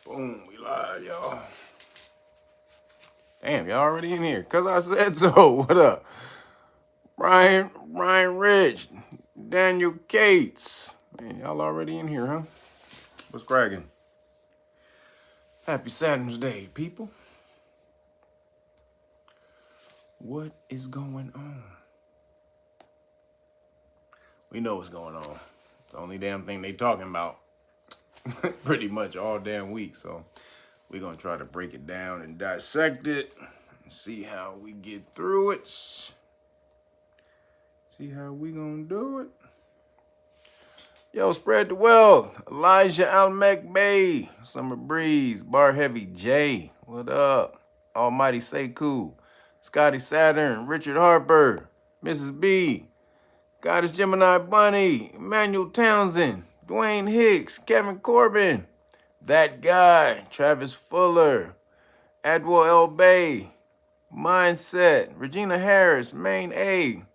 Boom, we live, y'all. Damn, y'all already in here. Cause I said so. What up? Ryan Rich, Daniel Cates. Man, y'all already in here, huh? What's cracking? Happy Saturn's Day, people. What is going on? We know what's going on. It's the only damn thing they talking about pretty much all damn week. So we're gonna try to break it down and dissect it. See how we get through it. See how we gonna do it. Yo, spread the wealth. Elijah Almec Bay, Summer Breeze, Bar Heavy J. What up? Almighty Sekou, Scotty Saturn, Richard Harper, Mrs. B, Goddess Gemini Bunny, Emmanuel Townsend, Dwayne Hicks, Kevin Corbin, That Guy, Travis Fuller, Adwell L. Bay, Mindset, Regina Harris, Main A,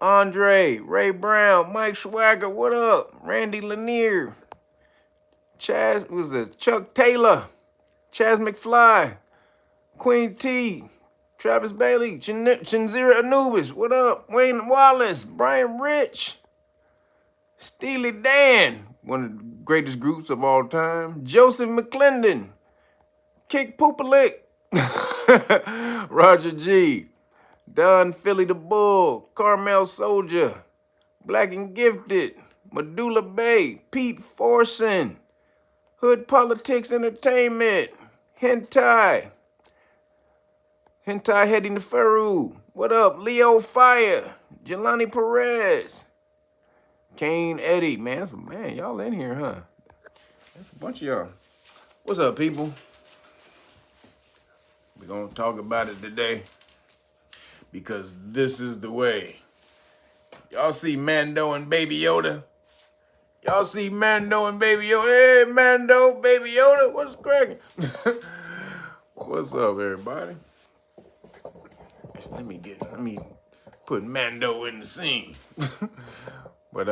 Andre, Ray Brown, Mike Schwager, what up? Randy Lanier, Chuck Taylor, Chaz McFly, Queen T, Travis Bailey, Chinzira Anubis, what up? Wayne Wallace, Brian Rich, Steely Dan, one of the greatest groups of all time, Joseph McClendon, Kick Poopalik, Roger G, Don Philly the Bull, Carmel Soldier, Black and Gifted, Medulla Bay, Pete Forson, Hood Politics Entertainment, Hentai Heading to Feru, what up? Leo Fire, Jelani Perez, Kane Eddie, man, y'all in here, huh? That's a bunch of y'all. What's up, people? We're gonna talk about it today because this is the way. Y'all see Mando and Baby Yoda? Y'all see Mando and Baby Yoda? Hey, Mando, Baby Yoda, what's cracking? What's up, everybody? Let me put Mando in the scene. But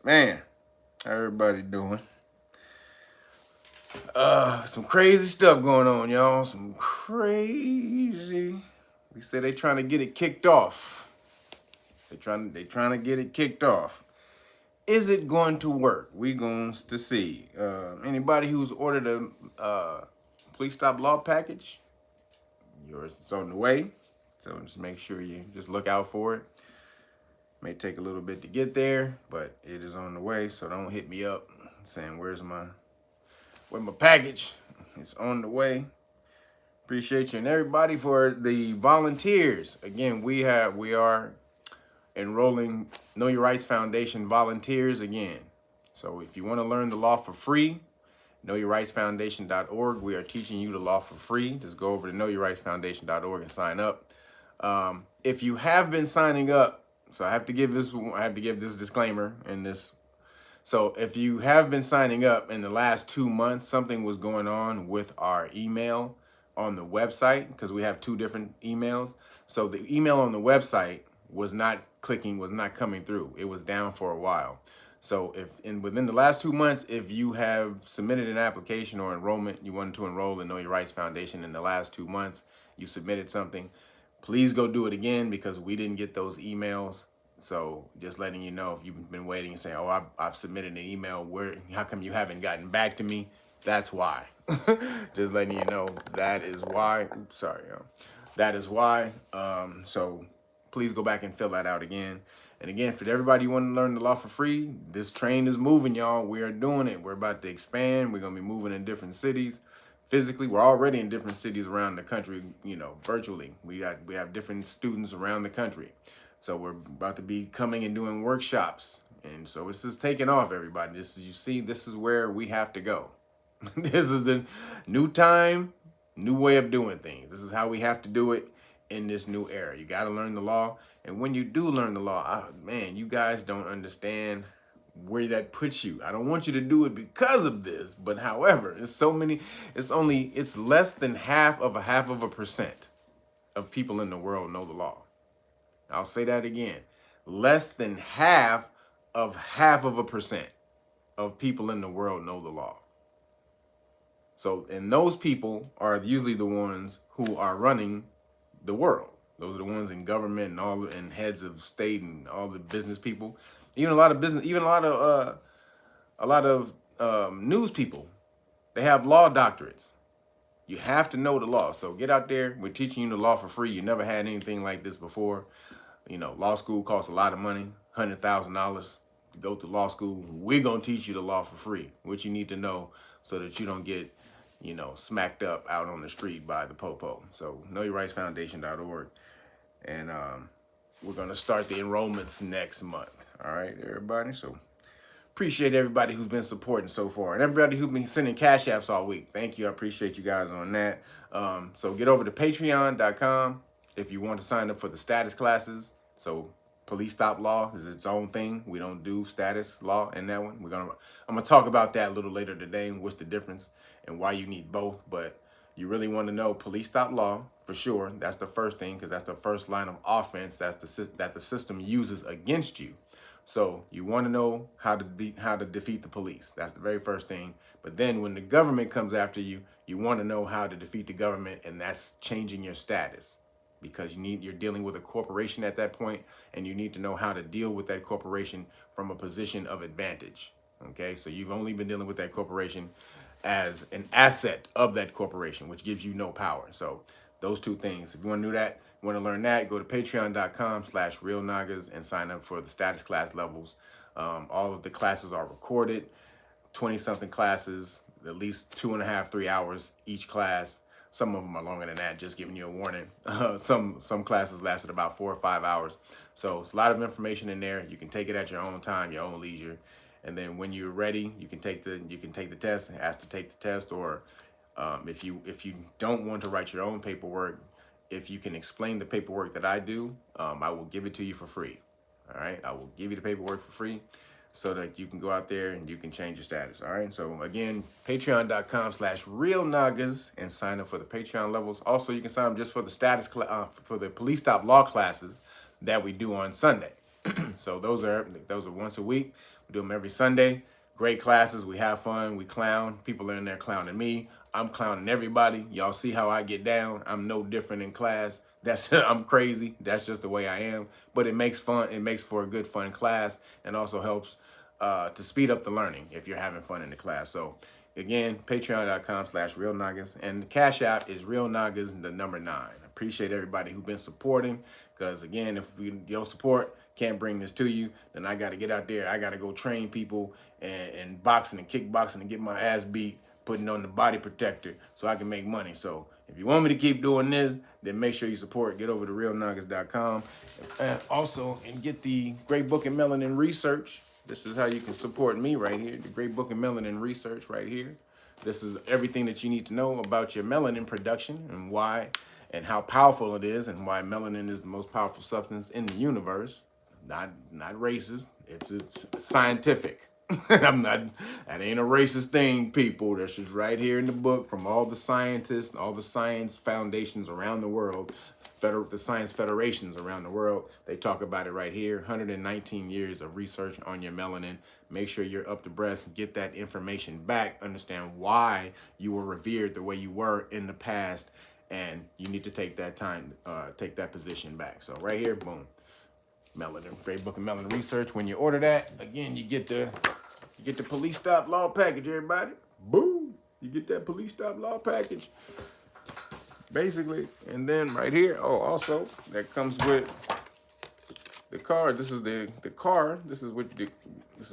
man, how everybody doing? Some crazy stuff going on, y'all. Some crazy. We say they trying to get it kicked off. They trying to get it kicked off. Is it going to work? We going to see. Anybody who's ordered a Please Stop Law package, yours is on the way. So just make sure you just look out for it. May take a little bit to get there, but it is on the way. So don't hit me up saying where's my package. It's on the way. Appreciate you and everybody for the volunteers. Again, we are enrolling Know Your Rights Foundation volunteers again. So if you want to learn the law for free, knowyourrightsfoundation.org. We are teaching you the law for free. Just go over to knowyourrightsfoundation.org and sign up. If you have been signing up, so I have to give this disclaimer in this. So if you have been signing up in the last 2 months, something was going on with our email on the website because we have 2 different emails. So the email on the website was not coming through. It was down for a while. So within the last 2 months, if you have submitted an application or enrollment, you wanted to enroll in Know Your Rights Foundation in the last 2 months, you submitted something, please go do it again because we didn't get those emails. So just letting you know if you've been waiting and saying, oh, I've submitted an email, how come you haven't gotten back to me? That's why. Just letting you know that is why. Oops, sorry, y'all. That is why. So please go back and fill that out again. And again, for everybody who want to learn the law for free, this train is moving, y'all. We are doing it. We're about to expand. We're going to be moving in different cities. Physically, we're already in different cities around the country, virtually. We have different students around the country. So we're about to be coming and doing workshops. And so this is taking off, everybody. This is where we have to go. This is the new time, new way of doing things. This is how we have to do it in this new era. You got to learn the law. And when you do learn the law, man, you guys don't understand where that puts you. I don't want you to do it because of this, but however, it's less than half of a percent of people in the world know the law. I'll say that again. Less than half of a percent of people in the world know the law. So, and those people are usually the ones who are running the world. Those are the ones in government and all, and heads of state and all the business people. Even a lot of business, even a lot of news people. They have law doctorates. You have to know the law. So get out there. We're teaching you the law for free. You never had anything like this before. You know, law school costs a lot of money, $100,000 to go to law school. We're going to teach you the law for free, what you need to know so that you don't get, you know, smacked up out on the street by the popo. So knowyourrightsfoundation.org. And we're going to start the enrollments next month. All right, everybody. So appreciate everybody who's been supporting so far, and everybody who's been sending cash apps all week. Thank you. I appreciate you guys on that. So get over to patreon.com if you want to sign up for the status classes. So police stop law is its own thing. We don't do status law in that one. I'm gonna talk about that a little later today. What's the difference and why you need both? But you really want to know police stop law for sure. That's the first thing, because that's the first line of offense that the system uses against you. So you want to know how to defeat the police. That's the very first thing. But then when the government comes after you, you want to know how to defeat the government, and that's changing your status, because you're dealing with a corporation at that point, and you need to know how to deal with that corporation from a position of advantage. Okay, so you've only been dealing with that corporation as an asset of that corporation, which gives you no power. So those two things. If you want to do that, you want to learn that, go to patreon.com/realnagas and sign up for the status class levels. All of the classes are recorded, 20-something classes, at least 2.5, 3 hours each class. Some of them are longer than that, just giving you a warning. Some classes lasted about 4 or 5 hours. So it's a lot of information in there. You can take it at your own time, your own leisure. And then when you're ready, you can take the test, ask to take the test, or if you don't want to write your own paperwork, if you can explain the paperwork that I do, I will give it to you for free. All right, I will give you the paperwork for free so that you can go out there and you can change your status. All right, so again, patreon.com/realnagas and sign up for the Patreon levels. Also, you can sign up just for the for the police stop law classes that we do on Sunday. So those are once a week. We do them every Sunday. Great classes. We have fun. We clown. People are in there clowning me. I'm clowning everybody. Y'all see how I get down. I'm no different in class. I'm crazy. That's just the way I am. But it makes fun. It makes for a good, fun class, and also helps to speed up the learning if you're having fun in the class. So again, patreon.com/realnagas, and the Cash App is realnagas, the number 9. I appreciate everybody who's been supporting, because again, if you don't support, can't bring this to you, then I got to get out there. I got to go train people and boxing and kickboxing and get my ass beat, putting on the body protector so I can make money. So if you want me to keep doing this, then make sure you support. Get over to realnagas.com, and also get the Great Book in Melanin Research. This is how you can support me right here. The Great Book in Melanin Research right here. This is everything that you need to know about your melanin production and why and how powerful it is, and why melanin is the most powerful substance in the universe. Not racist. It's scientific. That ain't a racist thing, people. That's just right here in the book from all the scientists, all the science foundations around the world, the science federations around the world. They talk about it right here. 119 years of research on your melanin. Make sure you're up to breast, get that information back, understand why you were revered the way you were in the past, and you need to take that time, take that position back. So right here, boom. Melanin, Great Book of Melanin Research. When you order that, again, you get the police stop law package, everybody. Boom. You get that police stop law package. Basically. And then right here, also, that comes with the car. This is the car. This is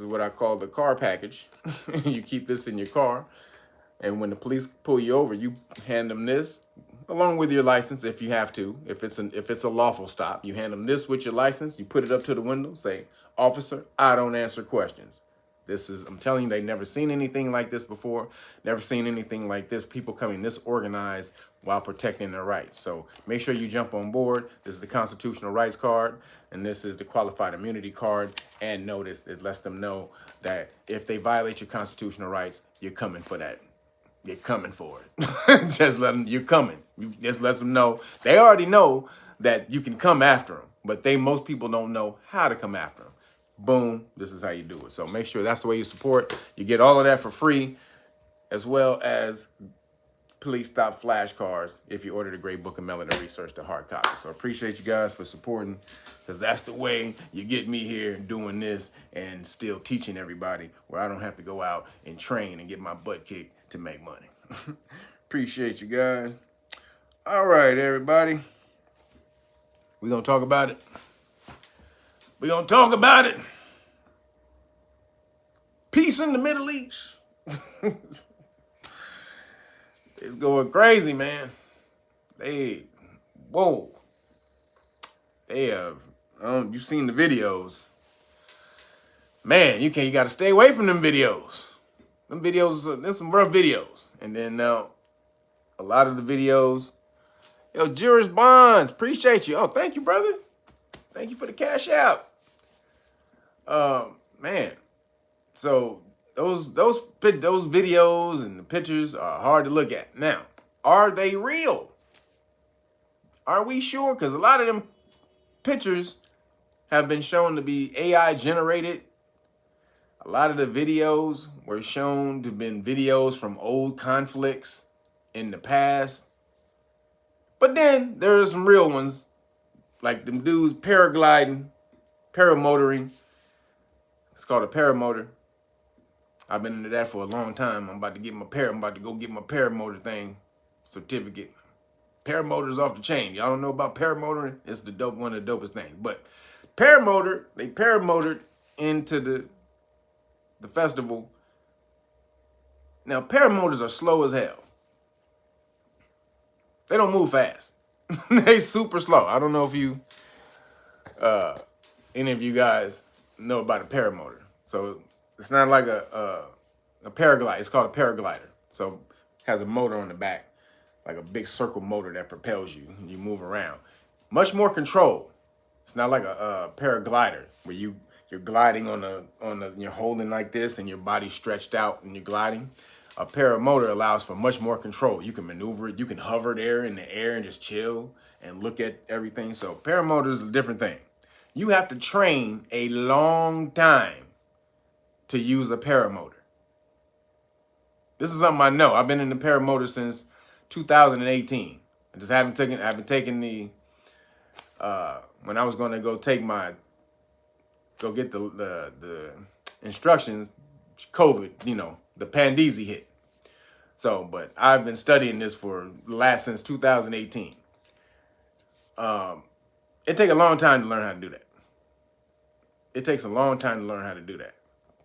what I call the car package. You keep this in your car. And when the police pull you over, you hand them this, along with your license if you have to. If it's a lawful stop, you hand them this with your license. You put it up to the window, say, "Officer, I don't answer questions." I'm telling you, they've never seen anything like this before. Never seen anything like this. People coming this organized while protecting their rights. So make sure you jump on board. This is the constitutional rights card, and this is the qualified immunity card. And notice, it lets them know that if they violate your constitutional rights, you're coming for that. You're coming for it. Just let them, you're coming. You just let them know. They already know that you can come after them, but most people don't know how to come after them. Boom, this is how you do it. So make sure that's the way you support. You get all of that for free, as well as Please Stop flashcards if you order the Great Book of Melanin Research, the hard copy. So I appreciate you guys for supporting, because that's the way you get me here doing this and still teaching everybody, where I don't have to go out and train and get my butt kicked to make money. Appreciate you guys. All right, everybody. We're going to talk about it. We're going to talk about it. Peace in the Middle East. It's going crazy, man. Whoa. They have, you've seen the videos. Man, you got to stay away from them videos. Them videos, there's some rough videos. And then now, a lot of the videos, yo, Juris Bonds, appreciate you. Oh, thank you, brother. Thank you for the cash out. Man, so those videos and the pictures are hard to look at. Now, are they real? Are we sure? Because a lot of them pictures have been shown to be AI generated. A lot of the videos were shown to have been videos from old conflicts in the past. But then there are some real ones, like them dudes paragliding, paramotoring. It's called a paramotor. I've been into that for a long time. I'm about to go get my paramotor thing certificate. Paramotor's off the chain. Y'all don't know about paramotoring? It's one of the dopest things. But they paramotored into the festival. Now, paramotors are slow as hell. They don't move fast. They super slow. I don't know if any of you guys know about a paramotor. So it's not like a paraglide. It's called a paraglider. So it has a motor on the back, like a big circle motor that propels you and you move around. Much more control. It's not like a paraglider where you're gliding you're holding like this and your body's stretched out and you're gliding. A paramotor allows for much more control. You can maneuver it. You can hover there in the air and just chill and look at everything. So paramotor is a different thing. You have to train a long time to use a paramotor. This is something I know. I've been in the paramotor since 2018. I just haven't taken the when I was going to go get the instructions, COVID, the Pandeezy hit. So, but I've been studying this since 2018. It takes a long time to learn how to do that. It takes a long time to learn how to do that.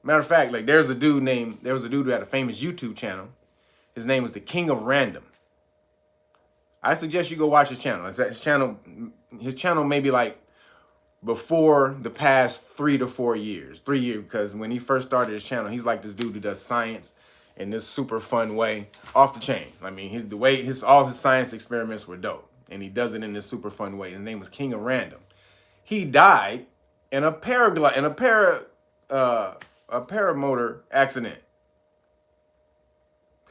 Matter of fact, like there was a dude who had a famous YouTube channel. His name was the King of Random. I suggest you go watch his channel. His channel may be like before the past 3 to 4 years. 3 years, because when he first started his channel, he's like this dude who does science in this super fun way, off the chain. I mean, all his science experiments were dope, and he does it in this super fun way. His name was King of Random. He died in a paramotor accident.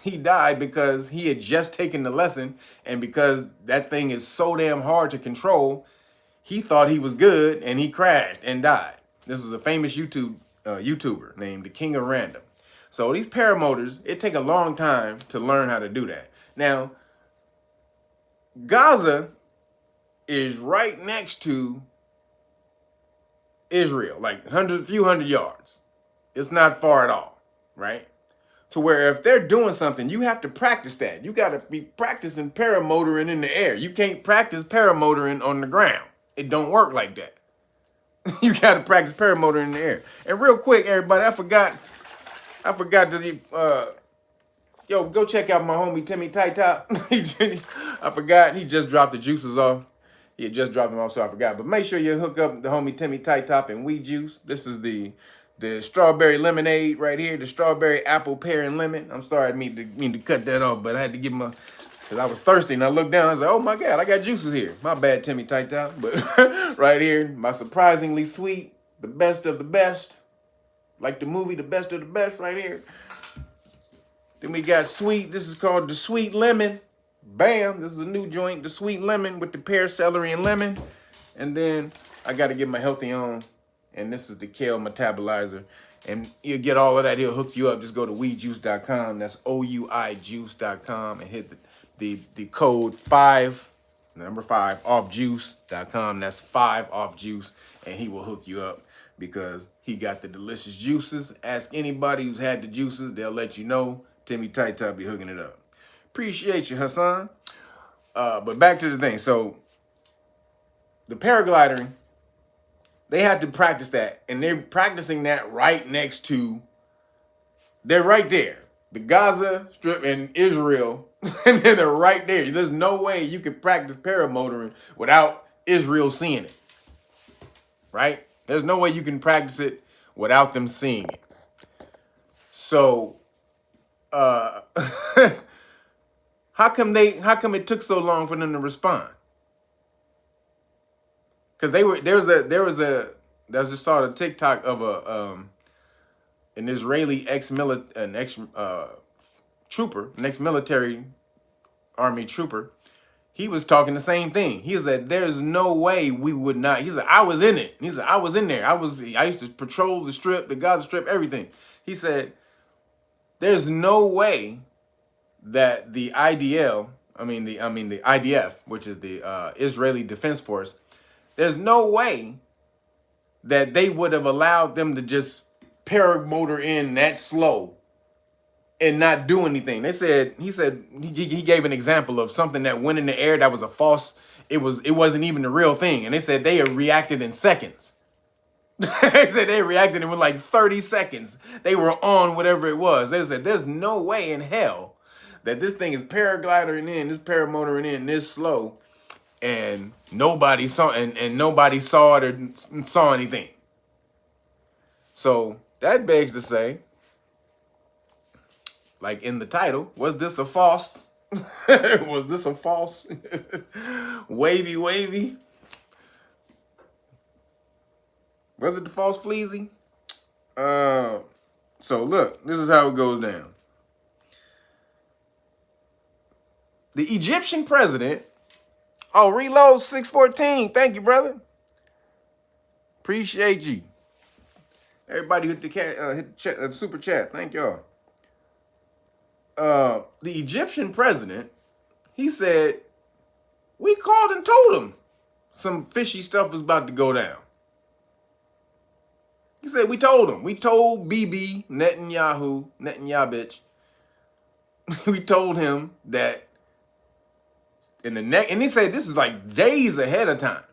He died because he had just taken the lesson, and because that thing is so damn hard to control, he thought he was good and he crashed and died. This is a famous YouTuber named the King of Random. So these paramotors, it take a long time to learn how to do that. Now, Gaza is right next to Israel, like a few hundred yards. It's not far at all, right? To where if they're doing something, you have to practice that. You got to be practicing paramotoring in the air. You can't practice paramotoring on the ground. It don't work like that. You got to practice paramotoring in the air. And real quick, everybody, I forgot to go check out my homie Timmy Tight Top. I forgot. He just dropped the juices off. He had just dropped them off, so I forgot. But make sure you hook up the homie Timmy Tight Top and weed juice. This is the strawberry lemonade right here, the strawberry apple pear and lemon. I'm sorry, I mean to cut that off, but I had to give because I was thirsty and I looked down. I was like, oh my God, I got juices here. My bad, Timmy Tight Top. But right here, my surprisingly sweet, the best of the best. Like the movie, The Best of the Best right here. Then we got sweet. This is called the Sweet Lemon. Bam. This is a new joint, the Sweet Lemon with the pear, celery, and lemon. And then I got to get my healthy on. And this is the kale metabolizer. And you'll get all of that. He'll hook you up. Just go to weedjuice.com. That's OUI juice.com and hit the code 5, number 5, offjuice.com. That's 5 off juice, and he will hook you up because he got the delicious juices. Ask anybody who's had the juices, they'll let you know. Timmy Tight Top be hooking it up. Appreciate you, Hassan. But back to the thing. So the paragliding, they had to practice that, and they're practicing that right next to, they're right there. The Gaza Strip and Israel, and then they're right there. There's no way you can practice paramotoring without Israel seeing it, right? There's no way you can practice it without them seeing it. So, how come it took so long for them to respond? Because I just saw the TikTok of an Israeli ex-military army trooper. He was talking the same thing. He said, "There's no way we would not." He said, "I was in it." He said, "I was in there. I used to patrol the Strip, the Gaza Strip, everything." He said, "There's no way that the IDF, which is the Israeli Defense Force, there's no way that they would have allowed them to just paramotor in that slow and not do anything." He said he gave an example of something that went in the air that was a false, it wasn't even the real thing. And they said they reacted in seconds. They said they reacted in like 30 seconds. They were on whatever it was. They said there's no way in hell that this thing is paragliding in, this paramotoring in this slow, and nobody saw and nobody saw it or saw anything. So that begs to say, like in the title, was this a false? Was this a false? wavy? Was it the false fleazy? So look, this is how it goes down. The Egyptian president, reload 614. Thank you, brother. Appreciate you. Everybody hit the super chat. Thank y'all. The Egyptian president, he said, we called and told him some fishy stuff was about to go down. He said, we told him. We told Bibi Netanyahu, bitch. We told him that in the neck, and he said this is like days ahead of time.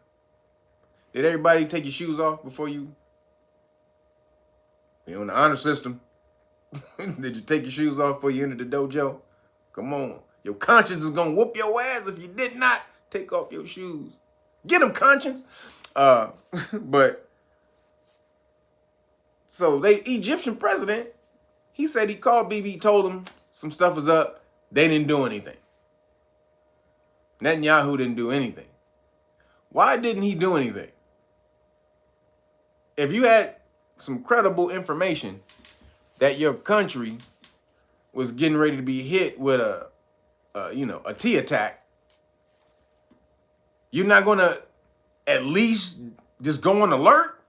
Did everybody take your shoes off before you in the honor system? Did you take your shoes off before you entered the dojo? Come on. Your conscience is going to whoop your ass if you did not take off your shoes. Get him, conscience. But so the Egyptian president, he said he called Bibi, told him some stuff was up. They didn't do anything. Netanyahu didn't do anything. Why didn't he do anything? If you had some credible information that your country was getting ready to be hit with a T attack, you're not going to at least just go on alert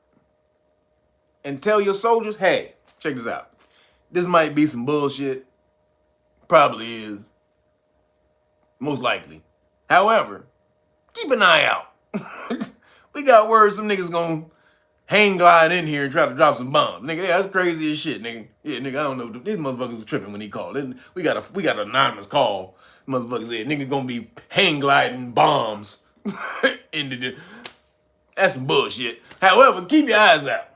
and tell your soldiers, hey, check this out. This might be some bullshit. Probably is. Most likely. However, keep an eye out. We got word some niggas gonna hang glide in here and try to drop some bombs. Nigga, yeah, that's crazy as shit, nigga. Yeah, nigga, I don't know. These motherfuckers was tripping when he called. We got an anonymous call. Motherfuckers said, nigga gonna be hang gliding bombs into the... That's some bullshit. However, keep your eyes out.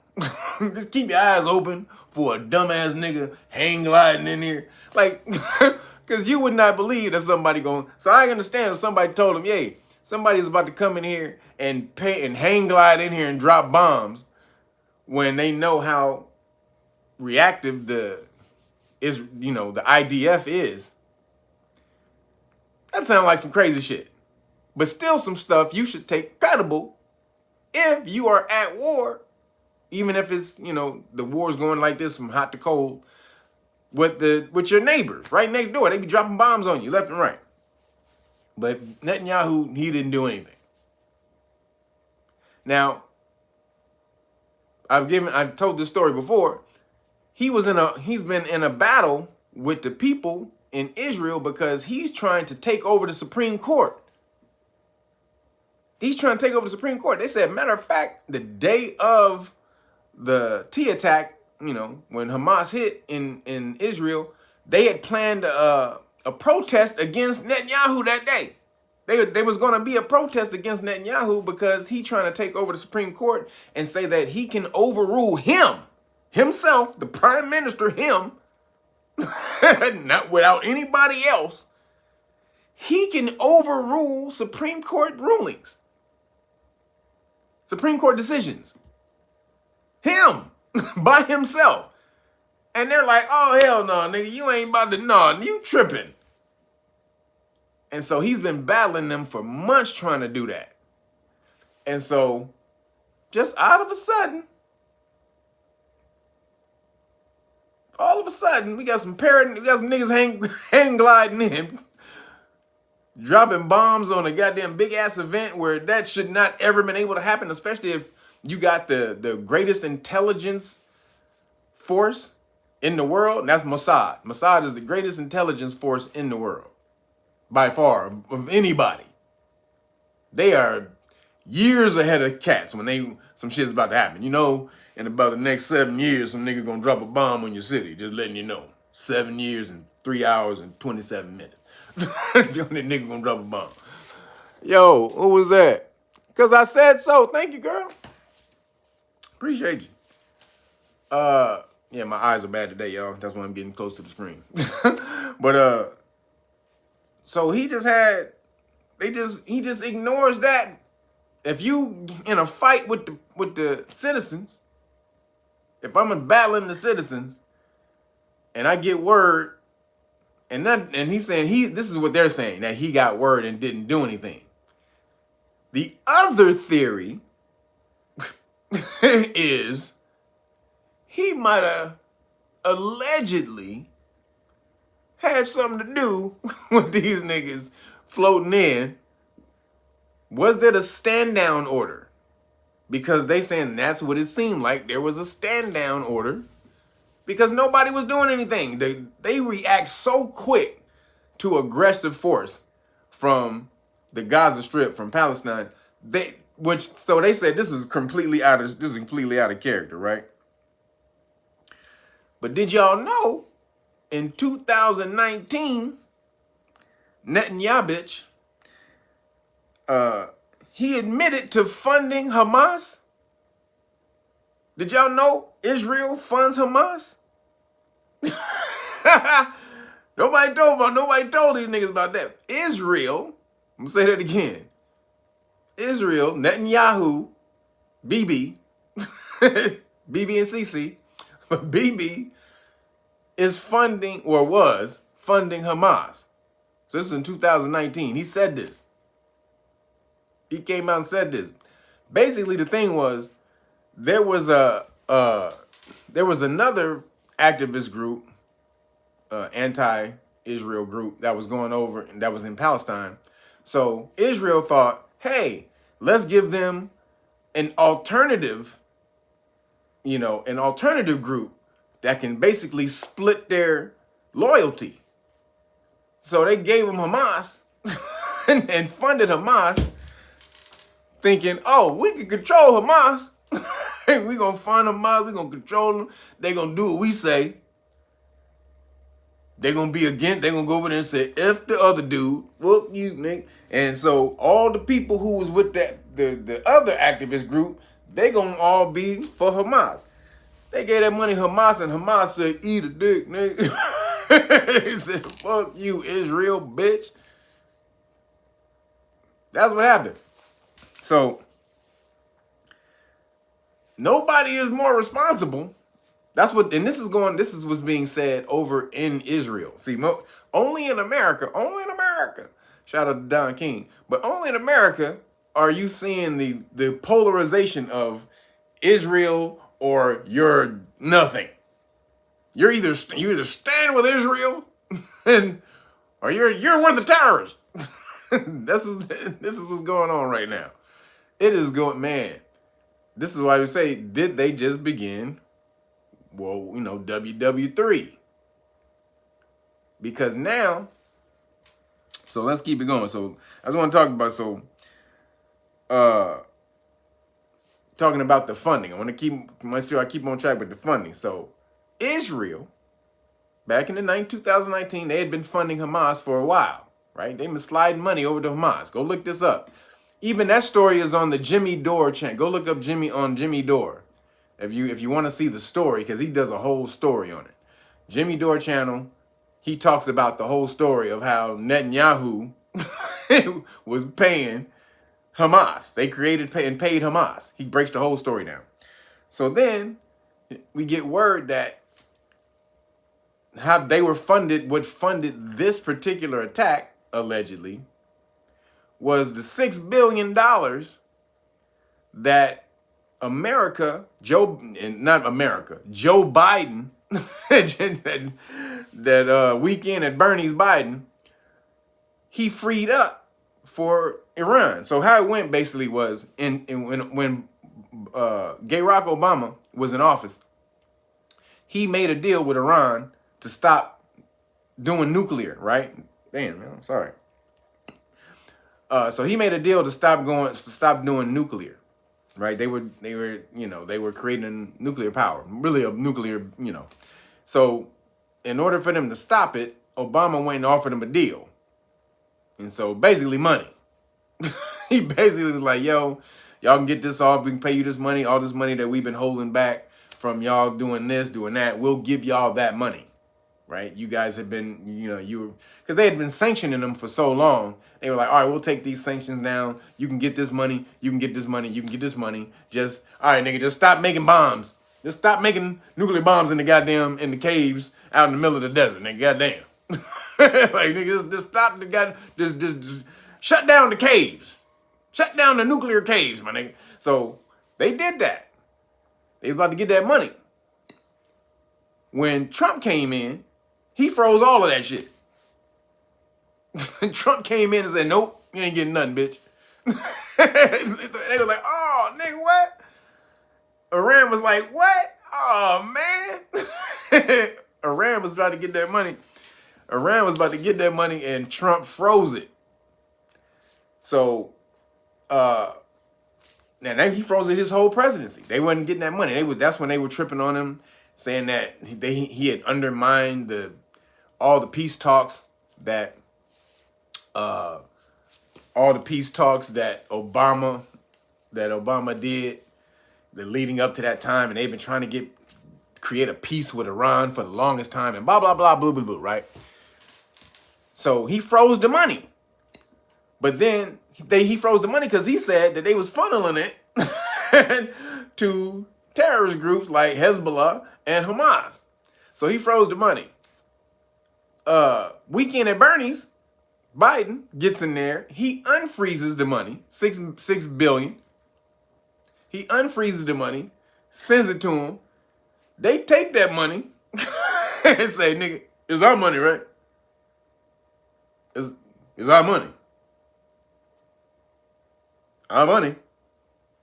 Just keep your eyes open for a dumbass nigga hang gliding in here. Like, because you would not believe that somebody going... So I understand if somebody told him, yay, somebody's about to come in here and hang glide in here and drop bombs when they know how reactive the IDF is. That sounds like some crazy shit. But still some stuff you should take credible if you are at war, even if it's, the war's going like this from hot to cold with your neighbors right next door. They be dropping bombs on you left and right. But Netanyahu, he didn't do anything. Now, I've told this story before. He's been in a battle with the people in Israel because he's trying to take over the Supreme Court. He's trying to take over the Supreme Court. They said, matter of fact, the day of the T attack, you know, when Hamas hit in Israel, they had planned a protest against Netanyahu that day. There was going to be a protest against Netanyahu because he trying to take over the Supreme Court and say that he can overrule himself, the prime minister, not without anybody else. He can overrule Supreme Court rulings, Supreme Court decisions. Him, by himself. And they're like, oh, hell no, nigga, you ain't about to, no, you tripping. And so he's been battling them for months trying to do that. And so just all of a sudden, we got some niggas hang gliding in, dropping bombs on a goddamn big ass event where that should not ever been able to happen, especially if you got the greatest intelligence force in the world, and that's Mossad. Mossad is the greatest intelligence force in the world, by far, of anybody. They are years ahead of cats when some shit's about to happen. You know, in about the next 7 years, some nigga gonna drop a bomb on your city. Just letting you know. 7 years and 3 hours and 27 minutes. That nigga gonna drop a bomb. Yo, who was that? Because I said so. Thank you, girl. Appreciate you. Yeah, my eyes are bad today, y'all. That's why I'm getting close to the screen. But so he just ignores that. If you in a fight with the citizens, if I'm battling the citizens, and I get word, and he's saying this is what they're saying, that he got word and didn't do anything. The other theory is he might have allegedly had something to do with these niggas floating in. Was there a stand down order? Because they saying that's what it seemed like. There was a stand down order because nobody was doing anything. They react so quick to aggressive force from the Gaza Strip, from Palestine. So they said this is completely out of character, right? But did y'all know in 2019, Netanyahu, he admitted to funding Hamas? Did y'all know Israel funds Hamas? Nobody told these niggas about that. Israel, I'm gonna say that again. Israel, Netanyahu, BB, BB and CC, but BB is funding, or was funding, Hamas. So this is in 2019. He said this. He came out and said this. Basically, the thing was, there was another activist group, anti-Israel group that was going over, and that was in Palestine. So Israel thought, hey, let's give them an alternative group that can basically split their loyalty. So they gave them Hamas and funded Hamas, thinking, oh, we can control Hamas. We're going to fund Hamas. We're going to control them. They're going to do what we say. They're going to be against. They're going to go over there and say, F the other dude. Fuck you, nigga. And so all the people who was with the other activist group, they going to all be for Hamas. They gave that money to Hamas, and Hamas said, eat a dick, nigga. They said, fuck you, Israel, bitch. That's what happened. So nobody is more responsible. This is what's being said over in Israel. See, only in America, shout out to Don King, but only in America are you seeing the polarization of Israel or you're nothing. You either stand with Israel or you're with the terrorists. This is what's going on right now. It is going, man. This is why we say, did they just begin? Well, WW3. Because now, so let's keep it going. So I just want to talk about, talking about the funding. I want to make sure I keep on track with the funding. So Israel, back in the 2019, they had been funding Hamas for a while, right? They've been sliding money over to Hamas. Go look this up. Even that story is on the Jimmy Dore channel. Go look up Jimmy Dore if you want to see the story, because he does a whole story on it. Jimmy Dore channel, he talks about the whole story of how Netanyahu was paying Hamas. They created and paid Hamas. He breaks the whole story down. So then we get word that how they were funded, what funded this particular attack, allegedly, was the $6 billion that Joe Biden, that weekend at Bernie's Biden, he freed up for Iran. So how it went basically was when Barack Obama was in office, he made a deal with Iran to stop doing nuclear, right? Damn, man, I'm sorry. So he made a deal to stop doing nuclear, right? They were creating nuclear power, really a nuclear, So in order for them to stop it, Obama went and offered them a deal. And so basically money. He basically was like, yo, y'all can get this off. We can pay you this money, all this money that we've been holding back from y'all doing this, doing that. We'll give y'all that money, right? You guys have been, because they had been sanctioning them for so long. They were like, all right, we'll take these sanctions down. You can get this money. You can get this money. You can get this money. Just, all right, nigga, just stop making bombs. Just stop making nuclear bombs in the caves out in the middle of the desert, nigga. Goddamn. Like, nigga, just stop just shut down the caves. Shut down the nuclear caves, my nigga. So they did that. They was about to get that money. When Trump came in, he froze all of that shit. Trump came in and said, nope, you ain't getting nothing, bitch. They were like, oh, nigga, what? Iran was like, what? Oh, man. Iran was about to get that money. And Trump froze it. So, now he froze it his whole presidency. They wasn't getting that money. That's when they were tripping on him, saying that he had undermined all the peace talks that Obama did, leading up to that time, and they've been trying to create a peace with Iran for the longest time, and blah blah blah blah blah blah, right? So he froze the money, but then he froze the money because he said that they was funneling it to terrorist groups like Hezbollah and Hamas. So he froze the money. Weekend at Bernie's, Biden gets in there. He unfreezes the money, $6 billion. He unfreezes the money, sends it to him. They take that money and say, nigga, it's our money, right? It's our money. Our money.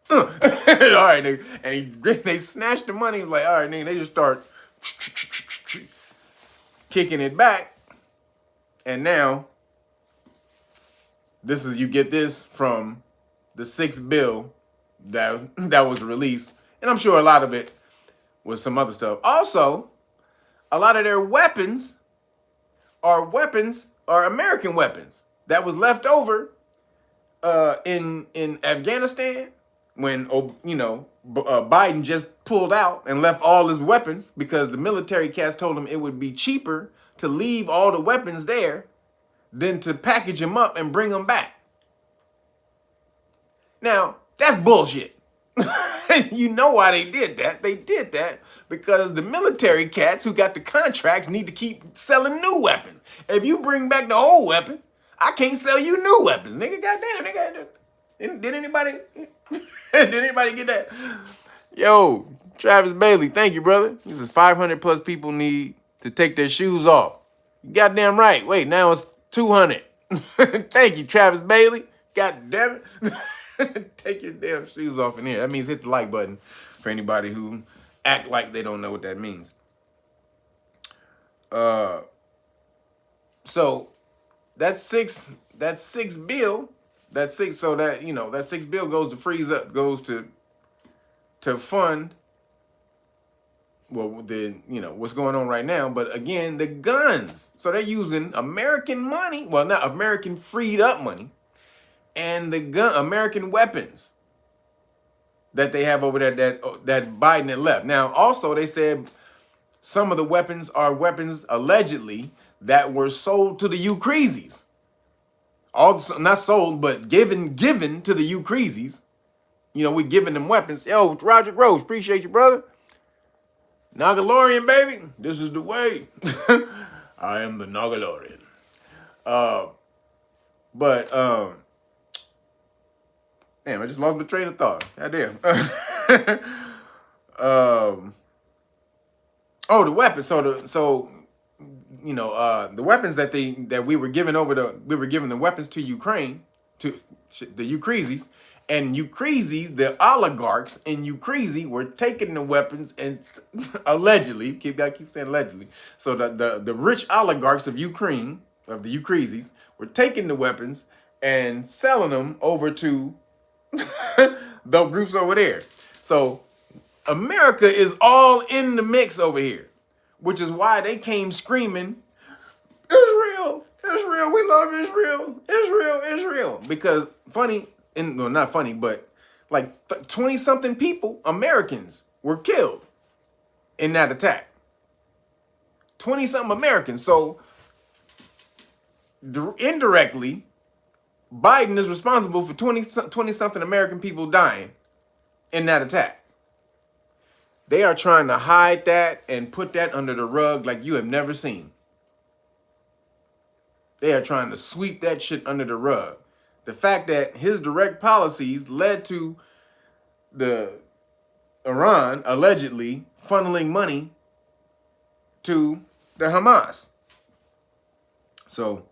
All right, nigga. And they snatch the money. Like, all right, nigga. They just start kicking it back. And now, you get this from the $6 billion that was released. And I'm sure a lot of it was some other stuff. Also, a lot of their weapons are American weapons that was left over in Afghanistan when Biden just pulled out and left all his weapons because the military cats told him it would be cheaper to leave all the weapons there than to package them up and bring them back. Now, that's bullshit. You know why they did that? They did that because the military cats who got the contracts need to keep selling new weapons. If you bring back the old weapons, I can't sell you new weapons, nigga. Goddamn, nigga. Did anybody get that? Yo, Travis Bailey, thank you, brother. He says 500 plus people need to take their shoes off. You goddamn right. Wait, now it's 200. Thank you, Travis Bailey. God damn it. Take your damn shoes off in here. That means hit the like button for anybody who act like they don't know what that means. So that's six bill. That's six. So that, you know, that $6 billion goes to freeze up, goes to fund, well, the, you know, what's going on right now. But again, the guns. So they're using American money, well, not American freed up money, and the American weapons that they have over there that Biden had left. Now, also they said some of the weapons are weapons allegedly that were sold to the UKREEZYs. Also, not sold, but given to the UKREEZYs. You know, we giving them weapons. Yo, Roger Rose, appreciate you, brother. Nagalorian, baby. This is the way. I am the Nagalorian. Damn, I just lost my train of thought. Goddamn. Oh, the weapons. So you know, the weapons that we were giving the weapons to Ukraine, to the UKREEZYs, and UKREEZYs, the oligarchs in UKREEZY were taking the weapons and allegedly, I keep saying allegedly. So the rich oligarchs of Ukraine, of the UKREEZYs, were taking the weapons and selling them over to the groups over there. So America is all in the mix over here, which is why they came screaming, Israel, Israel, we love Israel, Israel, Israel. Because well, not funny, but like 20-something people, Americans, were killed in that attack. 20-something Americans. So indirectly, Biden is responsible for 20-something American people dying in that attack. They are trying to hide that and put that under the rug like you have never seen. They are trying to sweep that shit under the rug. The fact that his direct policies led to the Iran allegedly funneling money to the Hamas. So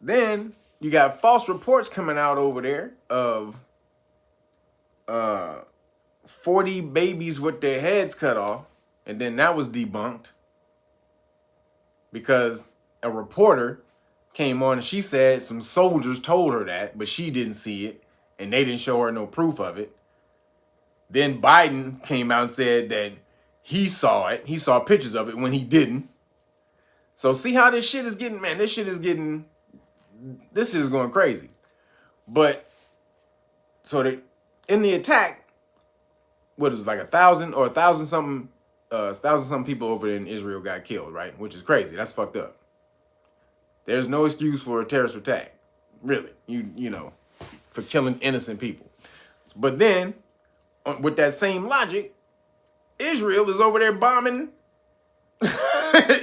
then you got false reports coming out over there of 40 babies with their heads cut off, and then that was debunked because a reporter came on and she said some soldiers told her that, but she didn't see it and they didn't show her no proof of it. Then Biden came out and said that he saw it. He saw pictures of it when he didn't. So see how this shit is getting, man, this shit is going crazy. But so that in the attack, what is it, like 1,000 or 1,000 something people over there in Israel got killed, right? Which is crazy. That's fucked up. There's no excuse for a terrorist attack, really, you know, for killing innocent people. But then, with that same logic, Israel is over there bombing.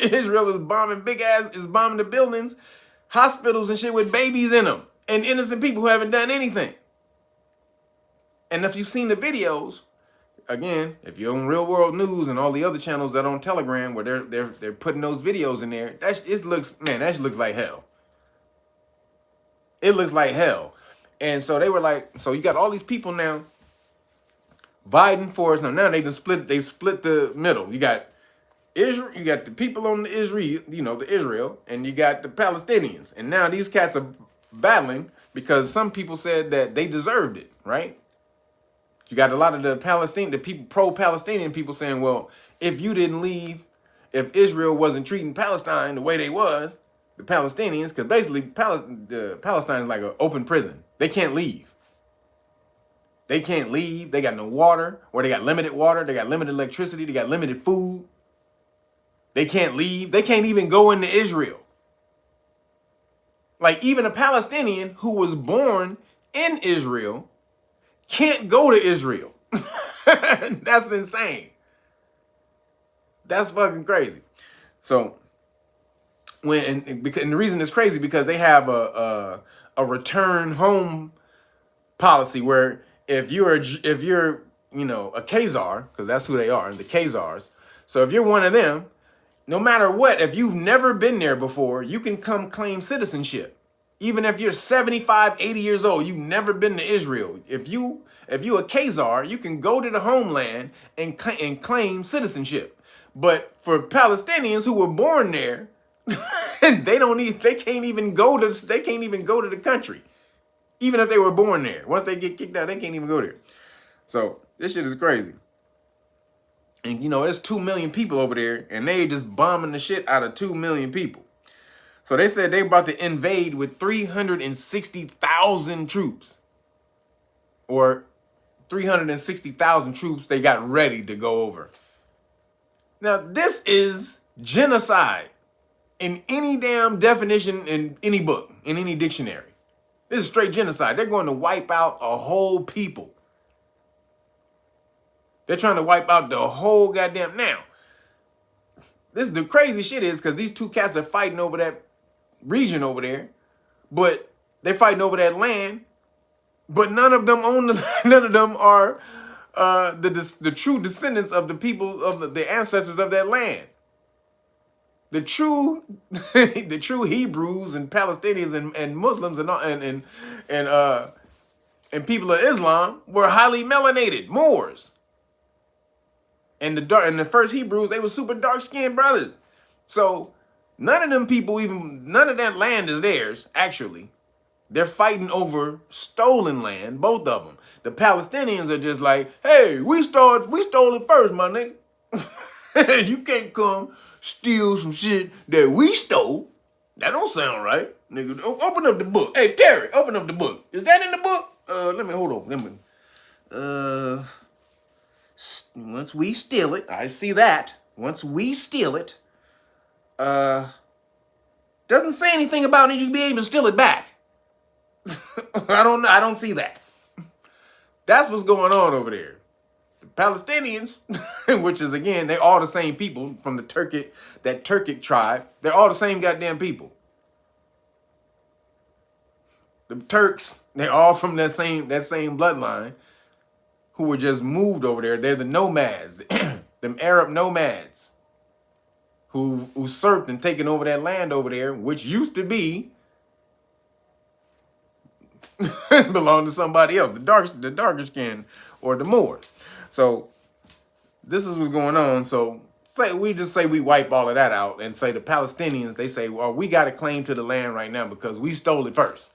Israel is bombing is bombing the buildings, hospitals and shit with babies in them, and innocent people who haven't done anything. And if you've seen the videos, again, if you're on Real World News and all the other channels that are on Telegram where they're putting those videos in there, that looks like hell. It looks like hell. And so they were like, so you got all these people now vying for us. Now they split the middle. You got Israel, you got the people on the Israel, and you got the Palestinians. And now these cats are battling because some people said that they deserved it, right? You got a lot of the people, pro-Palestinian people saying, well, if you didn't leave, if Israel wasn't treating Palestine the way they was, the Palestinians, because basically Palestine is like an open prison. They can't leave. They can't leave. They got no water, or they got limited water. They got limited electricity. They got limited food. They can't leave. They can't even go into Israel. Like even a Palestinian who was born in Israel can't go to Israel. That's insane. That's fucking crazy. So and the reason it's crazy because they have a return home policy where if you're a Khazar, because that's who they are, the Khazars. So if you're one of them, no matter what, if you've never been there before, you can come claim citizenship. Even if you're 75, 80 years old, you've never been to Israel. If you a Khazar, you can go to the homeland and claim citizenship. But for Palestinians who were born there, They can't even go to the country. Even if they were born there. Once they get kicked out, they can't even go there. So this shit is crazy. And you know, there's 2 million people over there, and they just bombing the shit out of 2 million people. So they said they about to invade with 360,000 troops. Or 360,000 troops they got ready to go over. Now, this is genocide in any damn definition in any book, in any dictionary. This is straight genocide. They're going to wipe out a whole people. They're trying to wipe out the whole goddamn... Now, this is the crazy shit is because these two cats are fighting over that region over there, but they're fighting over that land, but none of them own the... None of them are the true descendants of the people, of the ancestors of that land. The true Hebrews and Palestinians and Muslims and people of Islam were highly melanated Moors. And the first Hebrews, they were super dark-skinned brothers. So none of them people, none of that land is theirs, actually. They're fighting over stolen land, both of them. The Palestinians are just like, hey, we stole it first, my nigga. You can't come steal some shit that we stole. That don't sound right. Nigga, open up the book. Hey, Terry, open up the book. Is that in the book? Hold on. Once we steal it, I see that. Once we steal it, doesn't say anything about you being able to steal it back. I don't see that. That's what's going on over there. The Palestinians, which is again, they're all the same people from that Turkic tribe. They're all the same goddamn people. The Turks, they're all from that same bloodline who were just moved over there. They're the nomads, them Arab nomads who usurped and taken over that land over there, which used to be belonged to somebody else, the darker skin or the Moors. So this is what's going on. So we wipe all of that out and say the Palestinians, they say, well, we got a claim to the land right now because we stole it first.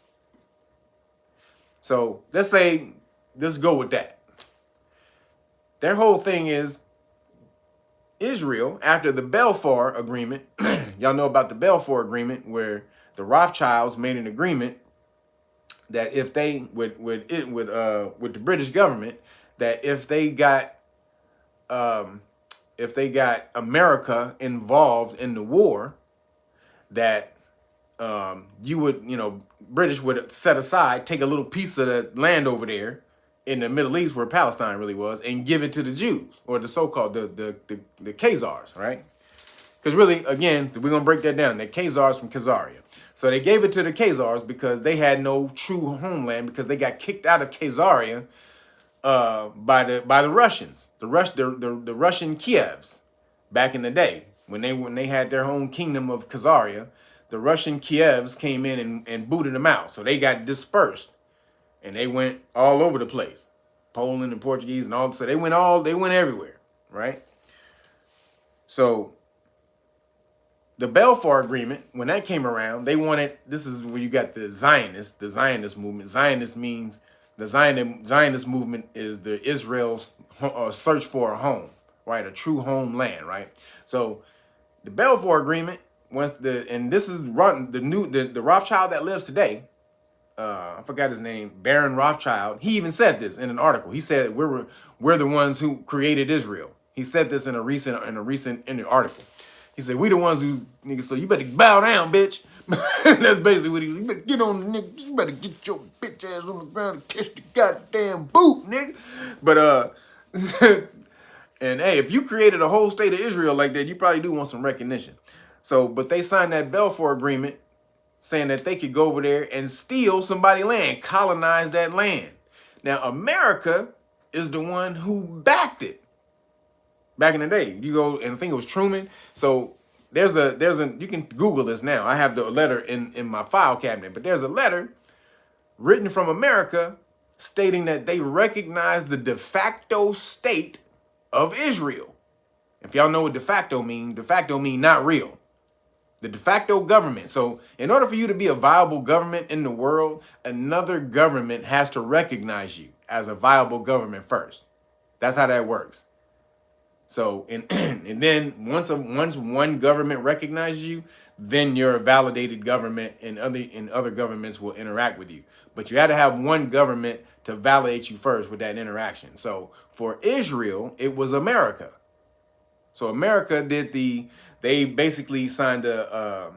So let's go with that. Their whole thing is Israel, after the Balfour Agreement, y'all know about the Balfour Agreement where the Rothschilds made an agreement that if they with the British government, that if they got America involved in the war, that British would set aside, take a little piece of the land over there in the Middle East where Palestine really was, and give it to the Jews, or the so-called the Khazars, right? Because really, again, we're gonna break that down. The Khazars from Khazaria. So they gave it to the Khazars because they had no true homeland, because they got kicked out of Khazaria by the Russians, the Russian Kievs back in the day when they had their own kingdom of Khazaria. The Russian Kievs came in and booted them out, so they got dispersed. And they went all over the place, Poland and Portuguese and all. So they went everywhere, right? So the Balfour Agreement, when that came around, they wanted. This is where you got the Zionist movement. Zionist means the Zionist movement is the Israel's search for a home, right? A true homeland, right? So the Balfour Agreement, this is the Rothschild that lives today. I forgot his name, Baron Rothschild. He even said this in an article. He said we're the ones who created Israel. He said this in a recent article. He said we the ones who, nigga, so you better bow down, bitch. That's basically what he was. You better get on the nigga. You better get your bitch ass on the ground and kiss the goddamn boot, nigga. But and hey, if you created a whole state of Israel like that, you probably do want some recognition. So, but they signed that Balfour Agreement, saying that they could go over there and steal somebody's land, colonize that land. Now, America is the one who backed it. Back in the day, you go, and I think it was Truman. So there's you can Google this now. I have the letter in my file cabinet, but there's a letter written from America stating that they recognize the de facto state of Israel. If y'all know what de facto mean not real. The de facto government. So in order for you to be a viable government in the world, another government has to recognize you as a viable government first. That's how that works. So and then once one government recognizes you, then you're a validated government, and other governments will interact with you. But you had to have one government to validate you first with that interaction. So for Israel, it was America. So America they basically signed I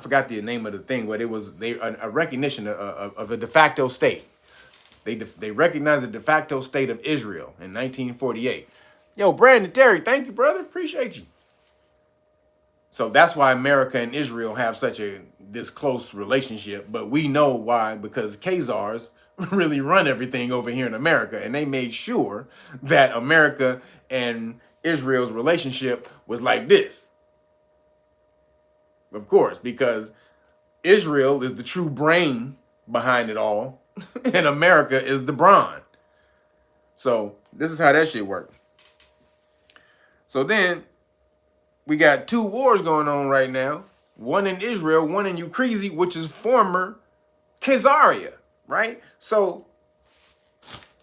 forgot the name of the thing, but it was a recognition of a de facto state. They recognized the de facto state of Israel in 1948. Yo, Brandon Terry, thank you, brother. Appreciate you. So that's why America and Israel have such this close relationship. But we know why, because Khazars really run everything over here in America, and they made sure that America and Israel's relationship was like this. Of course, because Israel is the true brain behind it all, and America is the brawn. So this is how that shit works. So then we got two wars going on right now. One in Israel, one in UKREEZY, which is former Khazaria, right? So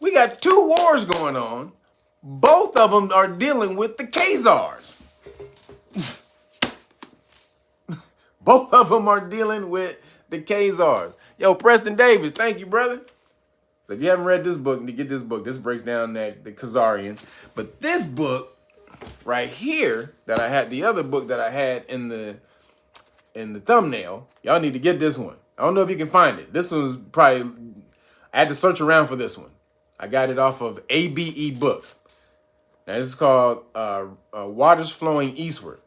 we got two wars going on. Both of them are dealing with the Khazars. Both of them are dealing with the Khazars. Yo, Preston Davis, thank you, brother. So if you haven't read this book, get this book. This breaks down the Khazarian. But this book right here that I had, the other book that I had in the thumbnail, y'all need to get this one. I don't know if you can find it. This one's probably, I had to search around for this one. I got it off of ABE Books. Now this is called Waters Flowing Eastward.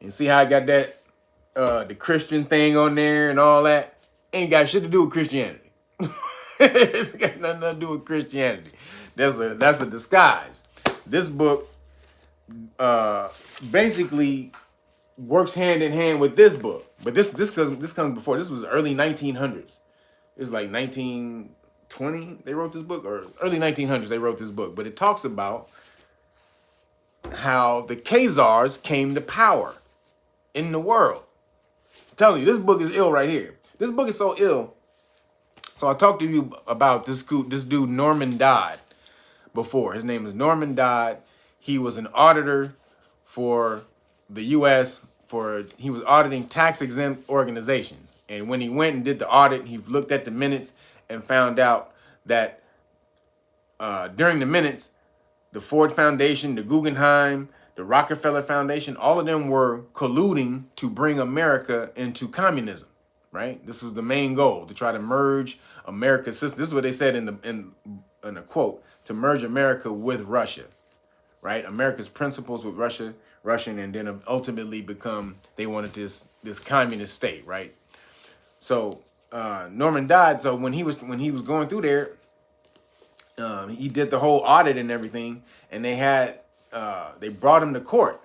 And see how I got that the Christian thing on there and all that? Ain't got shit to do with Christianity. It's got nothing to do with Christianity. That's a disguise. This book basically works hand in hand with this book. But this comes before. This was early 1900s. It was like 1920 they wrote this book, or early 1900s they wrote this book. But it talks about how the Khazars came to power in the world. I'm telling you, this book is ill right here. This book is so ill. So I talked to you about this dude Norman Dodd before. His name is Norman Dodd. He was an auditor for the U.S. He was auditing tax-exempt organizations. And when he went and did the audit, he looked at the minutes and found out that during the minutes, the Ford Foundation, the Guggenheim, the Rockefeller Foundation, all of them were colluding to bring America into communism, right? This was the main goal, to try to merge America's system. This is what they said in a quote, to merge America with Russia, right? America's principles with Russian, and then ultimately they wanted this communist state, right? So Norman Dodd, so when he was going through there, he did the whole audit and everything, and they brought him to court.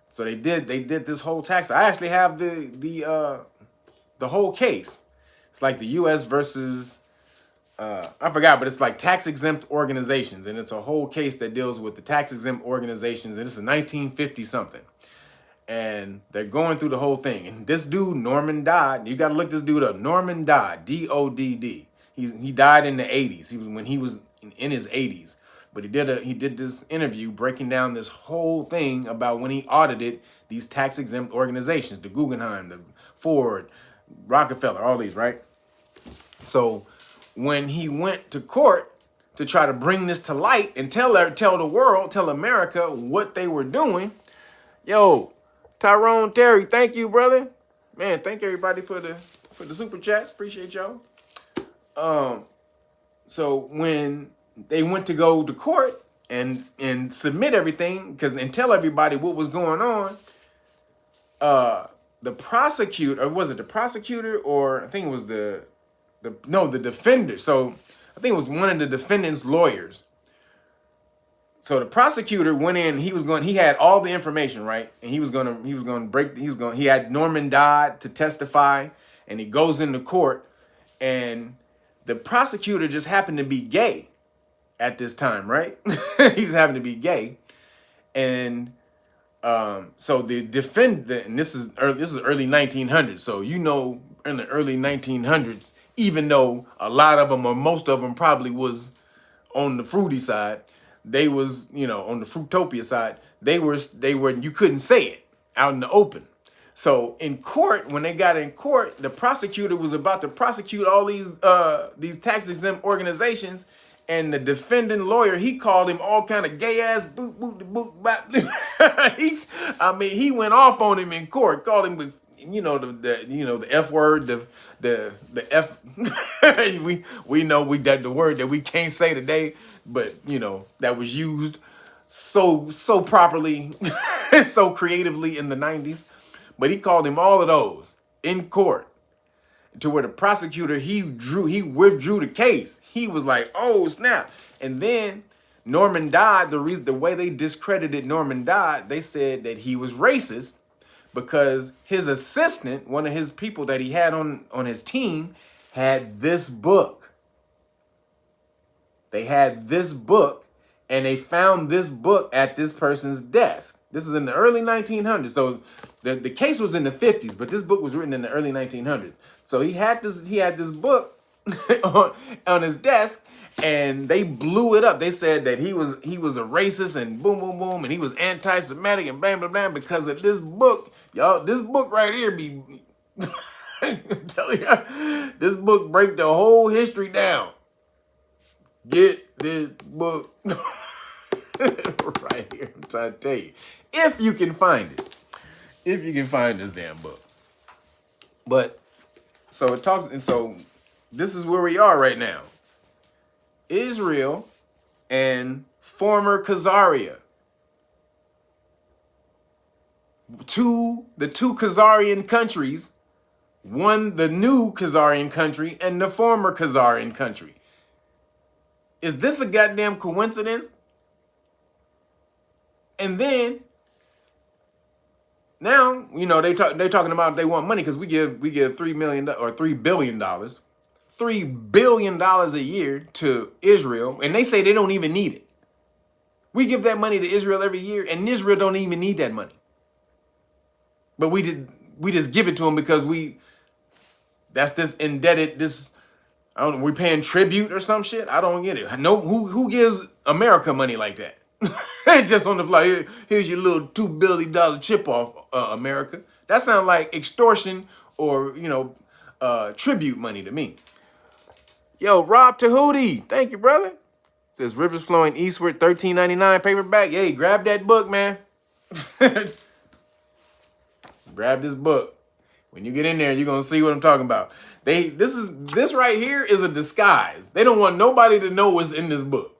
So they did this whole tax. I actually have the whole case. It's like the U.S. versus I forgot, but it's like tax exempt organizations, and it's a whole case that deals with the tax exempt organizations. And this is 1950 something, and they're going through the whole thing. And this dude Norman Dodd, you got to look this dude up. Norman Dodd, D-O-D-D. He died in the 80s. He was in his 80s, but he did this interview breaking down this whole thing about when he audited these tax exempt organizations, the Guggenheim, the Ford, Rockefeller, all these, right? So when he went to court to try to bring this to light and tell the world, tell America what they were doing, yo, Tyrone Terry, thank you, brother. Man, thank everybody for the super chats. Appreciate y'all. So when they went to go to court and submit everything and tell everybody what was going on, the prosecutor, or was it the prosecutor, or I think it was the defender. So I think it was one of the defendant's lawyers. So the prosecutor went in, he had all the information, right? And he had Norman Dodd to testify, and he goes into court, and the prosecutor just happened to be gay at this time, right? He just happened to be gay. And So the defendant, and this is early 1900s. So in the early 1900s, even though a lot of them or most of them probably was on the fruity side, they was on the fruitopia side. They were you couldn't say it out in the open. So in court, when they got in court, the prosecutor was about to prosecute all these tax exempt organizations. And the defending lawyer, he called him all kind of gay ass boot boot the boot bop. He went off on him in court, called him with the F word, the F. we know that the word that we can't say today, but that was used so properly, so creatively in the 90s. But he called him all of those in court. To where the prosecutor, he withdrew the case. He was like, oh, snap. And then Norman Dodd, the way they discredited Norman Dodd, they said that he was racist because his assistant, one of his people that he had on his team, had this book. They had this book, and they found this book at this person's desk. This is in the early 1900s. So the case was in the 50s, but this book was written in the early 1900s. So he had this book on his desk, and they blew it up. They said that he was a racist and boom, boom, boom, and he was anti-Semitic and blah, blah, blah because of this book. Y'all, this book right here be I'm telling you, this book break the whole history down. Get this book right here. I'm trying to tell you. If you can find it. If you can find this damn book. But so it talks, and so this is where we are right now. Israel and former Khazaria. The two Khazarian countries, one the new Khazarian country and the former Khazarian country. Is this a goddamn coincidence? And then now, they're talking about they want money because we give $3 million or $3 billion, $3 billion a year to Israel, and they say they don't even need it. We give that money to Israel every year, and Israel don't even need that money. But we just give it to them because that's this indebted, I don't know, we're paying tribute or some shit. I don't get it. No, who gives America money like that? Just on the fly. Here's your little $2 billion chip off, America. That sounds like extortion or tribute money to me. Yo, Rob Tahuti, thank you, brother. Says Rivers Flowing Eastward, $13.99 paperback. Hey, grab that book, man. Grab this book. When you get in there, you're gonna see what I'm talking about. This right here is a disguise. They don't want nobody to know what's in this book.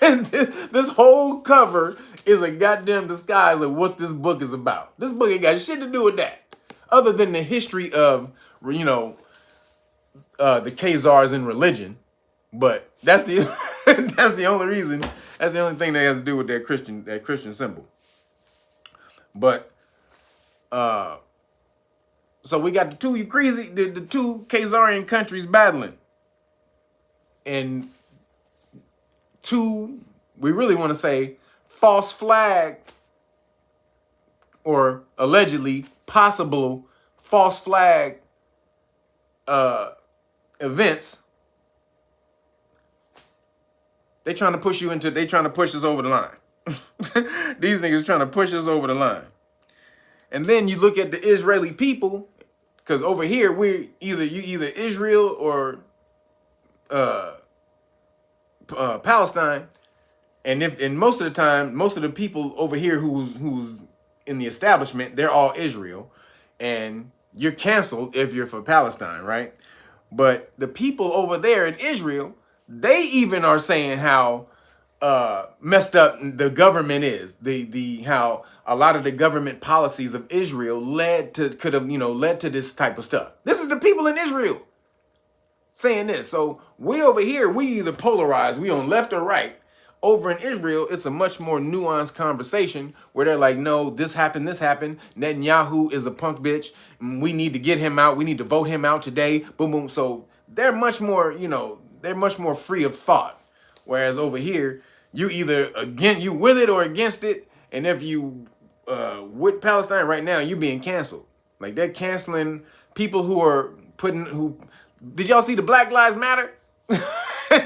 And this whole cover is a goddamn disguise of what this book is about. This book ain't got shit to do with that, other than the history of the Khazars in religion. But that's the that's the only reason. That's the only thing that has to do with that Christian symbol. But so we got the two UKREEZY, the two Khazarian countries battling, and two, we really want to say, false flag or allegedly possible false flag events. They trying to push us over the line. These niggas trying to push us over the line. And then you look at the Israeli people, because over here we're either Israel or Palestine, and most of the time, most of the people over here who's in the establishment, they're all Israel, and you're canceled if you're for Palestine, right? But the people over there in Israel, they even are saying how messed up the government is. How a lot of the government policies of Israel led to this type of stuff. This is the people in Israel saying this. So we over here, we either polarized, we on left or right. Over in Israel, it's a much more nuanced conversation where they're like, no, this happened. Netanyahu is a punk bitch. We need to get him out. We need to vote him out today. Boom, boom. So they're much more, they're much more free of thought. Whereas over here, you either you with it or against it, And if you with Palestine right now, you're being canceled. Like they're canceling people who are did y'all see the Black Lives Matter?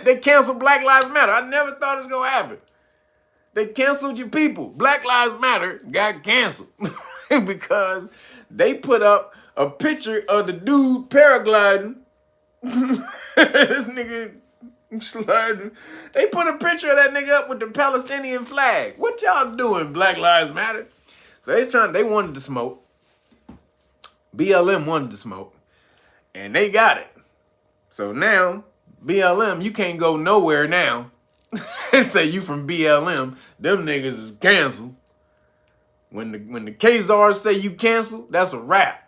They canceled Black Lives Matter. I never thought it was gonna happen. They canceled your people. Black Lives Matter got canceled because they put up a picture of the dude paragliding. This nigga sliding. They put a picture of that nigga up with the Palestinian flag. What y'all doing, Black Lives Matter? So they wanted to smoke. BLM wanted to smoke. And they got it. So now, BLM, you can't go nowhere now and say you from BLM. Them niggas is canceled. When the Khazars say you canceled, that's a wrap.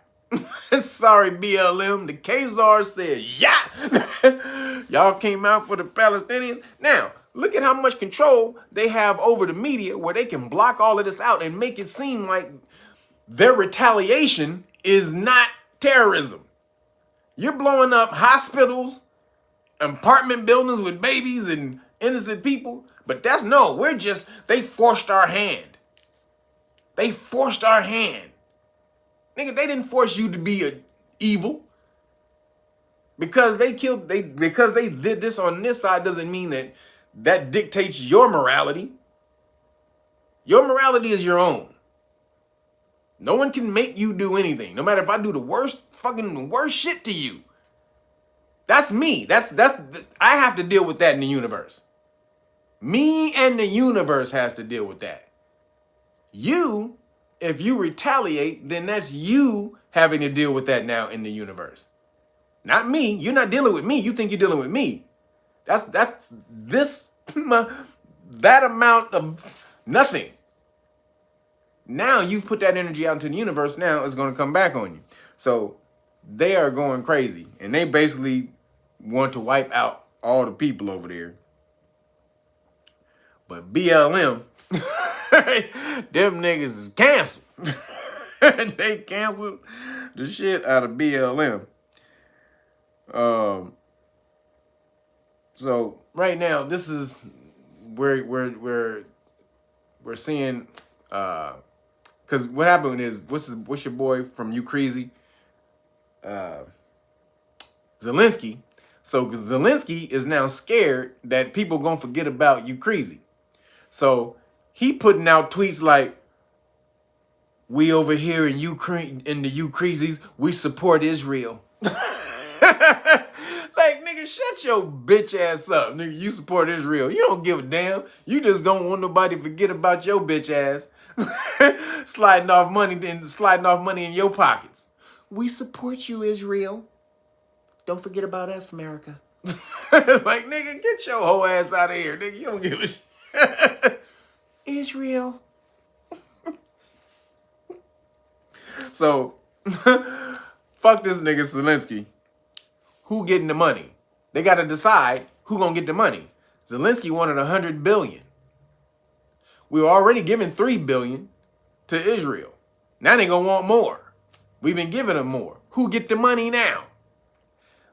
Sorry, BLM. The Khazars said, yeah. Y'all came out for the Palestinians. Now, look at how much control they have over the media where they can block all of this out and make it seem like their retaliation is not terrorism. You're blowing up hospitals, apartment buildings with babies and innocent people. But they forced our hand. They forced our hand. Nigga, they didn't force you to be evil. Because they did this on this side doesn't mean that dictates your morality. Your morality is your own. No one can make you do anything. No matter if I do the worst shit to you. That's me. I have to deal with that in the universe. Me and the universe has to deal with that. If you retaliate, then that's you having to deal with that now in the universe. Not me. You're not dealing with me. You think you're dealing with me. That amount of nothing. Now you've put that energy out into the universe. Now it's going to come back on you. So they are going crazy. And they basically want to wipe out all the people over there. But BLM, them niggas is canceled. They canceled the shit out of BLM. So right now, this is where we're seeing, because what happened is, what's your boy from UKREEZY? Zelenskyy. So Zelenskyy is now scared that people gonna forget about UKREEZY. So he putting out tweets like, we over here in Ukraine, in the UKREEZYs, we support Israel. Like, nigga, shut your bitch ass up. Nigga, you support Israel. You don't give a damn. You just don't want nobody to forget about your bitch ass. sliding off money in your pockets. We support you, Israel. Don't forget about us, America. Like, nigga, get your whole ass out of here, nigga. You don't give a shit. Israel. So, fuck this nigga Zelenskyy. Who getting the money? They got to decide who gonna get the money. Zelenskyy wanted $100 billion. We were already giving $3 billion to Israel. Now they gonna want more. We've been giving them more. Who get the money now?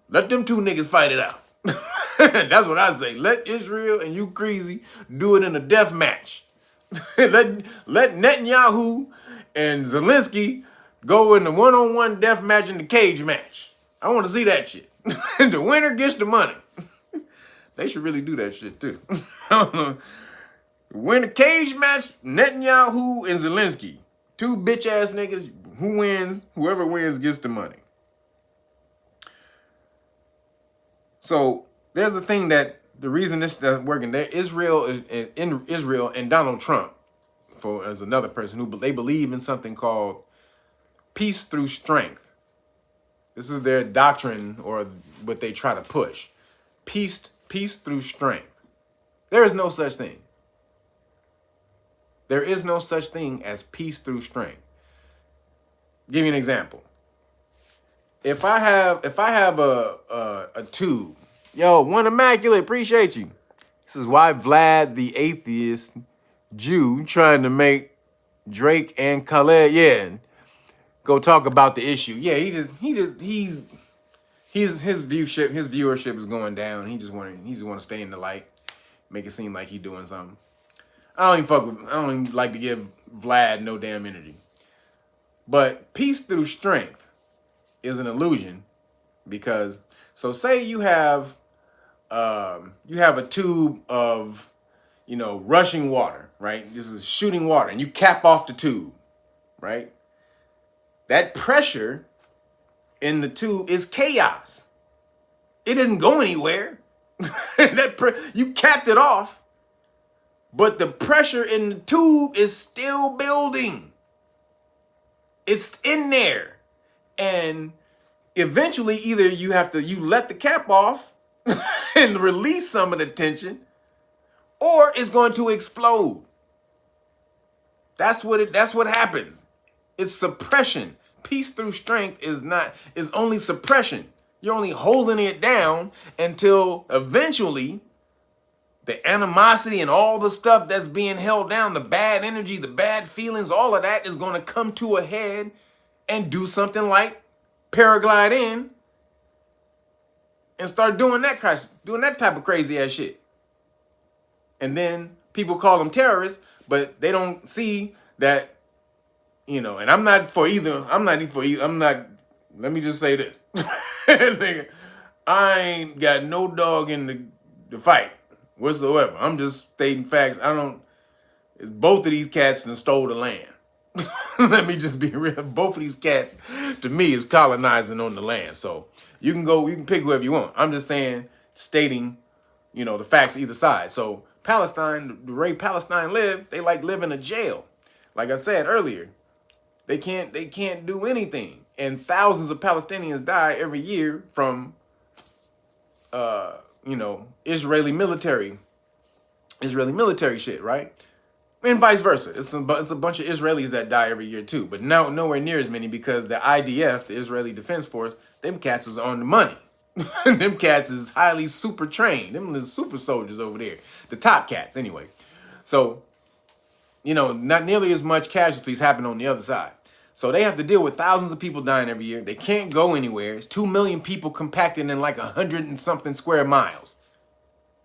Let them two niggas fight it out. That's what I say. Let Israel and UKREEZY do it in a death match. let Netanyahu and Zelenskyy go in the one-on-one death match in the cage match. I want to see that shit. The winner gets the money. They should really do that shit too. Win the cage match, Netanyahu and Zelenskyy. Two bitch ass niggas. Who wins? Whoever wins gets the money. So there's a thing that the reason this is working there, Israel and Donald Trump, as another person who they believe in something called peace through strength. This is their doctrine, or what they try to push. Peace through strength. There is no such thing. There is no such thing as peace through strength. Give you an example. If I have a tube, yo, One Immaculate, appreciate you. This is why Vlad the atheist Jew trying to make Drake and Khaled, go talk about the issue. Yeah, his viewership is going down. He just want to stay in the light, make it seem like he's doing something. I don't even like to give Vlad no damn energy. But peace through strength is an illusion because, so say you have a tube of, rushing water, right? This is shooting water, and you cap off the tube, right? That pressure in the tube is chaos. It didn't go anywhere. You capped it off, but the pressure in the tube is still building. It's in there. And eventually either you let the cap off and release some of the tension, or it's going to explode. That's what happens. It's suppression. Peace through strength is only suppression. You're only holding it down until eventually the animosity and all the stuff that's being held down, the bad energy, the bad feelings, all of that is going to come to a head and do something like paraglide in and start doing that type of crazy ass shit. And then people call them terrorists, but they don't see that, and I'm not for either. Let me just say this. I ain't got no dog in the fight whatsoever. I'm just stating facts. Both of these cats done stole the land. Let me just be real. Both of these cats, to me, is colonizing on the land. So you can pick whoever you want. I'm just stating, the facts either side. So Palestine, the way Palestine live, they like live in a jail. Like I said earlier, they can't do anything. And thousands of Palestinians die every year from, Israeli military shit, right? And vice versa. It's a bunch of Israelis that die every year too, but nowhere near as many because the IDF, the Israeli Defense Force, them cats is on the money. Them cats is highly super trained. Them is super soldiers over there. The top cats, anyway. So, not nearly as much casualties happen on the other side. So they have to deal with thousands of people dying every year. They can't go anywhere. It's 2 million people compacted in like 100 and something square miles.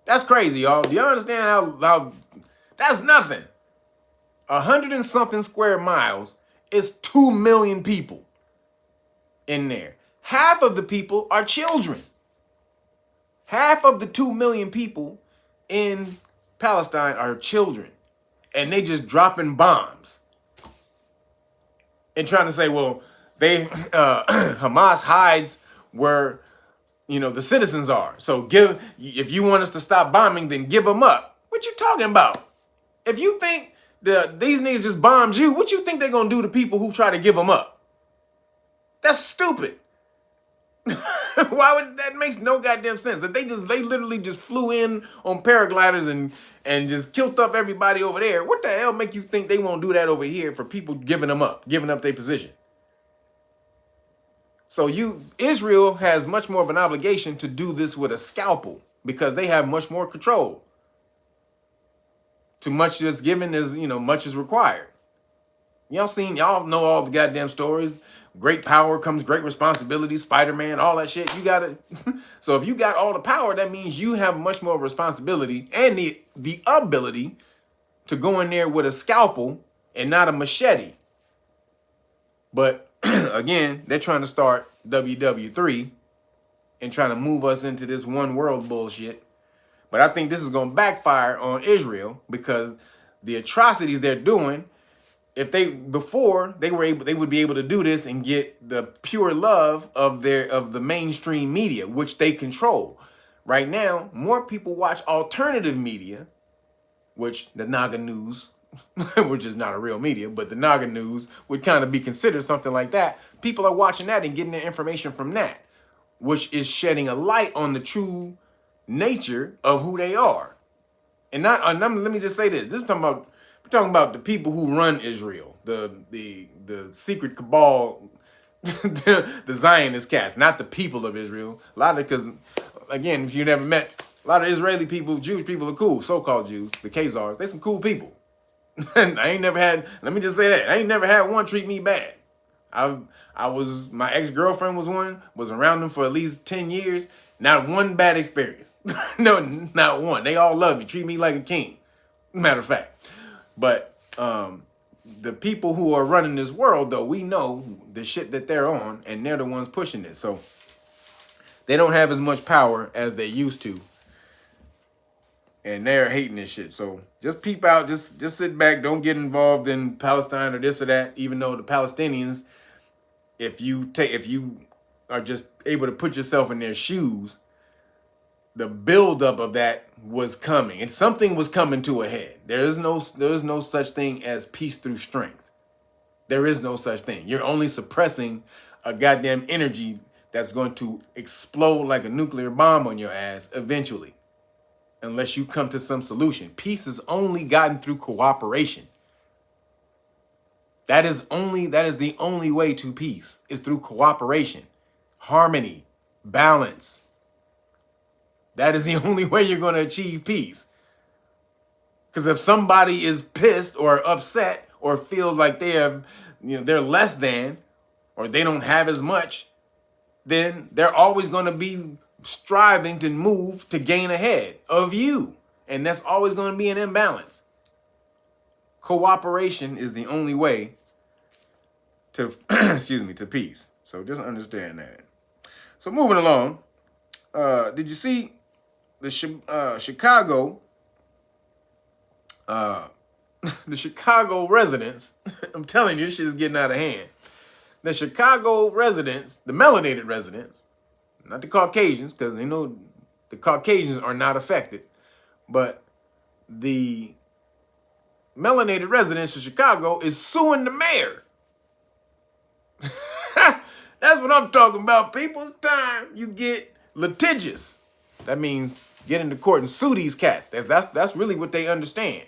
That's crazy, y'all. Do you understand how that's nothing? 100 and something square miles is 2 million people in there. Half of the people are children. Half of the 2 million people in Palestine are children. And they just dropping bombs. And trying to say, well, Hamas hides where, the citizens are. So if you want us to stop bombing, then give them up. What you talking about? If you think these niggas just bombed you, what you think they're going to do to people who try to give them up? That's stupid. Why would that makes no goddamn sense? If they literally just flew in on paragliders and just killed up everybody over there, what the hell make you think they won't do that over here for people giving up their position? So Israel has much more of an obligation to do this with a scalpel because they have much more control. Too much is given as, much is required. Y'all know all the goddamn stories. Great power comes great responsibility, Spider-Man, all that shit. You got it. So if you got all the power, that means you have much more responsibility and the ability to go in there with a scalpel and not a machete. But again, they're trying to start WW3 and trying to move us into this one world bullshit. But I think this is going to backfire on Israel because the atrocities they're doing, if they would be able to do this and get the pure love of the mainstream media, which they control. Right now, more people watch alternative media, which the Naga News, which is not a real media, but the Naga News would kind of be considered something like that. People are watching that and getting their information from that, which is shedding a light on the true nature of who they are. And let me just say this. We're talking about the people who run Israel, the secret cabal, the Zionist cast, not the people of Israel. Because again, if you never met, a lot of Israeli people, Jewish people are cool, so-called Jews, the Khazars, they some cool people. And I ain't never had, let me just say that, I ain't never had one treat me bad. My ex-girlfriend was around them for at least 10 years, not one bad experience. No, not one. They all love me, treat me like a king, matter of fact. But the people who are running this world, though, we know the shit that they're on, and they're the ones pushing it. So they don't have as much power as they used to. And they're hating this shit. So just peep out, just sit back, don't get involved in Palestine or this or that, even though the Palestinians, if you are just able to put yourself in their shoes, the buildup of that was coming, and something was coming to a head. There is no such thing as peace through strength. There is no such thing. You're only suppressing a goddamn energy that's going to explode like a nuclear bomb on your ass eventually, unless you come to some solution. Peace is only gotten through cooperation. That is the only way to peace, is through cooperation, harmony, balance. That is the only way you're going to achieve peace. Because if somebody is pissed or upset or feels like they're less than, or they don't have as much, then they're always going to be striving to move to gain ahead of you. And that's always going to be an imbalance. Cooperation is the only way to, to peace. So just understand that. So moving along, did you see the Chicago, the Chicago residents? I'm telling you, this shit is getting out of hand. The Chicago residents, the melanated residents, not the Caucasians, because they know the Caucasians are not affected, but the melanated residents of Chicago is suing the mayor. That's what I'm talking about, people. It's time you get litigious. That means get into court and sue these cats. That's really what they understand.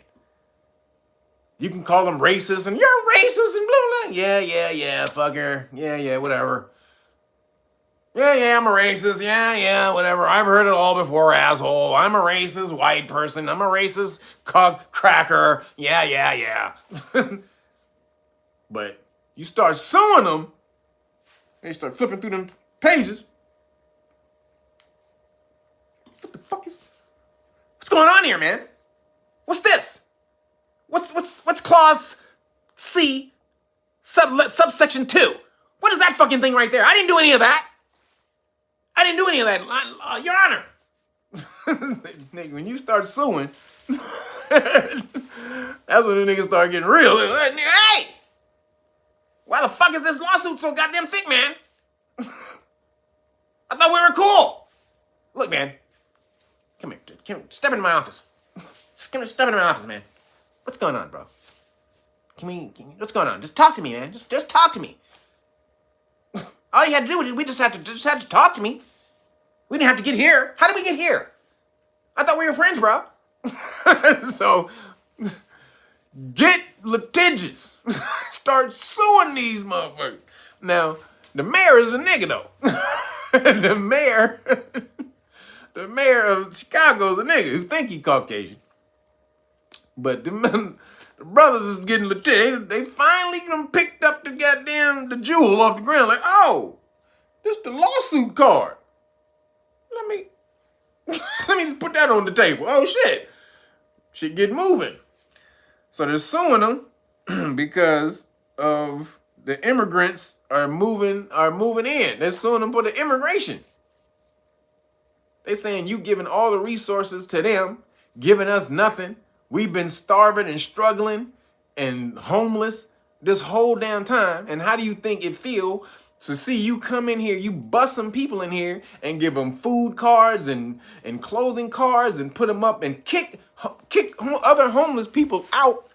You can call them racist, and you're racist and blah, blah. Yeah, fucker. Yeah, whatever. Yeah, I'm a racist. Yeah, whatever. I've heard it all before, asshole. I'm a racist white person. I'm a racist cracker. Yeah. But you start suing them, and you start flipping through them pages. What the fuck is... What's going on here, man? What's this? What's clause C, subsection 2? What is that fucking thing right there? I didn't do any of that. Your Honor. When you start suing, that's when the niggas start getting real. Hey! Why the fuck is this lawsuit so goddamn thick, man? I thought we were cool. Look, man. Come here. Step into my office. Step into my office, man. What's going on, bro? What's going on? Just talk to me, man. Just talk to me. All you had to do was we just had to talk to me. We didn't have to get here. How did we get here? I thought we were friends, bro. So get litigious. Start suing these motherfuckers. Now, the mayor is a nigga, though. The mayor of Chicago is a nigga who think he Caucasian. But the brothers is getting litigious. They finally picked up the jewel off the ground. Like, oh, this the lawsuit card. Let me just put that on the table. Oh shit, shit get moving. So they're suing them because of the immigrants are moving in. They're suing them for the immigration. They're saying you giving all the resources to them, giving us nothing. We've been starving and struggling and homeless this whole damn time. And how do you think it feel to see you come in here, you bust some people in here and give them food cards and clothing cards and put them up and kick other homeless people out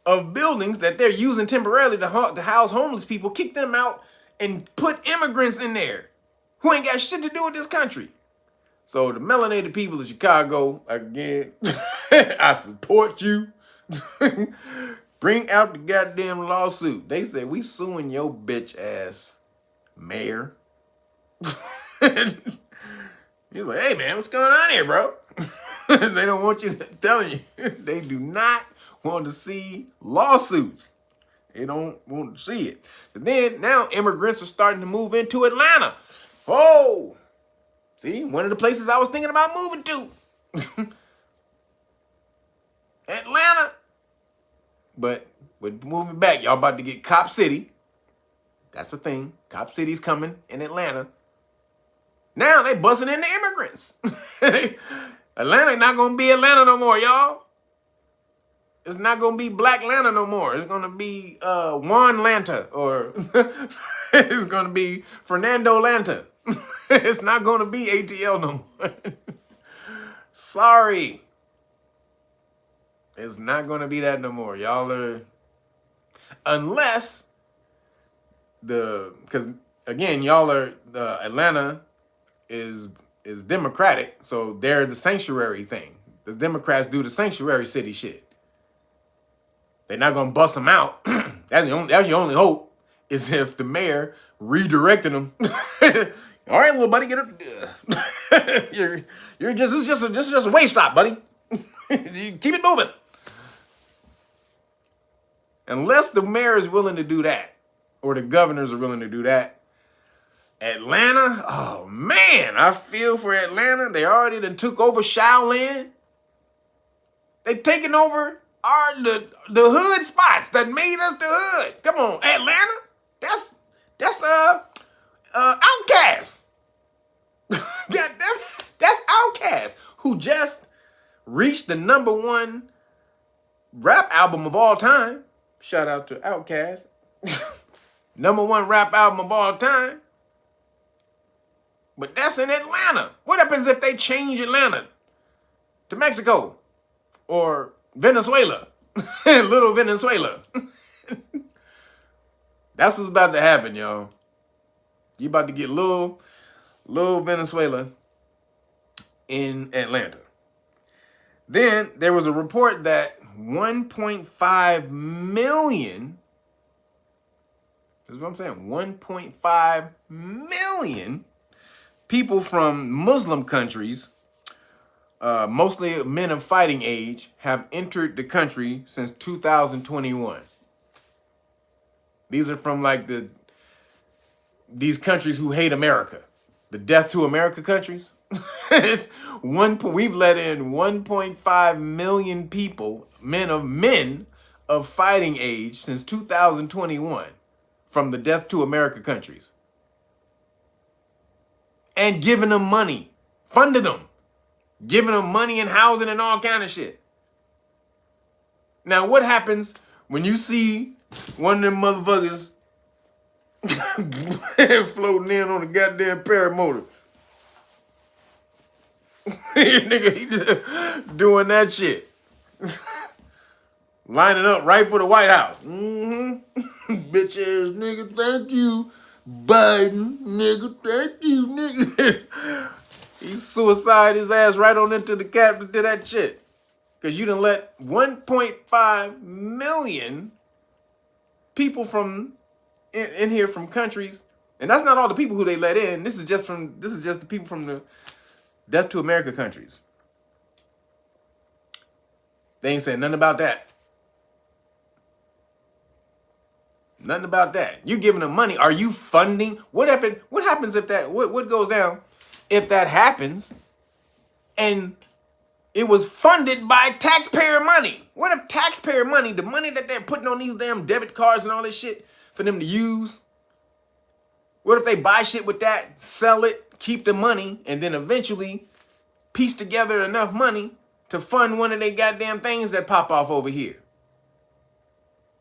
of buildings that they're using temporarily to house homeless people, kick them out and put immigrants in there who ain't got shit to do with this country. So the melanated people of Chicago, again, I support you. Bring out the goddamn lawsuit. They said, we suing your bitch ass mayor. He's like, hey man, what's going on here, bro? They don't want you telling you. They do not want to see lawsuits. They don't want to see it. But then now immigrants are starting to move into Atlanta. Oh, see, one of the places I was thinking about moving to. Atlanta. But We're moving back. Y'all about to get Cop City. That's a thing. Cop City's coming in Atlanta. Now they busting in the immigrants. Atlanta not going to be Atlanta no more, y'all. It's not going to be Black Atlanta no more. It's going to be Juan Lanta, or it's going to be Fernando Lanta. It's not going to be ATL no more. Sorry. It's not going to be that no more. Y'all are, unless because again, y'all are, Atlanta is Democratic, so they're the sanctuary thing. The Democrats do the sanctuary city shit. They're not gonna bust them out. That's your only hope, is if the mayor redirected them. All right, little buddy, get up. You're just a way stop, buddy. You keep it moving. Unless the mayor is willing to do that, or the governors are willing to do that. Atlanta, oh man, I feel for Atlanta. They already done took over Shaolin. They taking over the hood spots that made us the hood. Come on, Atlanta. That's Outkast. Goddamn, that's Outkast, who just reached the #1 rap album of all time. Shout out to Outkast. #1 rap album of all time. But that's in Atlanta. What happens if they change Atlanta to Mexico or Venezuela? Little Venezuela. That's what's about to happen, y'all. You about to get little Venezuela in Atlanta. Then there was a report that 1.5 million, that's what I'm saying, 1.5 million people from Muslim countries, mostly men of fighting age, have entered the country since 2021. These are from like these countries who hate America, the Death to America countries. We've let in 1.5 million people, men of fighting age, since 2021 from the Death to America countries. And giving them money, funded them, giving them money and housing and all kind of shit. Now, what happens when you see one of them motherfuckers floating in on a goddamn paramotor? Nigga, he just doing that shit. Lining up right for the White House. Bitch ass nigga, thank you. Biden, nigga, thank you, nigga. He suicide his ass right on into the captain to that shit. Because you done let 1.5 million people from in here from countries, and that's not all the people who they let in. This is just the people from the Death to America countries. They ain't saying nothing about that. Nothing about that. You giving them money. Are you funding? What happens if that, what goes down if that happens and it was funded by taxpayer money? What if taxpayer money, the money that they're putting on these damn debit cards and all this shit for them to use, what if they buy shit with that, sell it, keep the money, and then eventually piece together enough money to fund one of their goddamn things that pop off over here?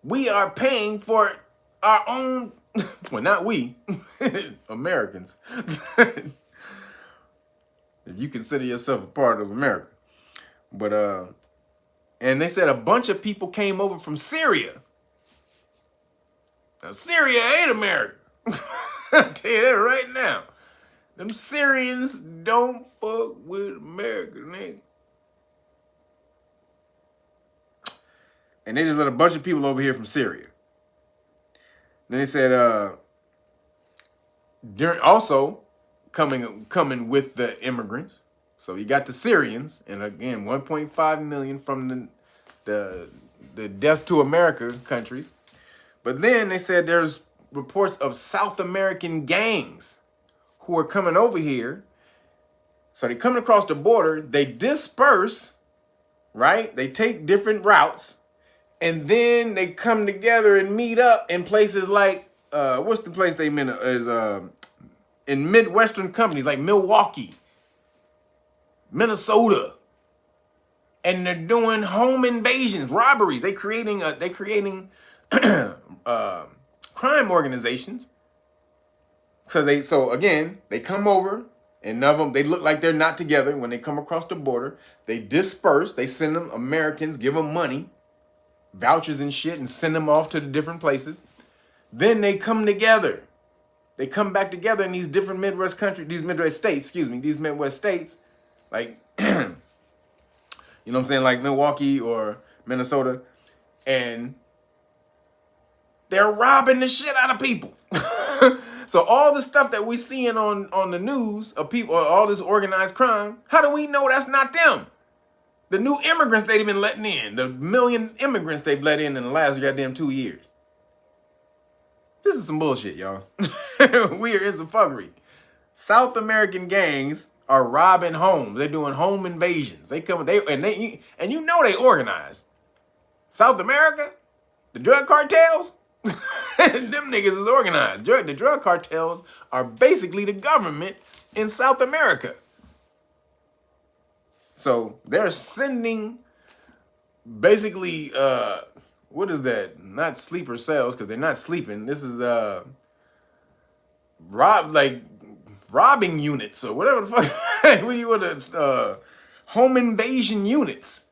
We are paying for our own, well, not we, Americans. If you consider yourself a part of America. But, and they said a bunch of people came over from Syria. Now, Syria ain't America. I'll tell you that right now. Them Syrians don't fuck with America, nigga. And they just let a bunch of people over here from Syria. Then they said, also coming with the immigrants. So you got the Syrians, and again, 1.5 million from the Death to America countries. But then they said there's reports of South American gangs who are coming over here. So they're coming across the border, they disperse, right? They take different routes, And then they come together and meet up in places like, what's the place they meant is in Midwestern companies like Milwaukee, Minnesota. And they're doing home invasions, robberies. They creating crime organizations. So again, they come over and none of them, they look like they're not together when they come across the border. They disperse, they send them Americans, give them money, vouchers and shit, and send them off to the different places. Then they come together. They come back together in these different Midwest states, like, you know what I'm saying, like Milwaukee or Minnesota, and they're robbing the shit out of people. So all the stuff that we're seeing on the news of people, all this organized crime, how do we know that's not them? The new immigrants they've been letting in, the million immigrants they've let in the last goddamn 2 years. This is some bullshit, y'all. It's some fuckery. South American gangs are robbing homes. They're doing home invasions. They come, and you know they organized. South America, the drug cartels, them niggas is organized. The drug cartels are basically the government in South America. So they're sending basically, what is that? Not sleeper cells, because they're not sleeping. This is robbing units or whatever the fuck. What do you want to home invasion units?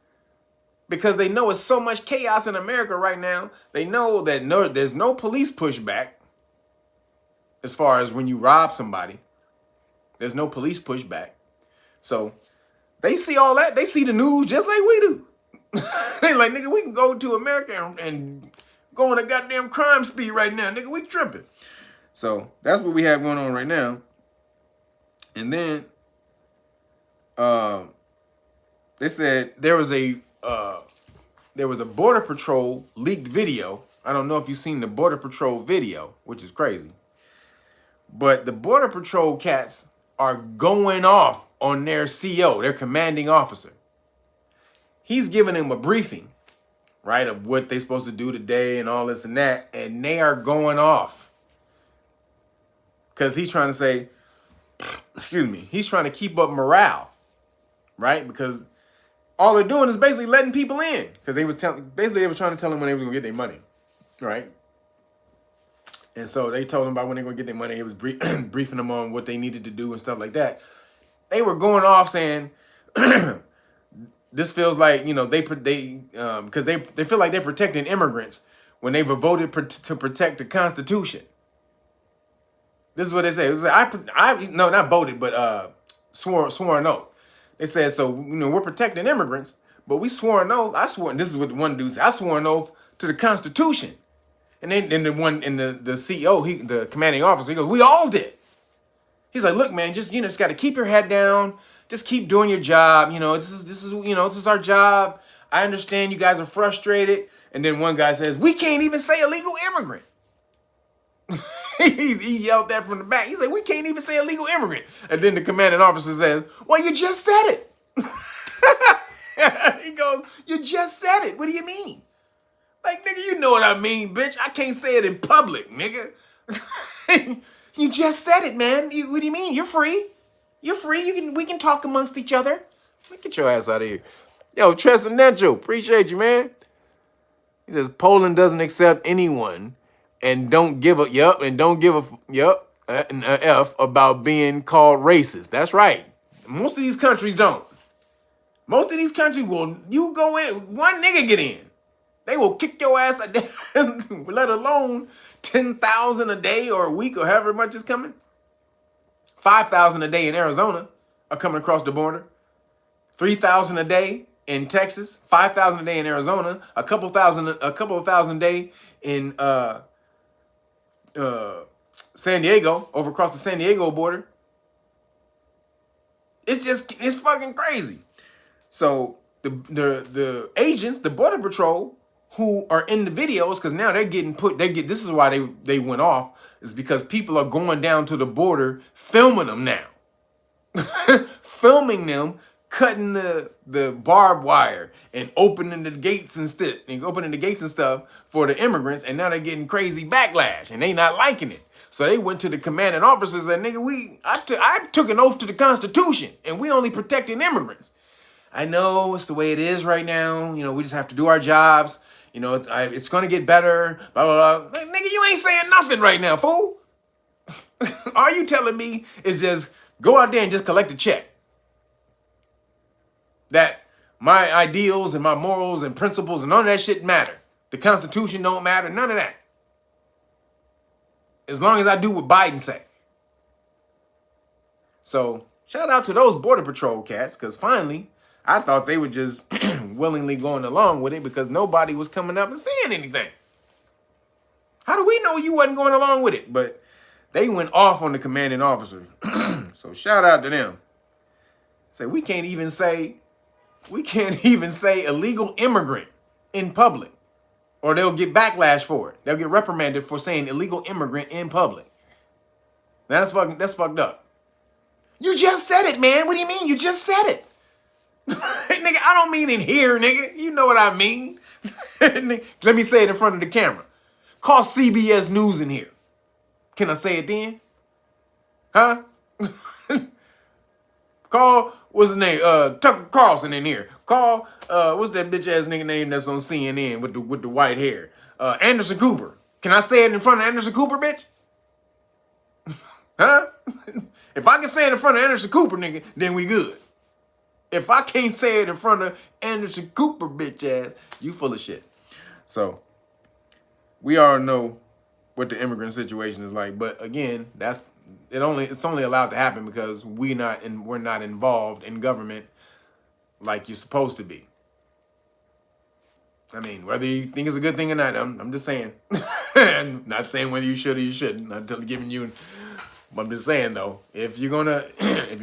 Because they know it's so much chaos in America right now. They know that there's no police pushback as far as when you rob somebody. There's no police pushback. So they see all that. They see the news just like we do. They like, nigga, we can go to America and go on a goddamn crime speed right now. Nigga, we tripping. So that's what we have going on right now. And then they said there was a Border Patrol leaked video. I don't know if you've seen the Border Patrol video, which is crazy. But the Border Patrol cats are going off on their CO, their commanding officer. He's giving them a briefing, right, of what they're supposed to do today and all this and that, and they are going off. Because he's trying to say, he's trying to keep up morale, right? Because all they're doing is basically letting people in. Because they were trying to tell them when they was going to get their money, right? And so they told them about when they were going to get their money. It was briefing them on what they needed to do and stuff like that. They were going off saying, this feels like, because they feel like they're protecting immigrants when they've voted to protect the Constitution. This is what they say. It was not voted, but swore an oath. They said, so, we're protecting immigrants, but we swore an oath. This is what the one dude said. I swore an oath to the Constitution. And then the CEO, the commanding officer, he goes, we all did. He's like, look, man, just got to keep your head down. Just keep doing your job. This is our job. I understand you guys are frustrated. And then one guy says, we can't even say illegal immigrant. He yelled that from the back. He's like, we can't even say illegal immigrant. And then the commanding officer says, well, you just said it. He goes, you just said it. What do you mean? Like, nigga, you know what I mean, bitch. I can't say it in public, nigga. You just said it, man. What do you mean? You're free. You're free. We can talk amongst each other. Get your ass out of here. Yo, Transcendental, appreciate you, man. He says Poland doesn't accept anyone and don't give a F about being called racist. That's right. Most of these countries don't. Most of these countries you go in, one nigga get in. They will kick your ass a day, let alone 10,000 a day or a week or however much is coming. 5,000 a day in Arizona are coming across the border. 3,000 a day in Texas. 5,000 a day in Arizona. A couple of thousand a day in San Diego, over across the San Diego border. It's fucking crazy. So the agents, the Border Patrol, who are in the videos, because now this is why they went off, is because people are going down to the border, filming them now. Filming them, cutting the barbed wire and opening the gates and stuff for the immigrants, and now they're getting crazy backlash and they not liking it. So they went to the commanding officers and nigga, I took an oath to the Constitution and we only protecting immigrants. I know it's the way it is right now. You know, we just have to do our jobs. You know, it's gonna get better. Blah blah blah. Like, nigga, you ain't saying nothing right now, fool. All you telling me is just go out there and just collect a check. That my ideals and my morals and principles and none of that shit matter. The Constitution don't matter, none of that. As long as I do what Biden say. So shout out to those Border Patrol cats, because finally, I thought they were just willingly going along with it because nobody was coming up and saying anything. How do we know you wasn't going along with it? But they went off on the commanding officer. So shout out to them. Say we can't even say illegal immigrant in public, or they'll get backlash for it. They'll get reprimanded for saying illegal immigrant in public. That's fucked up. You just said it, man. What do you mean? You just said it. Nigga, I don't mean in here, nigga. You know what I mean. Let me say it in front of the camera. Call CBS News in here. Can I say it then? Huh? Call, what's his name? Tucker Carlson in here. Call, what's that bitch ass nigga name that's on CNN with the white hair? Anderson Cooper. Can I say it in front of Anderson Cooper, bitch? Huh? If I can say it in front of Anderson Cooper, nigga, then we good. If I can't say it in front of Anderson Cooper, bitch ass, you full of shit. So, we all know what the immigrant situation is like. But again, it's only allowed to happen because we're not involved in government like you're supposed to be. I mean, whether you think it's a good thing or not, I'm just saying. Not saying whether you should or you shouldn't. I'm giving you. I'm just saying though, if you're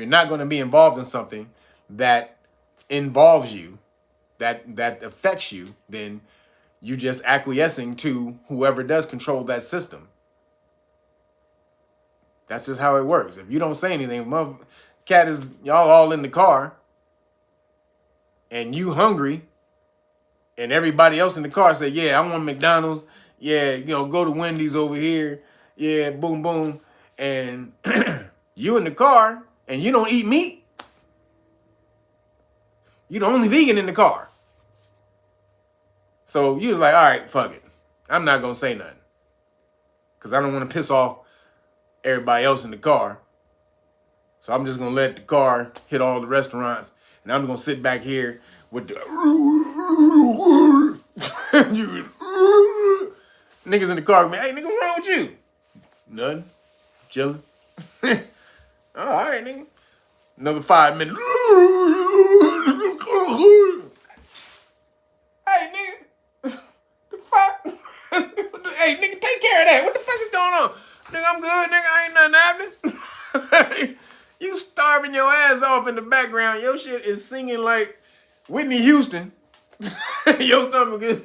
not gonna be involved in something that involves you, that affects you, then you just acquiescing to whoever does control that system. That's just how it works. If you don't say anything, cat is y'all all in the car, and you hungry, and everybody else in the car say, "Yeah, I want McDonald's. Yeah, go to Wendy's over here. Yeah, boom, boom." And you in the car, and you don't eat meat. You the only vegan in the car. So you was like, all right, fuck it. I'm not going to say nothing. Because I don't want to piss off everybody else in the car. So I'm just going to let the car hit all the restaurants. And I'm going to sit back here with the niggas in the car. Man, hey, nigga, what's wrong with you? Nothing. Chilling. All right, nigga. Another 5 minutes. Hey, nigga. The fuck? Hey, nigga, take care of that. What the fuck is going on? Nigga, I'm good, nigga. Ain't nothing happening. You starving your ass off in the background. Your shit is singing like Whitney Houston. Your stomach is...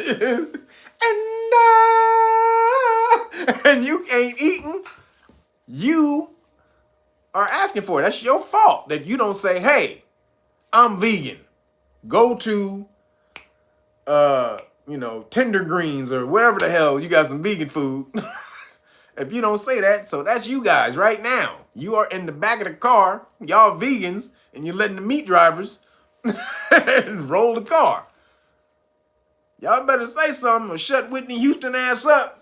and you ain't eating. You are asking for it. That's your fault that you don't say, hey, I'm vegan. Go to, Tender Greens or wherever the hell you got some vegan food. If you don't say that, so that's you guys right now. You are in the back of the car, y'all vegans, and you're letting the meat drivers roll the car. Y'all better say something or shut Whitney Houston ass up.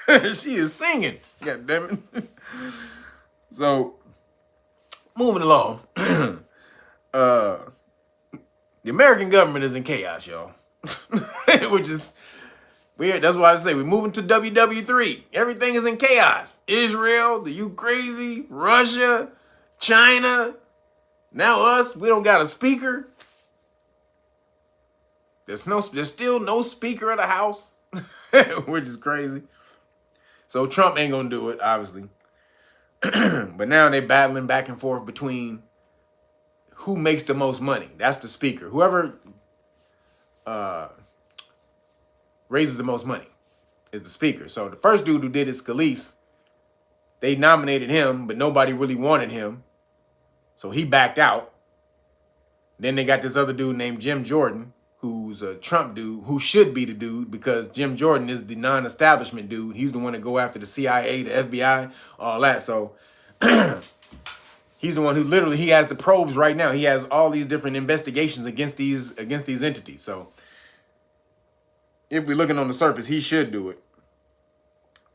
And she is singing. God damn it. So, moving along. The American government is in chaos, y'all. Which is weird. That's why I say we're moving to WW3. Everything is in chaos. Israel, the UKREEZY, Russia, China. Now us, we don't got a speaker. There's still no speaker of the House, which is crazy. So Trump ain't gonna do it, obviously. But now they're battling back and forth between who makes the most money. That's the speaker. Whoever raises the most money is the speaker. So the first dude who did it, Scalise, they nominated him, but nobody really wanted him. So he backed out. Then they got this other dude named Jim Jordan, who's a Trump dude, who should be the dude because Jim Jordan is the non-establishment dude. He's the one that go after the CIA, the FBI, all that. So he's the one who literally, he has the probes right now. He has all these different investigations against these entities. So if we're looking on the surface, he should do it.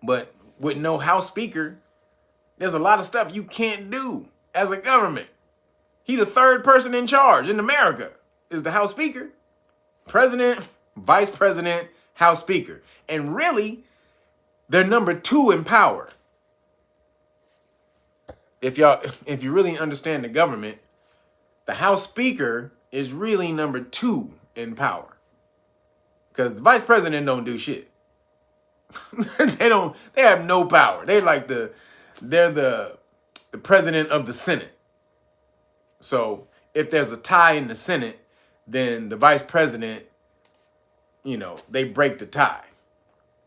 But with no House Speaker, there's a lot of stuff you can't do as a government. He the third person in charge in America is the House Speaker. President, Vice President, House Speaker. And really, they're number 2 in power. If you really understand the government, the House Speaker is really number 2 in power. Because the Vice President don't do shit. They have no power. They're like the president of the Senate. So if there's a tie in the Senate, then the vice president, they break the tie.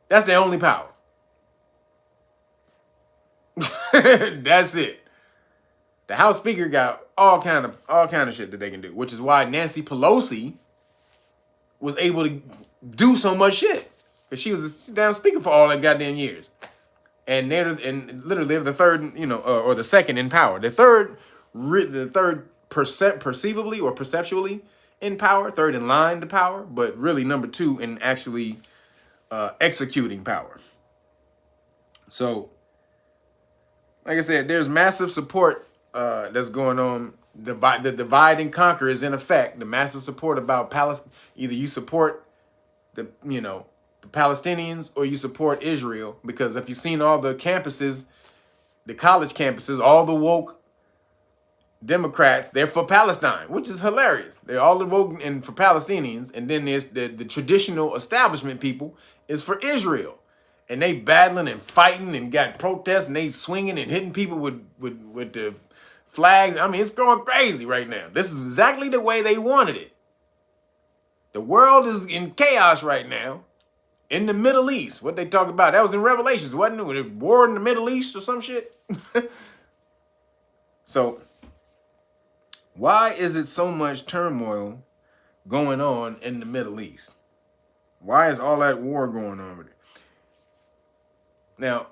That's their only power. That's it. The House Speaker got all kind of shit that they can do, which is why Nancy Pelosi was able to do so much shit. Because she was a damn speaker for all that goddamn years. And literally they're the third, or the second in power. The third perceivably or perceptually in power, third in line to power, but really number 2 in actually executing power. So, like I said, there's massive support that's going on. The divide and conquer is in effect. The massive support about Palestine. Either you support the Palestinians or you support Israel, because if you've seen all the campuses, the college campuses, all the woke Democrats, they're for Palestine, which is hilarious. They're all woke and for Palestinians, and then there's the traditional establishment people is for Israel, and they battling and fighting and got protests and they swinging and hitting people with the flags. I mean, it's going crazy right now. This is exactly the way they wanted it. The world is in chaos right now. In the Middle East, what they talk about, that was in Revelations, wasn't it? With a war in the Middle East or some shit. So, why is it so much turmoil going on in the Middle East? Why is all that war going on with it? Now,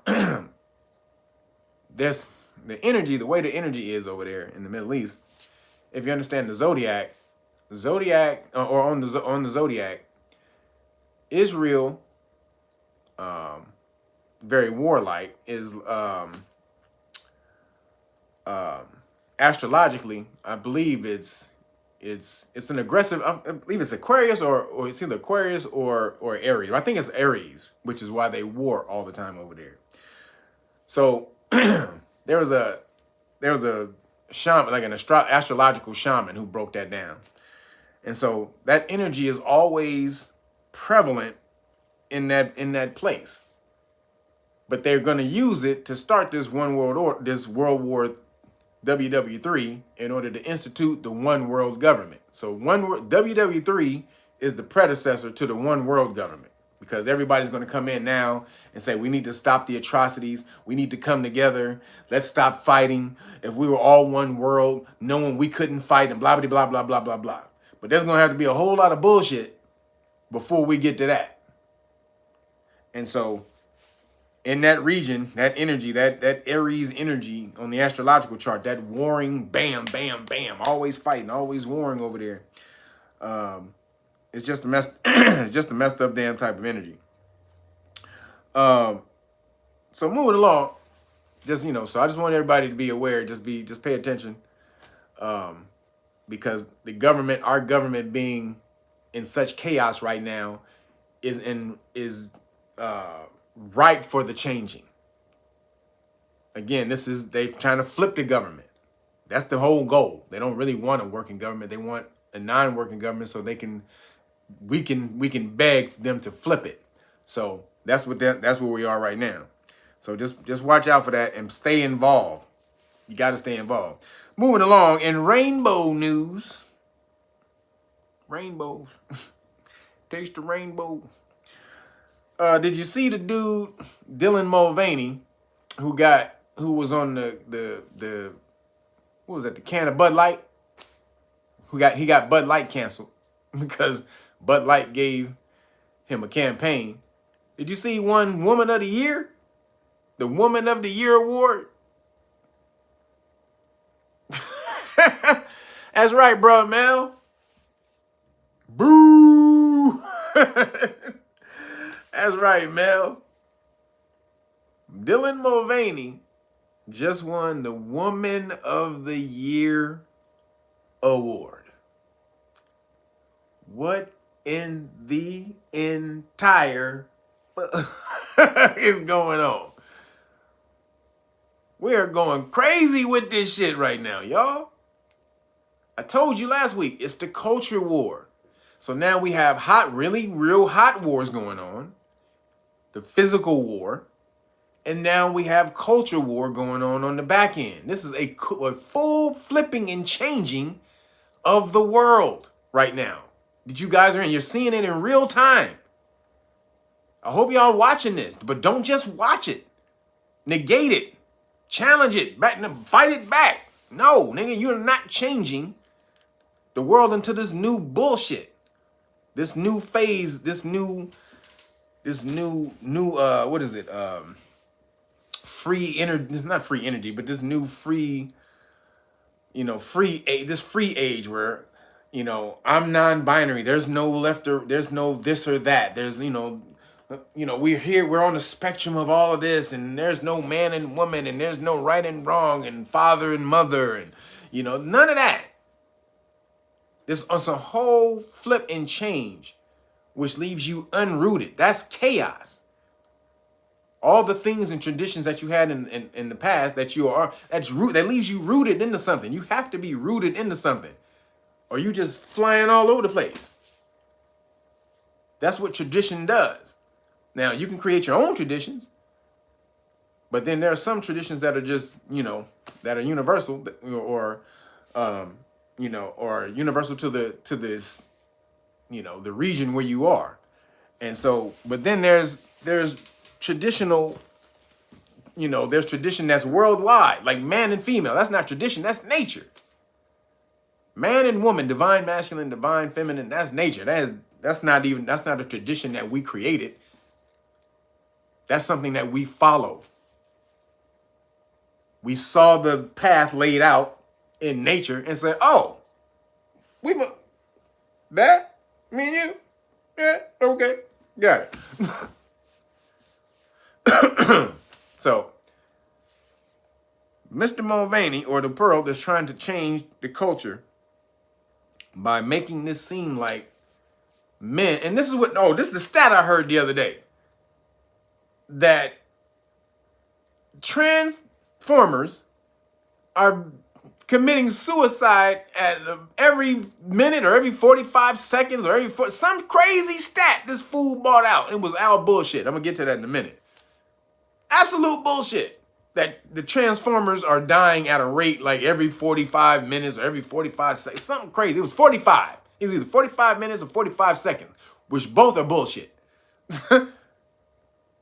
there's the energy, the way the energy is over there in the Middle East. If you understand the zodiac, or on the zodiac, Israel, very warlike, is astrologically, I believe it's an aggressive. I believe it's Aquarius or it's either Aquarius or Aries. I think it's Aries, which is why they war all the time over there. So there was a shaman, like an astrological shaman, who broke that down, and so that energy is always prevalent in that place. But they're going to use it to start this World War WW3 in order to institute the one world government. So WW3 is the predecessor to the one world government, because everybody's going to come in now and say, we need to stop the atrocities. We need to come together. Let's stop fighting. If we were all one world, knowing we couldn't fight, and blah, blah, blah, blah, blah, blah, blah. But there's going to have to be a whole lot of bullshit before we get to that. And so in that region, that energy, that Aries energy on the astrological chart, that warring, bam, bam, bam, always fighting, always warring over there. It's just a mess. It's just a messed up damn type of energy. So moving along, so I just want everybody to be aware. Just pay attention, because our government being in such chaos right now is ripe for the changing. Again, they're trying to flip the government. That's the whole goal. They don't really want a working government. They want a non-working government so we can beg them to flip it. So that's where we are right now. So just watch out for that and stay involved. You got to stay involved. Moving along in rainbow news. Rainbows. Taste the rainbow. Did you see the dude Dylan Mulvaney who was on the what was that, the can of Bud Light? he got Bud Light canceled because Bud Light gave him a campaign. Did you see he won Woman of the Year? The Woman of the Year award? That's right, bro, Mel. Boo! That's right, Mel. Dylan Mulvaney just won the Woman of the Year award. What in the entire is going on? We are going crazy with this shit right now, y'all. I told you last week, it's the culture war. So now we have real hot wars going on. The physical war. And now we have culture war going on the back end. This is a full flipping and changing of the world right now. Did you guys you're seeing it in real time. I hope y'all watching this, but don't just watch it. Negate it. Challenge it. Fight it back. No, nigga, you're not changing the world into this new bullshit. This new phase, this new what is it? Free energy, it's not free energy, but this new free, this free age where, I'm non-binary. There's no left or there's no this or that. There's, we're on the spectrum of all of this, and there's no man and woman, and there's no right and wrong, and father and mother, and, none of that. There's a whole flip and change, which leaves you unrooted. That's chaos. All the things and traditions that you had in the past that leaves you rooted into something. You have to be rooted into something, or you just flying all over the place. That's what tradition does. Now, you can create your own traditions, but then there are some traditions that are just, that are universal, or universal to the region where you are. And so, but then there's traditional, there's tradition that's worldwide, like man and female. That's not tradition, that's nature. Man and woman, divine masculine, divine feminine, that's nature. That's not a tradition that we created. That's something that we follow. We saw the path laid out in nature and said, oh, that? Me and you? Yeah, okay, got it. So, Mr. Mulvaney, or the Pearl, that's trying to change the culture by making this seem like men, and this is the stat I heard the other day, that transformers are committing suicide at every minute or every 45 seconds or some crazy stat this fool bought out. It was all bullshit. I'm going to get to that in a minute. Absolute bullshit that the transformers are dying at a rate like every 45 minutes or every 45 seconds. Something crazy. It was 45. It was either 45 minutes or 45 seconds, which both are bullshit.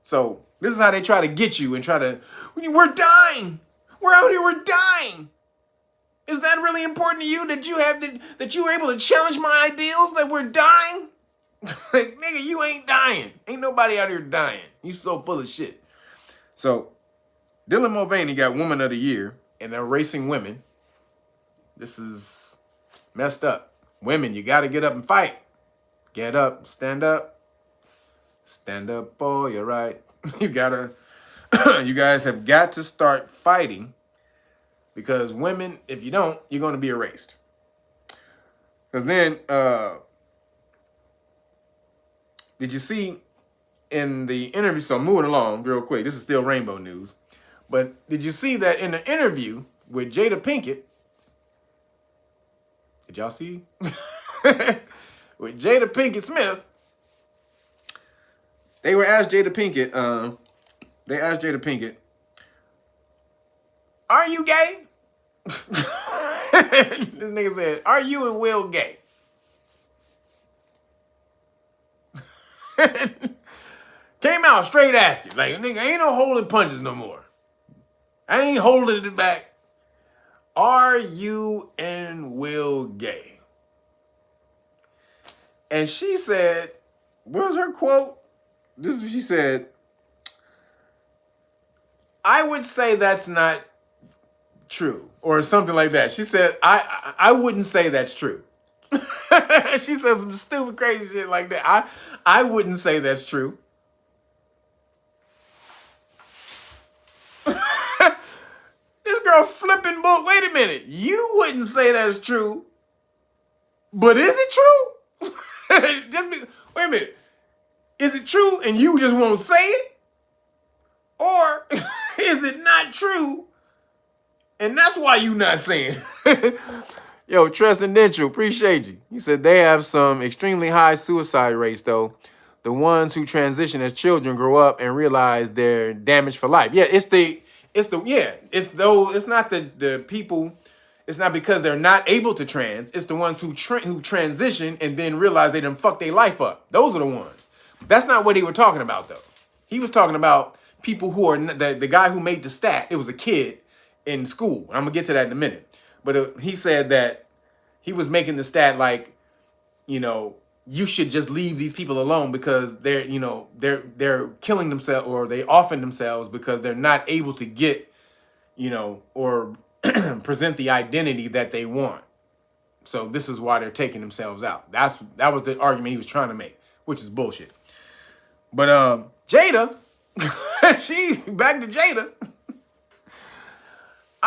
So this is how they try to get you and we're dying. We're out here, we're dying. Is that really important to you that you were able to challenge my ideals that we're dying? Like, nigga, you ain't dying. Ain't nobody out here dying. You so full of shit. So Dylan Mulvaney got Woman of the Year, and they're racing women. This is messed up. Women, you got to get up and fight. Get up, stand up. Stand up for your right. You guys have got to start fighting, because women, if you don't, you're going to be erased. Because then, did you see in the interview, so moving along real quick, this is still Rainbow News, but did you see that in the interview with Jada Pinkett, did y'all see? With Jada Pinkett Smith, they asked Jada Pinkett, are you gay? This nigga said, are you and Will gay? Came out straight asking. Like, nigga, ain't no holding punches no more. I ain't holding it back. Are you and Will gay? And she said, what was her quote? This is what she said. I would say that's not true, or something like that. She said, I wouldn't say that's true. She said some stupid, crazy shit like that. I wouldn't say that's true. This girl flipping bull. Wait a minute. You wouldn't say that's true, but is it true? Wait a minute. Is it true and you just won't say it? Or is it not true and that's why you not saying it? Yo, Transcendental, appreciate you. He said they have some extremely high suicide rates, though. The ones who transition as children grow up and realize they're damaged for life. Yeah, it's not the people. It's not because they're not able to trans. It's the ones who transition and then realize they done fucked their life up. Those are the ones. That's not what he was talking about, though. He was talking about people who are the guy who made the stat. It was a kid in school. I'm gonna get to that in a minute. But he said that he was making the stat like, you should just leave these people alone because they're killing themselves, or they offing themselves because they're not able to get, or present the identity that they want. So this is why they're taking themselves out. That was the argument he was trying to make, which is bullshit. But Jada, back to Jada.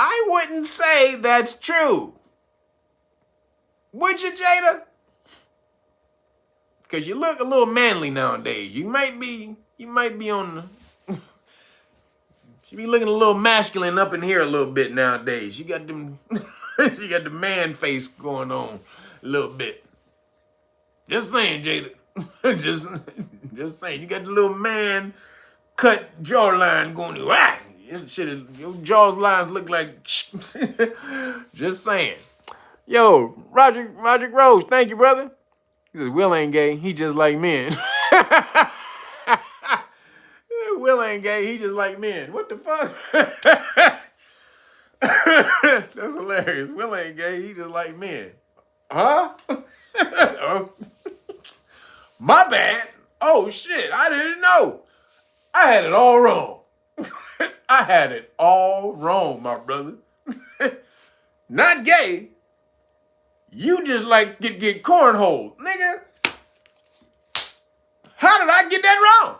I wouldn't say that's true. Would you, Jada? Because you look a little manly nowadays. You might be on the... You be looking a little masculine up in here a little bit nowadays. You got them... you got the man face going on a little bit. Just saying, Jada. just saying. You got the little man cut jawline going... Rah! Your jaw lines look like... Just saying. Yo, Roger Rose, thank you, brother. He says, Will ain't gay, he just like men. Will ain't gay, he just like men. What the fuck? That's hilarious. Will ain't gay, he just like men. Huh? Oh. My bad. Oh, shit, I didn't know. I had it all wrong. I had it all wrong, my brother. Not gay. You just like get cornholed. Nigga, how did I get that wrong?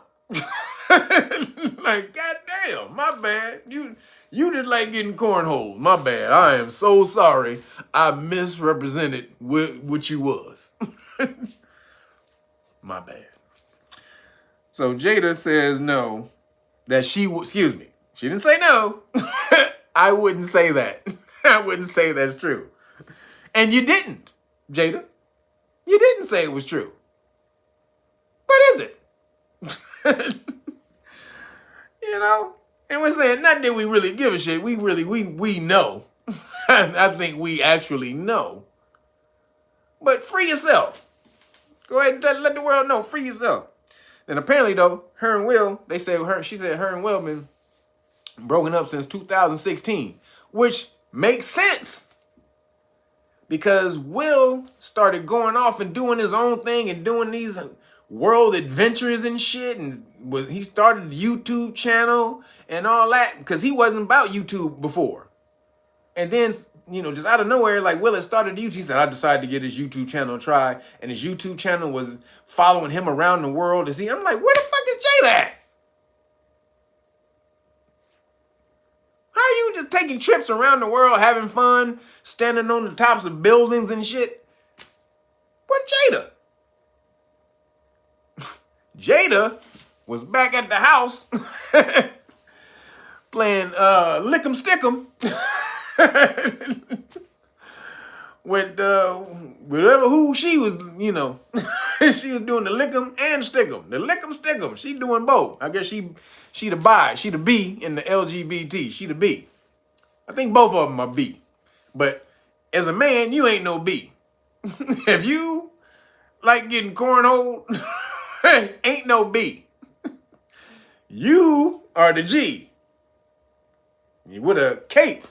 Like, goddamn, my bad. You just like getting cornholed. My bad. I am so sorry. I misrepresented what you was. My bad. So Jada says no, that she would, excuse me. She didn't say no. I wouldn't say that. I wouldn't say that's true. And you didn't, Jada. You didn't say it was true. But is it? And we're saying not that we really give a shit. We know. I think we actually know. But free yourself. Go ahead and let the world know. Free yourself. And apparently, though, her and Will, she said her and Will been broken up since 2016, which makes sense. Because Will started going off and doing his own thing and doing these world adventures and shit. And he started a YouTube channel and all that because he wasn't about YouTube before. And then, just out of nowhere, like Will had started YouTube. He said, I decided to get his YouTube channel a try. And his YouTube channel was following him around the world. I'm like, where the fuck is Jada at? How are you just taking trips around the world, having fun, standing on the tops of buildings and shit? Where Jada? Jada was back at the house playing Lick 'em Stick 'em with whatever who she was, she was doing the Lick 'em and Stick 'em. The Lick 'em Stick 'em. She doing both. I guess she the bi. She the B in the LGBT. She the B. I think both of them are B. But as a man, you ain't no B. If you like getting cornholed, ain't no B. You are the G. You with a cape.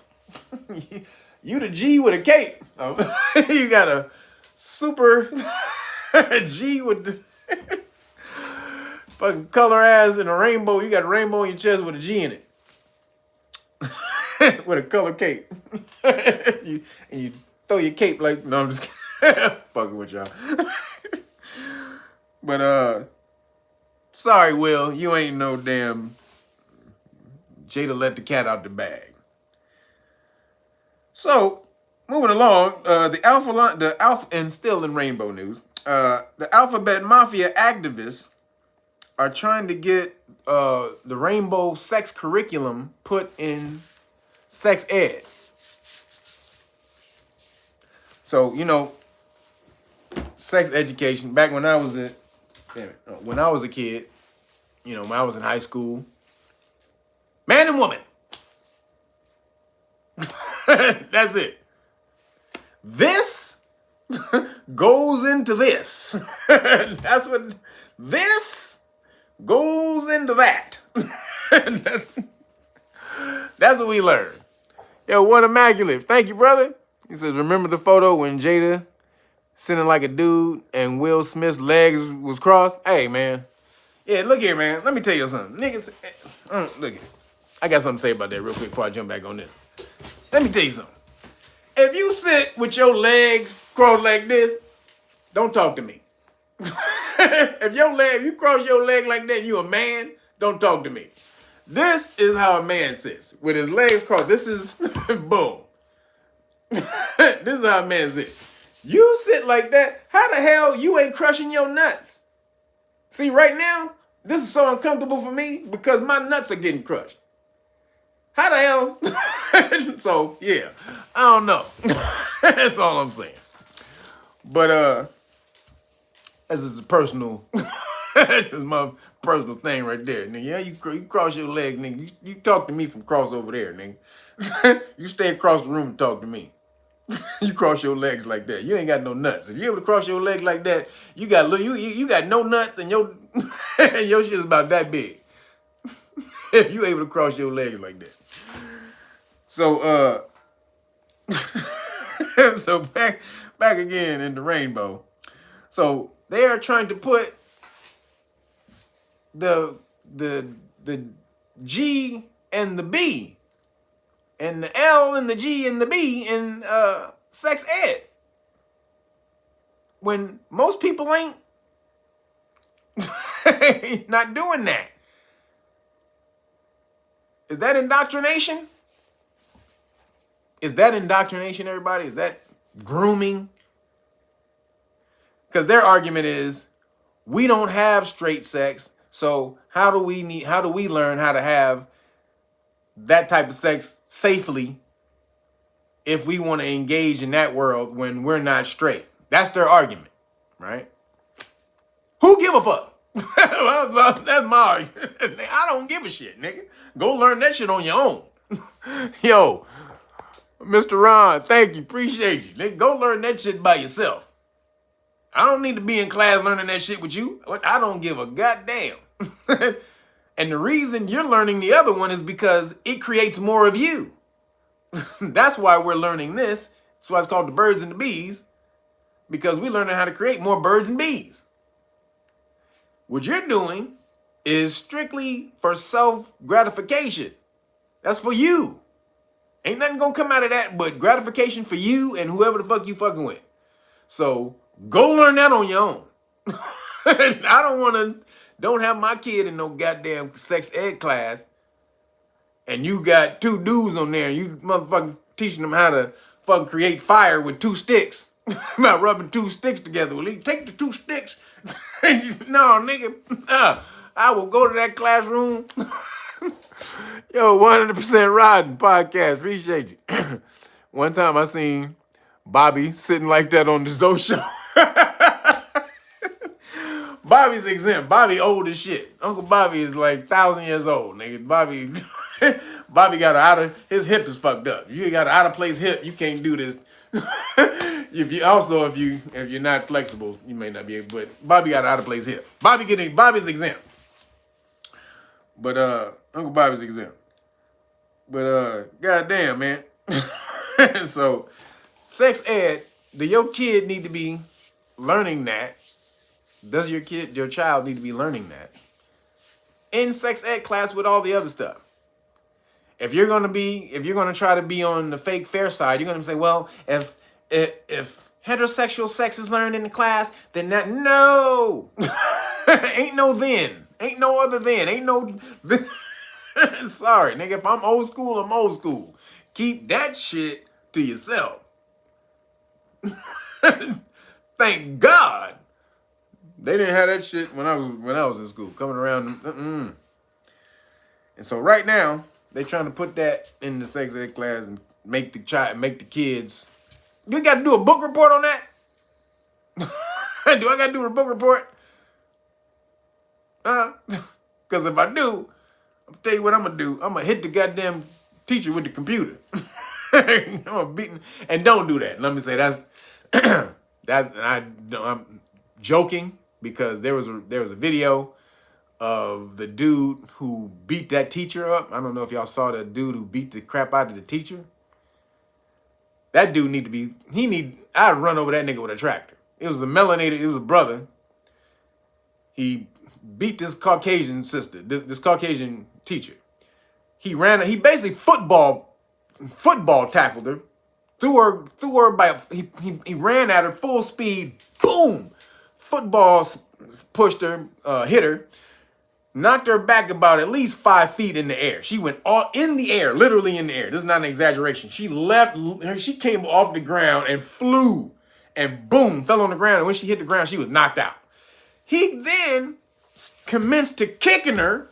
You the G with a cape. You got a super G with the fucking color ass in a rainbow. You got a rainbow in your chest with a G in it. With a color cape. And you throw your cape like, no, I'm just fucking with y'all. But sorry, Will, you ain't no damn Jada let the cat out the bag. So, moving along, the Alpha, and still in rainbow news, the Alphabet Mafia activists are trying to get the rainbow sex curriculum put in sex ed. So, you know, sex education, back when I was a kid, you know, when I was in high school, man and woman. That's it. This goes into this. That's what this goes into that. That's what we learned. Yo, One Immaculate. Thank you, brother. He says, remember the photo when Jada sitting like a dude and Will Smith's legs was crossed? Hey, man. Yeah, look here, man. Let me tell you something. Niggas, look here. I got something to say about that real quick before I jump back on this. Let me tell you something. If you sit with your legs crossed like this, don't talk to me. If you cross your leg like that, you a man, don't talk to me. This is how a man sits, with his legs crossed. This is, boom. This is how a man sits. You sit like that, how the hell you ain't crushing your nuts? See, right now, this is so uncomfortable for me because my nuts are getting crushed. How the hell? So, yeah, I don't know. That's all I'm saying. But, this is a personal, this is my personal thing right there, nigga. Yeah, you cross your legs, nigga. You talk to me from cross over there, nigga. You stay across the room and talk to me. You cross your legs like that. You ain't got no nuts. If you able to cross your leg like that, you got no nuts and your and your shit is about that big. If you able to cross your legs like that. So so back again in the rainbow. So they are trying to put the G and the B and the L and the G and the B in sex ed. When most people ain't not doing that. Is that indoctrination? Is that indoctrination, everybody? Is that grooming? Because their argument is, we don't have straight sex, so how do we learn how to have that type of sex safely if we want to engage in that world when we're not straight? That's their argument, right? Who give a fuck? That's my argument. I don't give a shit, nigga. Go learn that shit on your own. Yo, Mr. Ron, thank you. Appreciate you. Nigga, go learn that shit by yourself. I don't need to be in class learning that shit with you. I don't give a goddamn. And the reason you're learning the other one is because it creates more of you. That's why we're learning this. That's why it's called the birds and the bees. Because we're learning how to create more birds and bees. What you're doing is strictly for self-gratification. That's for you. Ain't nothing gonna come out of that but gratification for you and whoever the fuck you fucking with. So go learn that on your own. I don't have my kid in no goddamn sex ed class and you got two dudes on there and you motherfucking teaching them how to fucking create fire with two sticks. About rubbing two sticks together. Well, you take the two sticks. No, nigga. I will go to that classroom. Yo, 100% Riding podcast. Appreciate you. One time I seen Bobby sitting like that on the Zoe show. Bobby's exempt. Bobby old as shit. Uncle Bobby is like 1,000 years old, nigga. Bobby got his hip is fucked up. You got an out of place hip, you can't do this. If you're not flexible, you may not be able. But Bobby got an out of place hip. Bobby's exempt. But Uncle Bobby's exempt. But goddamn, man. So sex ed, your kid need to be learning that Does your child need to be learning that in sex ed class with all the other stuff? If you're gonna try to be on the fake fair side, you're gonna say, well, if heterosexual sex is learned in the class, then that no, ain't no then, ain't no other then, ain't no. Sorry, nigga. If I'm old school, I'm old school. Keep that shit to yourself. Thank God they didn't have that shit when I was in school. Coming around, and so right now they trying to put that in the sex ed class and make the kids. Do we got to do a book report on that? Do I got to do a book report? Because if I do, I'll tell you what I'm gonna do. I'm gonna hit the goddamn teacher with the computer. I'm gonna beat him. And don't do that. Let me say I'm joking because there was a video of the dude who beat that teacher up. I don't know if y'all saw the dude who beat the crap out of the teacher. That dude I'd run over that nigga with a tractor. It was a brother. He beat this Caucasian sister, this Caucasian teacher. He basically football tackled her, threw her by, he ran at her full speed, boom, football pushed her, hit her, knocked her back about at least 5 feet in the air. She went all in the air, literally in the air. This is not an exaggeration. She came off the ground and flew and boom, fell on the ground. And when she hit the ground, she was knocked out. He then commenced to kicking her,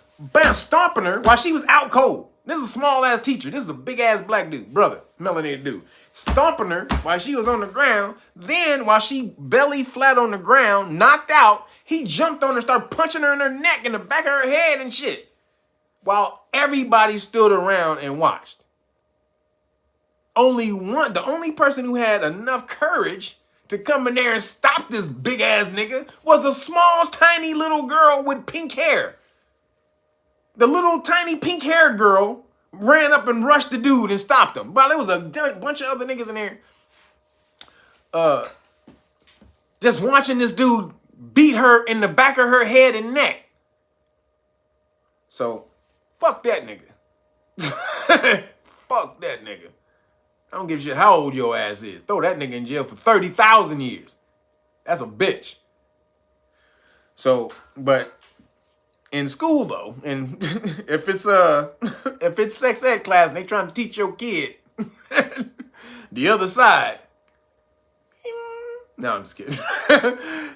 stomping her while she was out cold. This is a small ass teacher. This is a big ass black dude, brother, melanated dude. Stomping her while she was on the ground. Then while she belly flat on the ground, knocked out, he jumped on her, started punching her in her neck and the back of her head and shit. While everybody stood around and watched. The only person who had enough courage to come in there and stop this big ass nigga was a small, tiny little girl with pink hair. The little tiny pink haired girl ran up and rushed the dude and stopped him. While there was a bunch of other niggas in there, just watching this dude beat her in the back of her head and neck. So, fuck that nigga. Fuck that nigga. I don't give a shit how old your ass is. Throw that nigga in jail for 30,000 years. That's a bitch. So, but in school though, and if it's sex ed class and they trying to teach your kid the other side, no, I'm just kidding.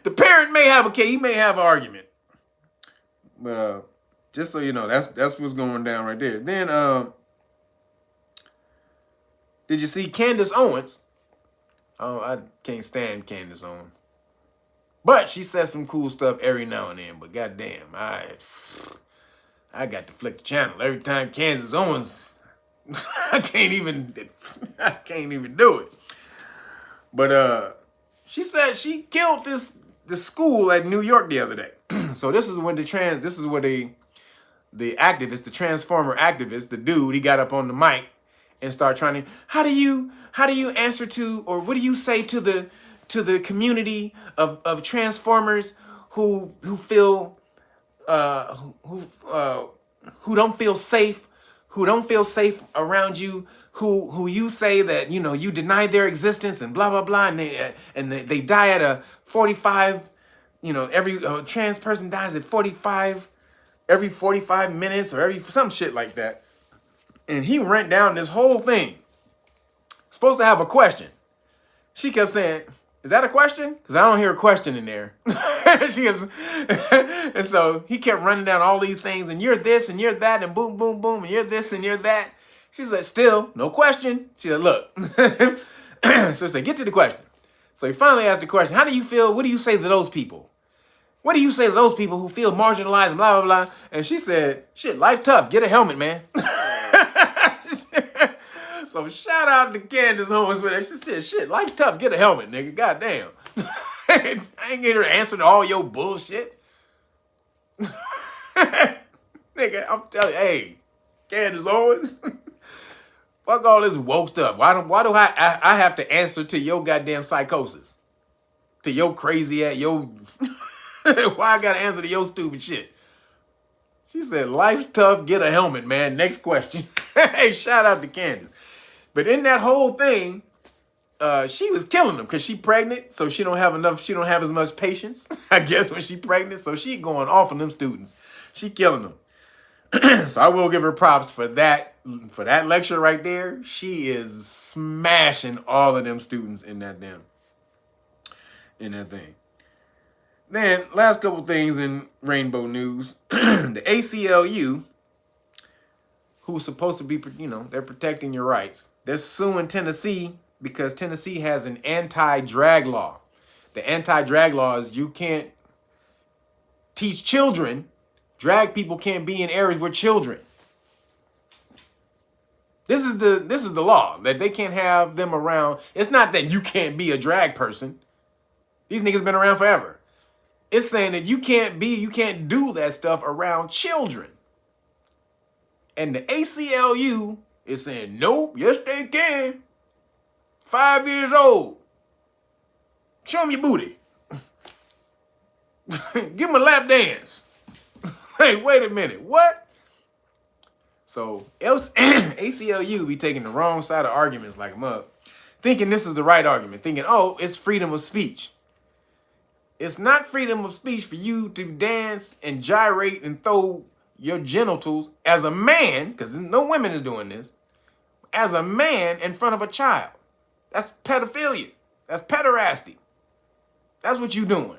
The parent may have a case, he may have an argument. But just so you know, that's what's going down right there. Then did you see Candace Owens? Oh, I can't stand Candace Owens. But she says some cool stuff every now and then. But goddamn, I got to flick the channel every time Candace Owens. I can't even do it. But she said she killed this school at New York the other day. So this is when the activist, the transformer activist, the dude, he got up on the mic and start trying to, how do you answer to, or what do you say to the community of transformers who feel who don't feel safe around you, who you say that you deny their existence and blah blah blah, and they die at a 45, every trans person dies at 45 every 45 minutes or every some shit like that. And he ran down this whole thing. Supposed to have a question. She kept saying, is that a question? Because I don't hear a question in there. And so he kept running down all these things, and you're this and you're that, and boom, boom, boom, and you're this and you're that. She said, still, no question. She said, look. So he said, get to the question. So he finally asked the question, how do you feel? What do you say to those people? What do you say to those people who feel marginalized and blah, blah, blah? And she said, shit, life tough. Get a helmet, man. So shout out to Candace Owens for that. She said, shit, life tough. Get a helmet, nigga. Goddamn. I ain't get her to answer to all your bullshit. Nigga, I'm telling you, hey, Candace Owens, fuck all this woke stuff. Why do I have to answer to your goddamn psychosis? To your crazy ass, Why I gotta answer to your stupid shit? She said, life's tough, get a helmet, man. Next question. Hey, shout out to Candace. But in that whole thing, she was killing them because she pregnant, so she don't have as much patience, I guess, when she pregnant. So she going off on them students. She killing them. So I will give her props for that lecture right there. She is smashing all of them students in that thing. Then last couple things in rainbow news. The ACLU, who's supposed to be, they're protecting your rights. They're suing Tennessee because Tennessee has an anti-drag law. The anti-drag law is you can't teach children. Drag people can't be in areas with children. This is the law, that they can't have them around. It's not that you can't be a drag person. These niggas been around forever. It's saying that you can't do that stuff around children. And the ACLU is saying, nope, yes they can. 5 years old. Show them your booty. Give them a lap dance. Hey, wait a minute, what? So ACLU be taking the wrong side of arguments like them up, thinking this is the right argument, thinking, oh, it's freedom of speech. It's not freedom of speech for you to dance and gyrate and throw your genitals as a man, because no women is doing this, as a man in front of a child. That's pedophilia. That's pederasty. That's what you're doing.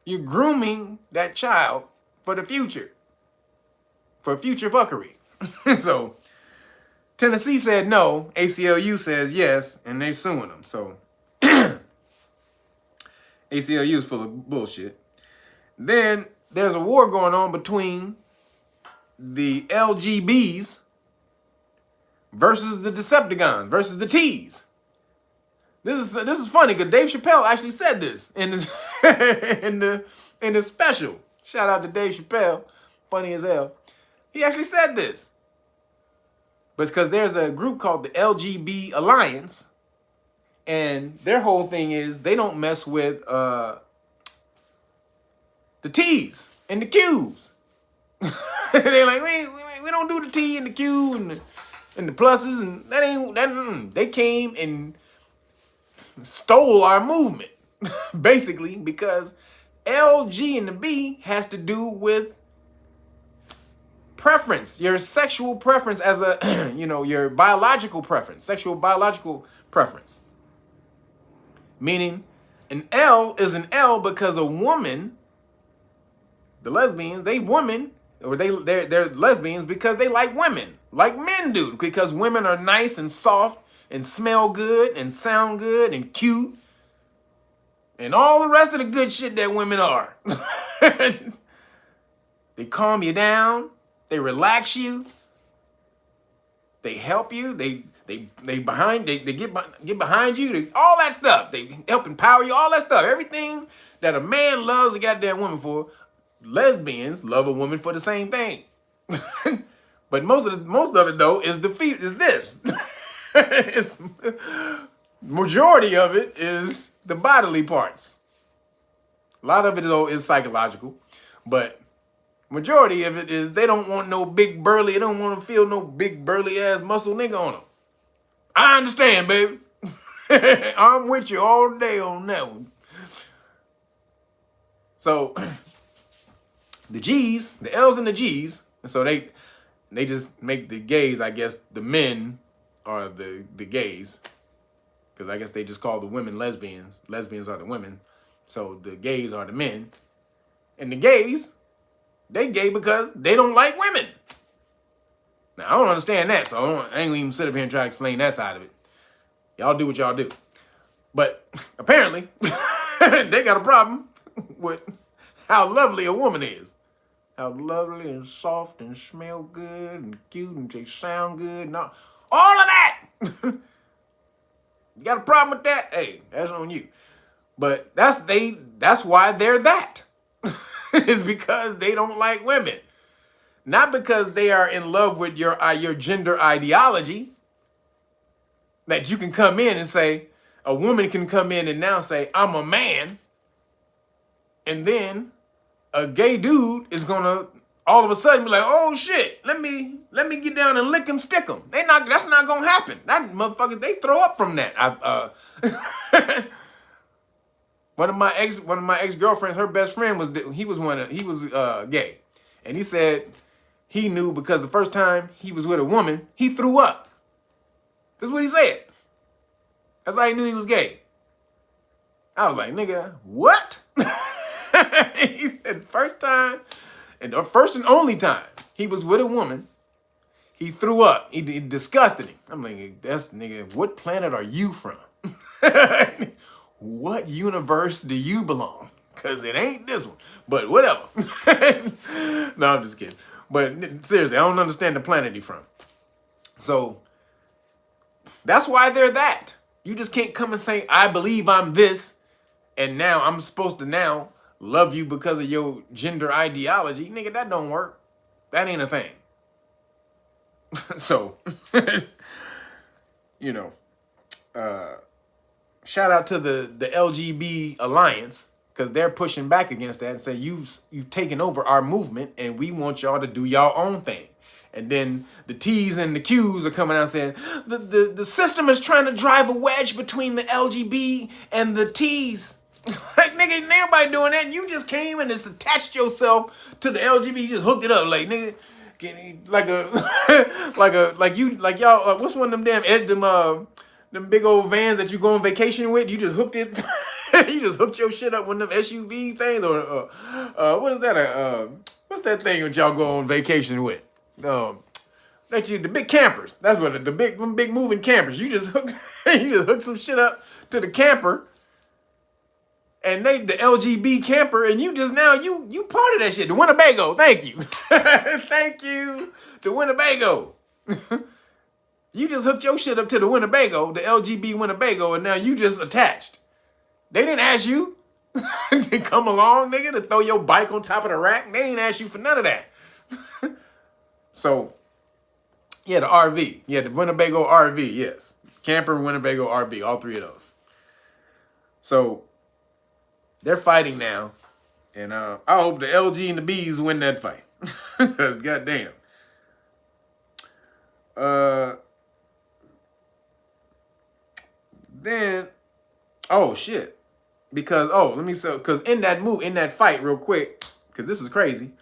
You're grooming that child for the future. For future fuckery. So Tennessee said no. ACLU says yes. And they suing them. So ACLU is full of bullshit. Then there's a war going on between the LGBs versus the Decepticons versus the T's. This is funny because Dave Chappelle actually said this in his in the special. Shout out to Dave Chappelle, funny as hell. He actually said this, but it's because there's a group called the LGB Alliance, and their whole thing is they don't mess with the T's and the Q's. They're like we don't do the T and the Q and the pluses, and that ain't. They came and stole our movement, basically, because LG and the B has to do with preference, your sexual preference as a, your biological preference, sexual biological preference. Meaning an L is an L because a woman, the lesbians, they're lesbians because they like women, like men do, because women are nice and soft and smell good and sound good and cute and all the rest of the good shit that women are. They calm you down. They relax you. They help you. They get behind you. All that stuff. They help empower you. All that stuff. Everything that a man loves a goddamn woman for, lesbians love a woman for the same thing. But most of it though is this. Majority of it is the bodily parts. A lot of it though is psychological, but majority of it is they don't want no big burly. They don't want to feel no big burly ass muscle nigga on them. I understand, baby. I'm with you all day on that one. So the G's, the L's and the G's, and so they just make the gays, I guess, the men are the gays, because I guess they just call the women lesbians. Lesbians are the women, so the gays are the men, and the gays, they gay because they don't like women. Now I don't understand that, so I ain't gonna even sit up here and try to explain that side of it. Y'all do what y'all do, but apparently they got a problem with how lovely a woman is. How lovely and soft and smell good and cute and they sound good and all of that. You got a problem with that? Hey, that's on you. But that's why they're that. It's because they don't like women. Not because they are in love with your gender ideology. That you can come in and say, a woman can come in and now say, I'm a man. and then a gay dude is gonna all of a sudden be like, oh shit, let me get down and lick him, stick him. That's not gonna happen. That motherfuckers, they throw up from that. One of my ex-girlfriends, her best friend was gay. And he said he knew because the first time he was with a woman, he threw up. That's what he said. That's how he knew he was gay. I was like, nigga, what? He said first time, and the first and only time he was with a woman, he threw up. It disgusted him. I'm like, that's nigga, what planet are you from? What universe do you belong? Because it ain't this one. But whatever. No, I'm just kidding. But seriously, I don't understand the planet you're from. So that's why they're that. You just can't come and say, I believe I'm this, and now I'm supposed to now love you because of your gender ideology. Nigga, that don't work. That ain't a thing. So, you know, shout out to the LGB Alliance, because they're pushing back against that and say, you've taken over our movement and we want y'all to do y'all own thing. And then the T's and the Q's are coming out saying, the system is trying to drive a wedge between the LGB and the T's. Like, nigga, ain't nobody doing that. You just came and just attached yourself to the LGB. You just hooked it up. Like, nigga, like y'all, what's one of them them big old vans that you go on vacation with? You just hooked it. You just hooked your shit up with them SUV things, or what is that? What's that thing that y'all go on vacation with? The big campers. That's what the big moving campers. You just hook some shit up to the camper, and the LGB camper, and you just now you part of that shit. The Winnebago. Thank you, thank you to Winnebago. You just hooked your shit up to the Winnebago, the LGB Winnebago, and now you just attached. They didn't ask you to come along, nigga, to throw your bike on top of the rack. They didn't ask you for none of that. So, yeah, the RV. Yeah, the Winnebago RV, yes. Camper, Winnebago, RV, all three of those. So, they're fighting now. And I hope the LG and the B's win that fight. Because, goddamn. Then, oh, shit. Because in that fight, real quick, because this is crazy,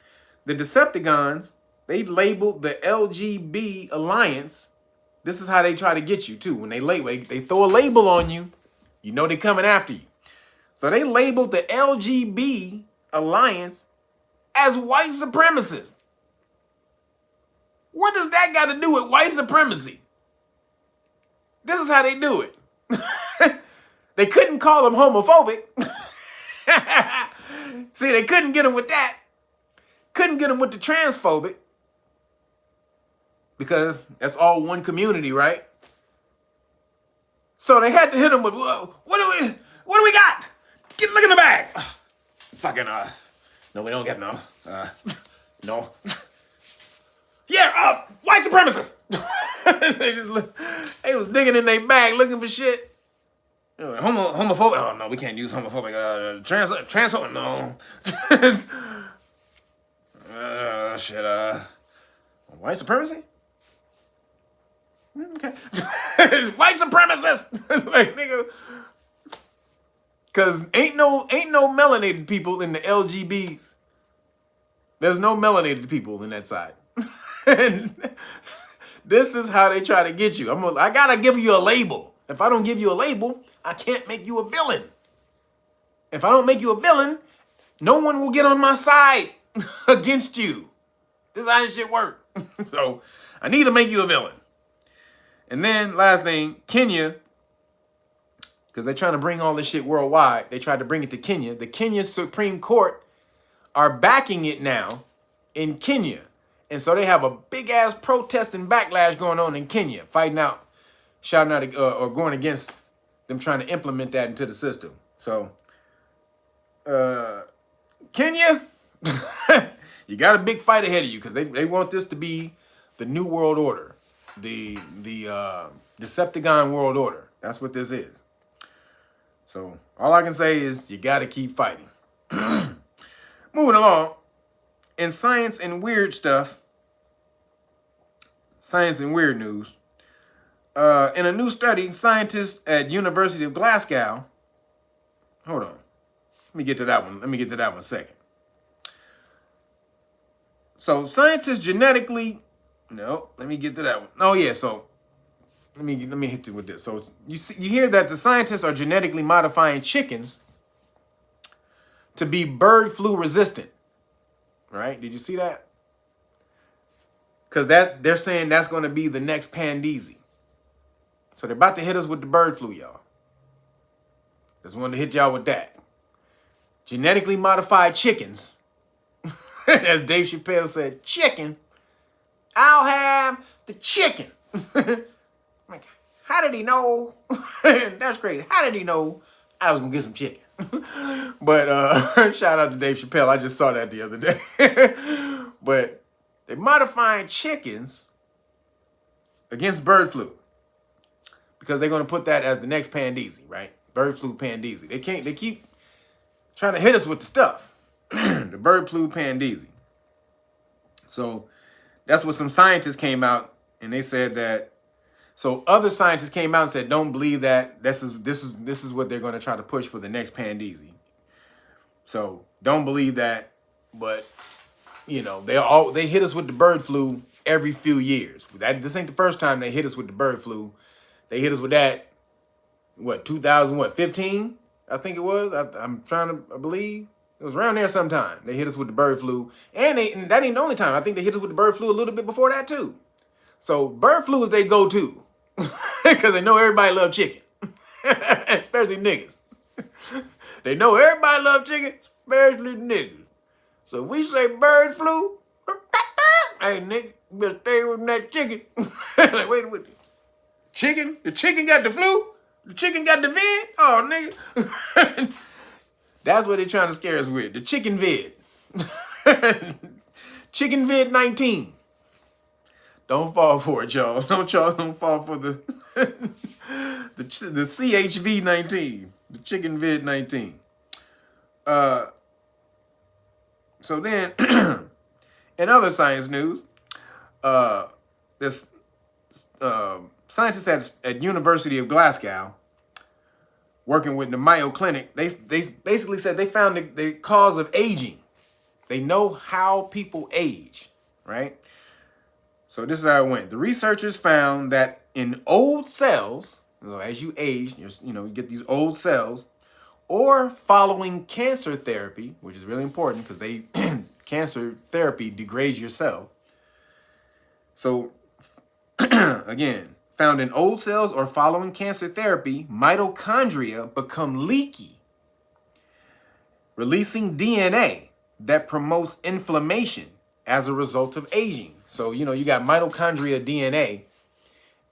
the Decepticons, they labeled the LGB Alliance. This is how they try to get you, too. When they throw a label on you, you know they're coming after you. So they labeled the LGB Alliance as white supremacists. What does that got to do with white supremacy? This is how they do it. They couldn't call them homophobic. See, they couldn't get them with that. Couldn't get them with the transphobic. Because that's all one community, right? So they had to hit them with, whoa, what do we got? Look in the bag. No, we don't get no. No. Yeah, white supremacists. They was digging in their bag looking for shit. Homophobic. Oh no, we can't use homophobic. Transphobic. No. Shit. White supremacy. Okay. White supremacists. Like, nigga. Cause ain't no melanated people in the LGBs. There's no melanated people in that side. And this is how they try to get you. I gotta give you a label. If I don't give you a label, I can't make you a villain. If I don't make you a villain, no one will get on my side against you. This is how this shit works. So I need to make you a villain. And then last thing, Kenya, because they're trying to bring all this shit worldwide. They tried to bring it to Kenya. The Kenya Supreme Court are backing it now in Kenya. And so they have a big ass protest and backlash going on in Kenya, fighting out, shouting out, or going against them trying to implement that into the system. So, Kenya, you got a big fight ahead of you because they want this to be the new world order, the Decepticon world order. That's what this is. So all I can say is you got to keep fighting. Moving along, in science and weird stuff, science and weird news, in a new study, scientists at University of Glasgow, hold on, let me get to that one. Let me get to that one second. So scientists genetically, no, let me get to that one. Oh yeah, so let me hit you with this. So you hear that the scientists are genetically modifying chickens to be bird flu resistant. Right? Did you see that? Because they're saying that's going to be the next pandeezy. So they're about to hit us with the bird flu, y'all. Just wanted to hit y'all with that. Genetically modified chickens. As Dave Chappelle said, chicken. I'll have the chicken. Like, how did he know? That's crazy. How did he know I was going to get some chicken? But shout out to Dave Chappelle. I just saw that the other day. But they're modifying chickens against bird flu because they're going to put that as the next pandeezy, right? Bird flu pandeezy. They keep trying to hit us with the stuff. The bird flu pandeezy. So that's what some scientists came out and they said that. So other scientists came out and said, don't believe that this is what they're going to try to push for the next pandeezy. So don't believe that, but you know, they hit us with the bird flu every few years. This ain't the first time they hit us with the bird flu. They hit us with that, 2015? I think it was. I'm trying to believe. It was around there sometime. They hit us with the bird flu. And that ain't the only time. I think they hit us with the bird flu a little bit before that too. So bird flu is they go-to. Because they know everybody love chicken. Especially niggas. They know everybody love chicken, especially niggas. So we say bird flu. Hey, nigga, you better stay with that chicken. Like, wait a minute. Chicken? The chicken got the flu? The chicken got the vid? Oh, nigga. That's what they're trying to scare us with. The chicken vid. Chicken vid 19. Don't fall for it, y'all. Don't fall for the the CHV 19, the chicken vid 19. So then, in other science news, this scientists at University of Glasgow, working with the Mayo Clinic, they basically said they found the cause of aging. They know how people age, right? So this is how it went. The researchers found that in old cells, as you age, you get these old cells, or following cancer therapy, which is really important because cancer therapy degrades your cell. So again, found in old cells or following cancer therapy, mitochondria become leaky, releasing DNA that promotes inflammation as a result of aging. So, you got mitochondria DNA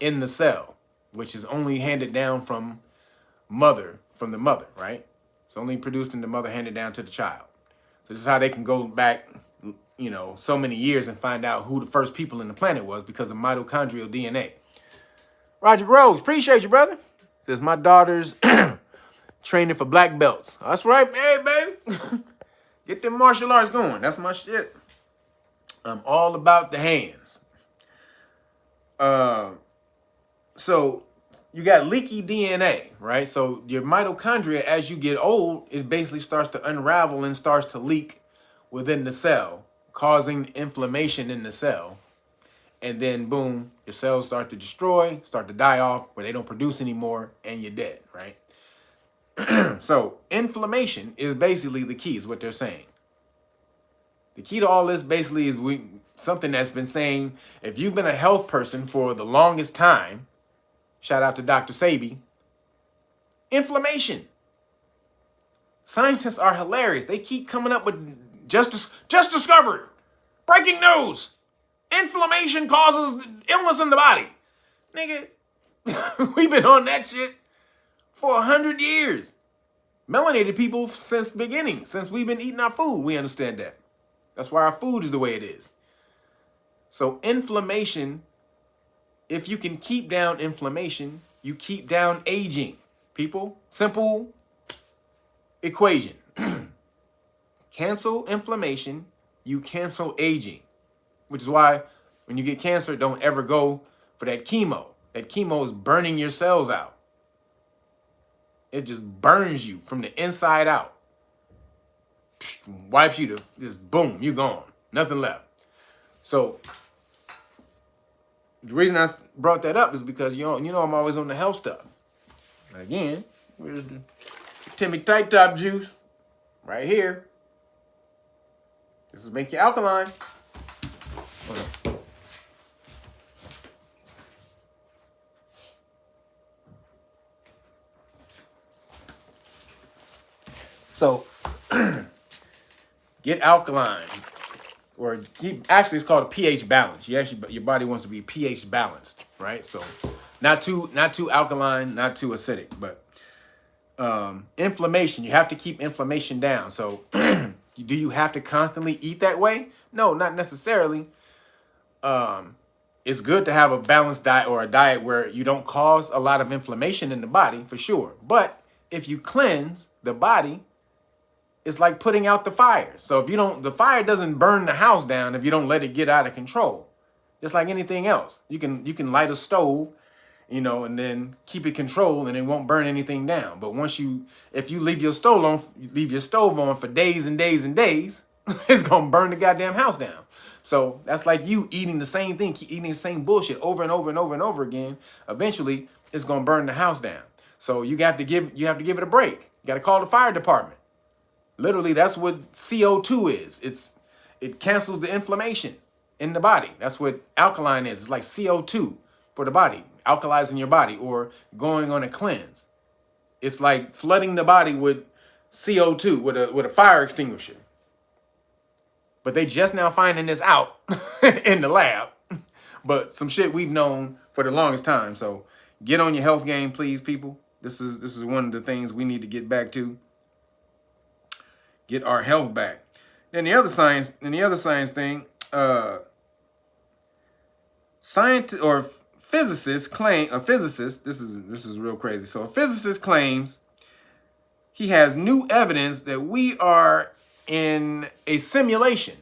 in the cell, which is only handed down from the mother, right? It's only produced in the mother, handed down to the child. So this is how they can go back, so many years and find out who the first people in the planet was because of mitochondrial DNA. Roger Rose, appreciate you, brother. Says my daughter's training for black belts. That's right. Hey, baby. Get them martial arts going. That's my shit. I'm all about the hands. So you got leaky DNA, right? So your mitochondria, as you get old, it basically starts to unravel and starts to leak within the cell, causing inflammation in the cell. And then, boom, your cells start to destroy, start to die off, where they don't produce anymore, and you're dead, right? So inflammation is basically the key, is what they're saying. The key to all this basically is something that's been saying, if you've been a health person for the longest time, shout out to Dr. Sebi, inflammation. Scientists are hilarious. They keep coming up with just discovered, breaking news. Inflammation causes illness in the body. Nigga, we've been on that shit for 100 years. Melanated people since the beginning, since we've been eating our food, we understand that. That's why our food is the way it is. So inflammation, if you can keep down inflammation, you keep down aging. People, simple equation. cancel inflammation, you cancel aging, which is why when you get cancer, don't ever go for that chemo. That chemo is burning your cells out. It just burns you from the inside out. Wipes you to just boom, you're gone. Nothing left. So the reason I brought that up is because you know I'm always on the health stuff. Again, where's the Timmy Tight Top juice? Right here. This is make you alkaline. So get alkaline, or actually it's called a pH balance. Your body wants to be pH balanced, right? So not too alkaline, not too acidic, but inflammation. You have to keep inflammation down. So do you have to constantly eat that way? No, not necessarily. It's good to have a balanced diet, or a diet where you don't cause a lot of inflammation in the body, for sure. But if you cleanse the body, it's like putting out the fire. So if you don't, the fire doesn't burn the house down if you don't let it get out of control. Just like anything else. You can light a stove, and then keep it controlled and it won't burn anything down. But if you leave your stove on for days and days and days, it's gonna burn the goddamn house down. So that's like you eating the same thing, keep eating the same bullshit over and over and over and over again. Eventually, it's gonna burn the house down. So you have to give it a break. You gotta call the fire department. Literally, that's what CO2 is. It cancels the inflammation in the body. That's what alkaline is. It's like CO2 for the body, alkalizing your body or going on a cleanse. It's like flooding the body with CO2 with a fire extinguisher. But they just now finding this out in the lab. But some shit we've known for the longest time. So get on your health game, please, people. This is one of the things we need to get back to. Get our health back. Then the other science thing, scientists or physicists claim, this is real crazy. So a physicist claims he has new evidence that we are in a simulation.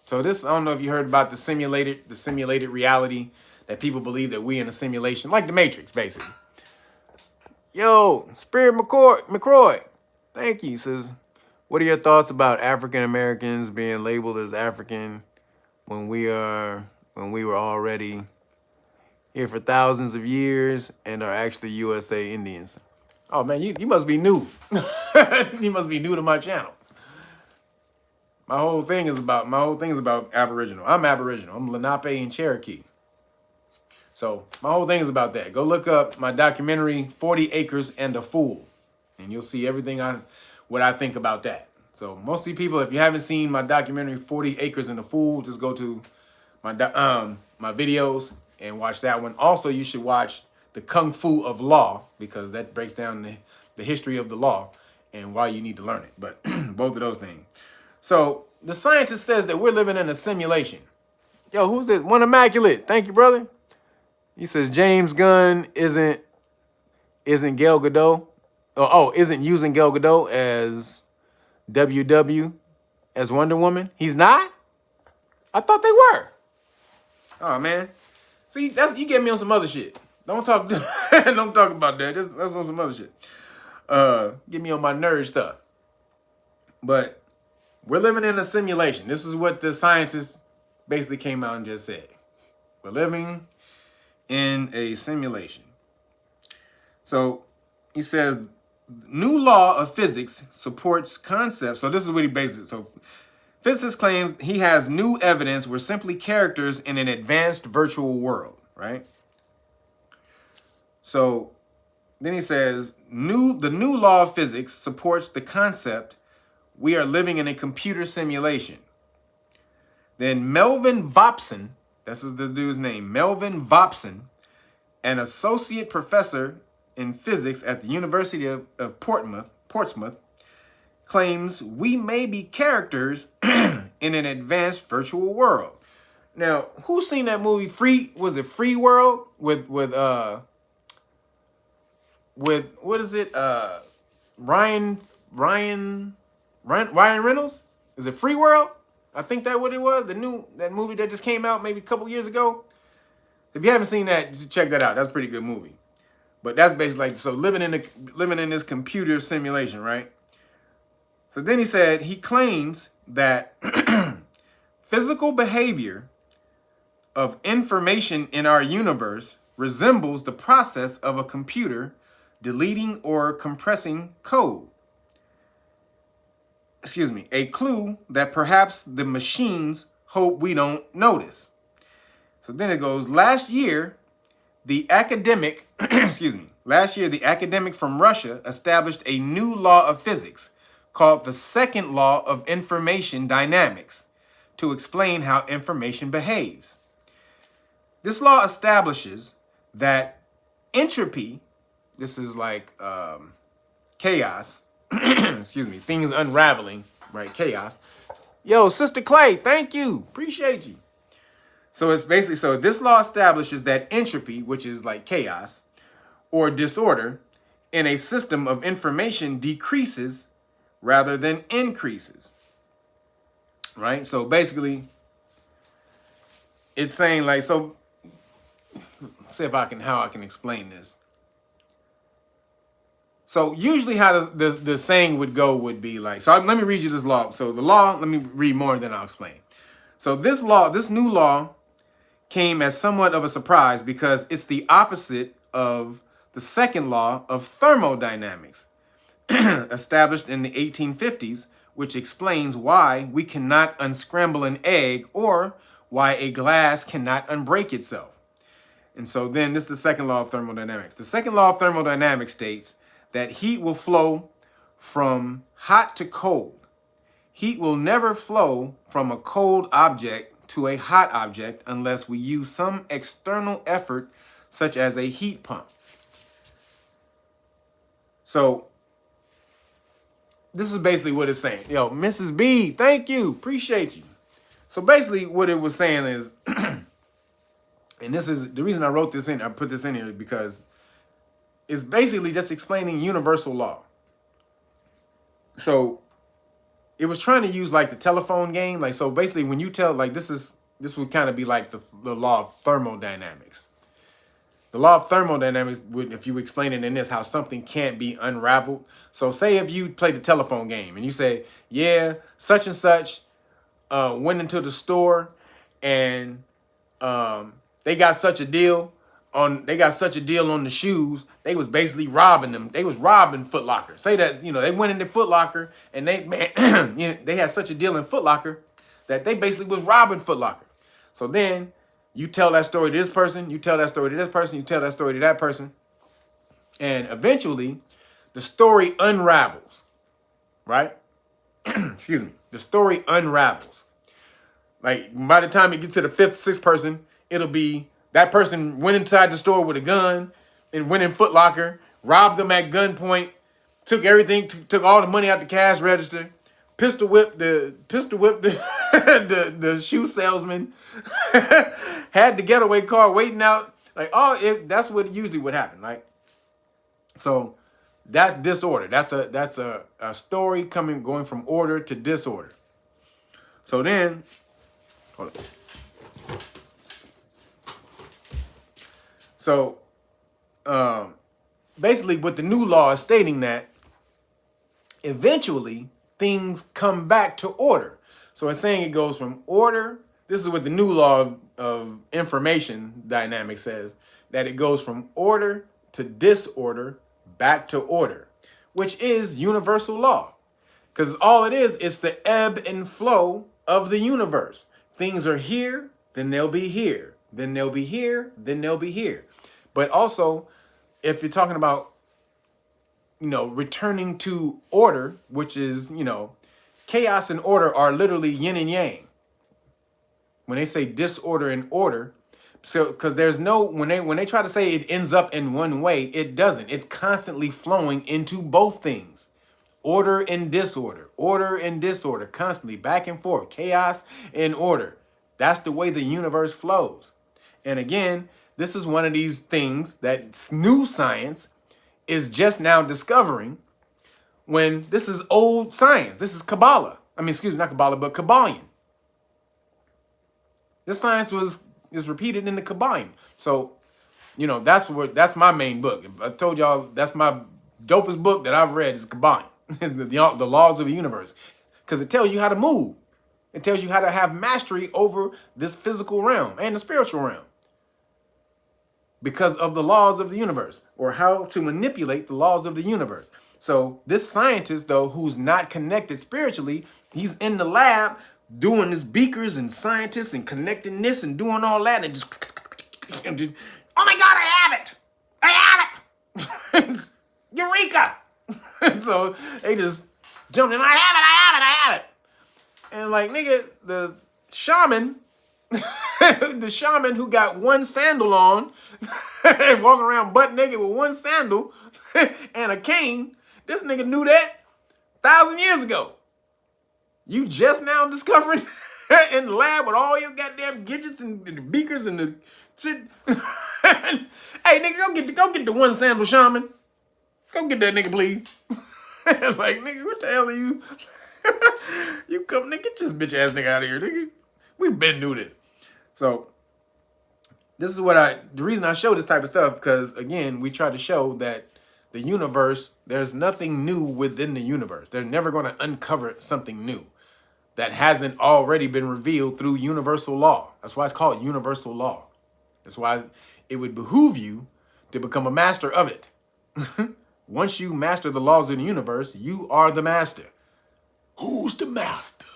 So this, I don't know if you heard about the simulated reality, that people believe that we in a simulation, like the Matrix, basically. Yo, Spirit McCroy. Thank you. He says, what are your thoughts about African Americans being labeled as African when we were already here for thousands of years and are actually USA Indians? Oh man, you must be new. You must be new to my channel. My whole thing is about Aboriginal. I'm Aboriginal. I'm Lenape and Cherokee. So my whole thing is about that. Go look up my documentary, 40 Acres and a Fool. And you'll see everything what I think about that. So most of you people, if you haven't seen my documentary, 40 Acres and a Fool, just go to my videos and watch that one. Also, you should watch The Kung Fu of Law, because that breaks down the history of the law and why you need to learn it. But both of those things. So the scientist says that we're living in a simulation. Yo, who's this? One Immaculate. Thank you, brother. He says James Gunn isn't Gal Gadot. Isn't using Gal Gadot as WW as Wonder Woman? He's not? I thought they were. Oh man. See, you get me on some other shit. Don't talk about that. That's on some other shit. Get me on my nerd stuff. But we're living in a simulation. This is what the scientists basically came out and just said. We're living in a simulation. So he says, new law of physics supports concepts. So this is what he bases it. So physicist claims he has new evidence we're simply characters in an advanced virtual world, right? So then he says, the new law of physics supports the concept we are living in a computer simulation. Then Melvin Vopson, this is the dude's name, Melvin Vopson, an associate professor in physics at the University of Portsmouth, claims we may be characters in an advanced virtual world. Now, who's seen that movie was it Free World with what is it? Ryan Ryan Reynolds. Is it Free World? I think that what it was. That movie that just came out maybe a couple years ago. If you haven't seen that, just check that out. That's a pretty good movie. But that's basically like, so living in this computer simulation, right? So then he said he claims that physical behavior of information in our universe resembles the process of a computer deleting or compressing code. Excuse me, a clue that perhaps the machines hope we don't notice. So then it goes, last year, the academic from Russia established a new law of physics called the second law of information dynamics to explain how information behaves. This law establishes that entropy, this is like chaos, excuse me, things unraveling, right? Chaos. Yo, Sister Clay, thank you. Appreciate you. So it's basically, so this law establishes that entropy, which is like chaos or disorder in a system of information, decreases rather than increases, right? So basically it's saying like, so let's see how I can explain this. So usually how the saying would go would be like, so let me read you this law. So the law, let me read more and then I'll explain. So this new law came as somewhat of a surprise because it's the opposite of the second law of thermodynamics established in the 1850s, which explains why we cannot unscramble an egg or why a glass cannot unbreak itself. And so then this is the second law of thermodynamics. The second law of thermodynamics states that heat will flow from hot to cold. Heat will never flow from a cold object to a hot object unless we use some external effort, such as a heat pump. So this is basically what it's saying. Yo, Mrs. B, thank you. Appreciate you. So basically what it was saying is, and this is the reason I wrote this in, I put this in here because it's basically just explaining universal law. So it was trying to use like the telephone game. Like, so basically when you tell, like, this would kind of be like the law of thermodynamics. The law of thermodynamics would, if you explain it in this, how something can't be unraveled. So say if you play the telephone game and you say, yeah, such and such went into the store and they got such a deal on the shoes. They was basically robbing them. They was robbing Foot Locker. Say that, they went into Foot Locker and they had such a deal in Foot Locker that they basically was robbing Foot Locker. So then you tell that story to this person, you tell that story to this person, you tell that story to that person. And eventually the story unravels, right? Excuse me. The story unravels. Like by the time it gets to the fifth, sixth person, it'll be that person went inside the store with a gun and went in Foot Locker, robbed them at gunpoint, took everything, took all the money out the cash register, pistol whipped the the shoe salesman, had the getaway car waiting out. Like, that's what usually would happen, right? So that's disorder. That's a story going from order to disorder. So then, hold on. So basically what the new law is stating that eventually things come back to order. So it's saying it goes from order. This is what the new law of information dynamics says, that it goes from order to disorder back to order, which is universal law. Because all it is, it's the ebb and flow of the universe. Things are here, then they'll be here. Then they'll be here, then they'll be here. But also, if you're talking about, returning to order, which is, chaos and order are literally yin and yang. When they say disorder and order, so because there's no, when they try to say it ends up in one way, it doesn't. It's constantly flowing into both things. Order and disorder, constantly back and forth, chaos and order. That's the way the universe flows. And again, this is one of these things that new science is just now discovering, when this is old science. This is Kabbalah. I mean, excuse me, not Kabbalah, but Kabbalion. This science is repeated in the Kabbalion. So, you know, that's my main book. I told y'all that's my dopest book that I've read is Kabbalion. Is the laws of the universe. Because it tells you how to move. It tells you how to have mastery over this physical realm and the spiritual realm. Because of the laws of the universe, or how to manipulate the laws of the universe. So this scientist, though, who's not connected spiritually, he's in the lab doing his beakers and scientists and connecting this and doing all that and just oh my God, I have it. Eureka. And so they just jumped in, I have it. And like, nigga, the shaman, the shaman who got one sandal on and walking around butt naked with one sandal and a cane, this nigga knew that 1,000 years ago. You just now discovering in the lab with all your goddamn gadgets and the beakers and the shit. Hey, nigga, go get the one sandal shaman. Go get that nigga, please. Like, nigga, what the hell are you? You come, nigga, get this bitch ass nigga out of here, nigga. We've been through this. So, this is what the reason I show this type of stuff, because, again, we try to show that the universe, there's nothing new within the universe. They're never going to uncover something new that hasn't already been revealed through universal law. That's why it's called universal law. That's why it would behoove you to become a master of it. Once you master the laws of the universe, you are the master. Who's the master?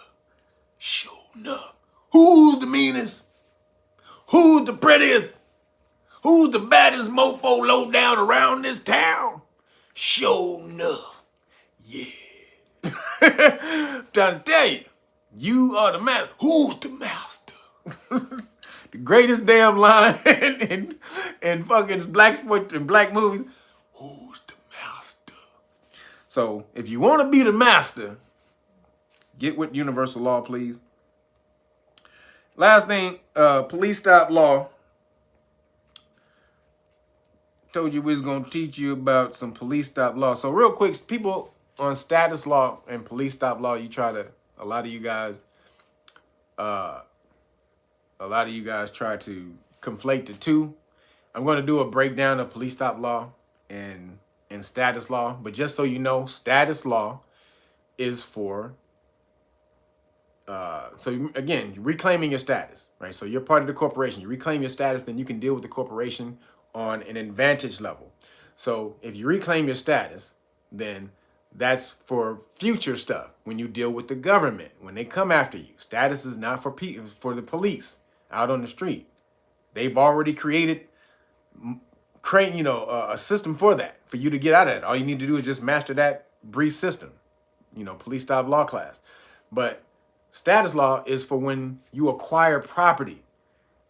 Sure enough. Who's the meanest? Who's the prettiest? Who's the baddest mofo low down around this town? Sure enough. Yeah. Trying to tell you, you are the master. Who's the master? The greatest damn line in fucking black sports and black movies. Who's the master? So if you want to be the master, get with universal law, please. Last thing, police stop law. Told you we was going to teach you about some police stop law. So real quick, people on status law and police stop law, a lot of you guys try to conflate the two. I'm going to do a breakdown of police stop law and status law. But just so you know, status law is for, so again, reclaiming your status, right? So you're part of the corporation. You reclaim your status, then you can deal with the corporation on an advantage level. So if you reclaim your status, then that's for future stuff. When you deal with the government, when they come after you, status is not for the police out on the street. They've already created a system for that, for you to get out of it. All you need to do is just master that brief system, police stop law class. But status law is for when you acquire property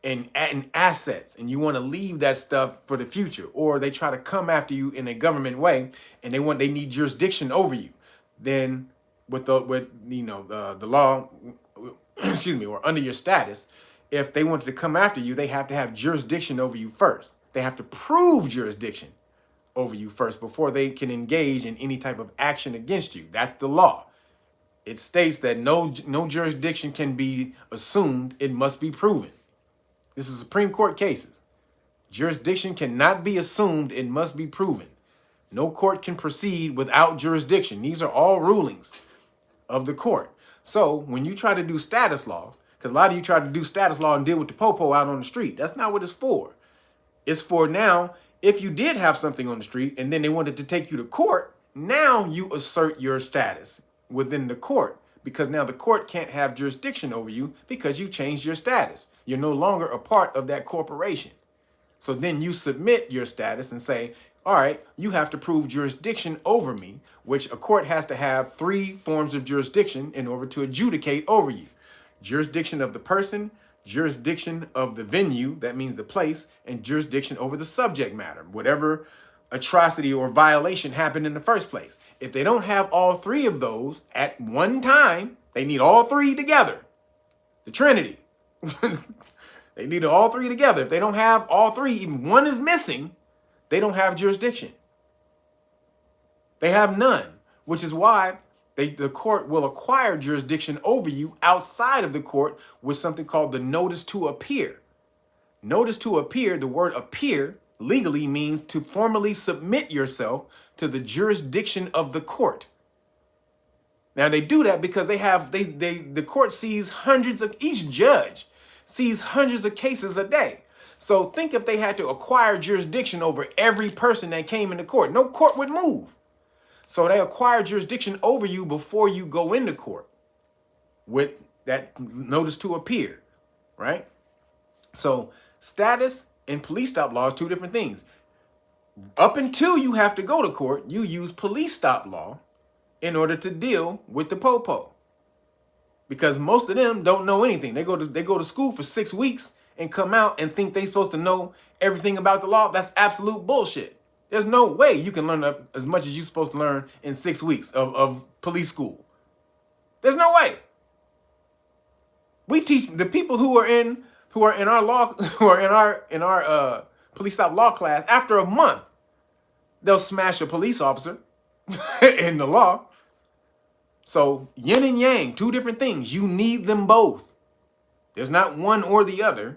and assets, and you want to leave that stuff for the future, or they try to come after you in a government way, and they need jurisdiction over you. Then with the law, excuse me, or under your status, if they wanted to come after you, they have to have jurisdiction over you first. They have to prove jurisdiction over you first before they can engage in any type of action against you. That's the law. It states that no jurisdiction can be assumed. It must be proven. This is Supreme Court cases. Jurisdiction cannot be assumed. It must be proven. No court can proceed without jurisdiction. These are all rulings of the court. So when you try to do status law, because a lot of you try to do status law and deal with the popo out on the street, that's not what it's for. It's for now, if you did have something on the street and then they wanted to take you to court, now you assert your status within the court, because now the court can't have jurisdiction over you because you changed your status. You're no longer a part of that corporation. So then you submit your status and say, all right, you have to prove jurisdiction over me, which a court has to have 3 forms of jurisdiction in order to adjudicate over you. Jurisdiction of the person, jurisdiction of the venue, that means the place, and jurisdiction over the subject matter, whatever atrocity or violation happened in the first place. If they don't have all 3 of those at one time, they need all 3 together. The Trinity. They need all 3 together. If they don't have all 3, even one is missing, they don't have jurisdiction. They have none. which is why the court will acquire jurisdiction over you outside of the court with something called the notice to appear. Notice to appear, the word appear legally means to formally submit yourself to the jurisdiction of the court. Now they do that because the court sees each judge sees hundreds of cases a day. So think if they had to acquire jurisdiction over every person that came into court, no court would move. So they acquire jurisdiction over you before you go into court with that notice to appear, right? So status and police stop law is two different things. Up until you have to go to court, you use police stop law in order to deal with the popo. Because most of them don't know anything. They go to school for 6 weeks and come out and think they're supposed to know everything about the law. That's absolute bullshit. There's no way you can learn as much as you're supposed to learn in 6 weeks of police school. There's no way. We teach the people who are in our law, who are in our police stop law class, after a month, they'll smash a police officer in the law. So yin and yang, two different things. You need them both. There's not one or the other.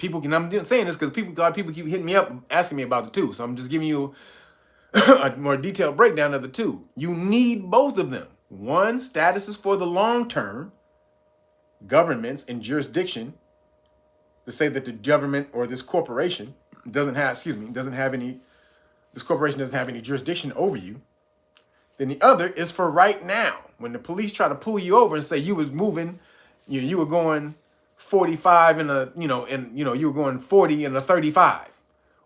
I'm saying this because people keep hitting me up asking me about the two. So I'm just giving you a more detailed breakdown of the two. You need both of them. One, status is for the long term. Governments and jurisdiction to say that the government or this corporation doesn't have any jurisdiction over you. Then the other is for right now. When the police try to pull you over and say you was moving, you were going 45 you were going 40 in a 35,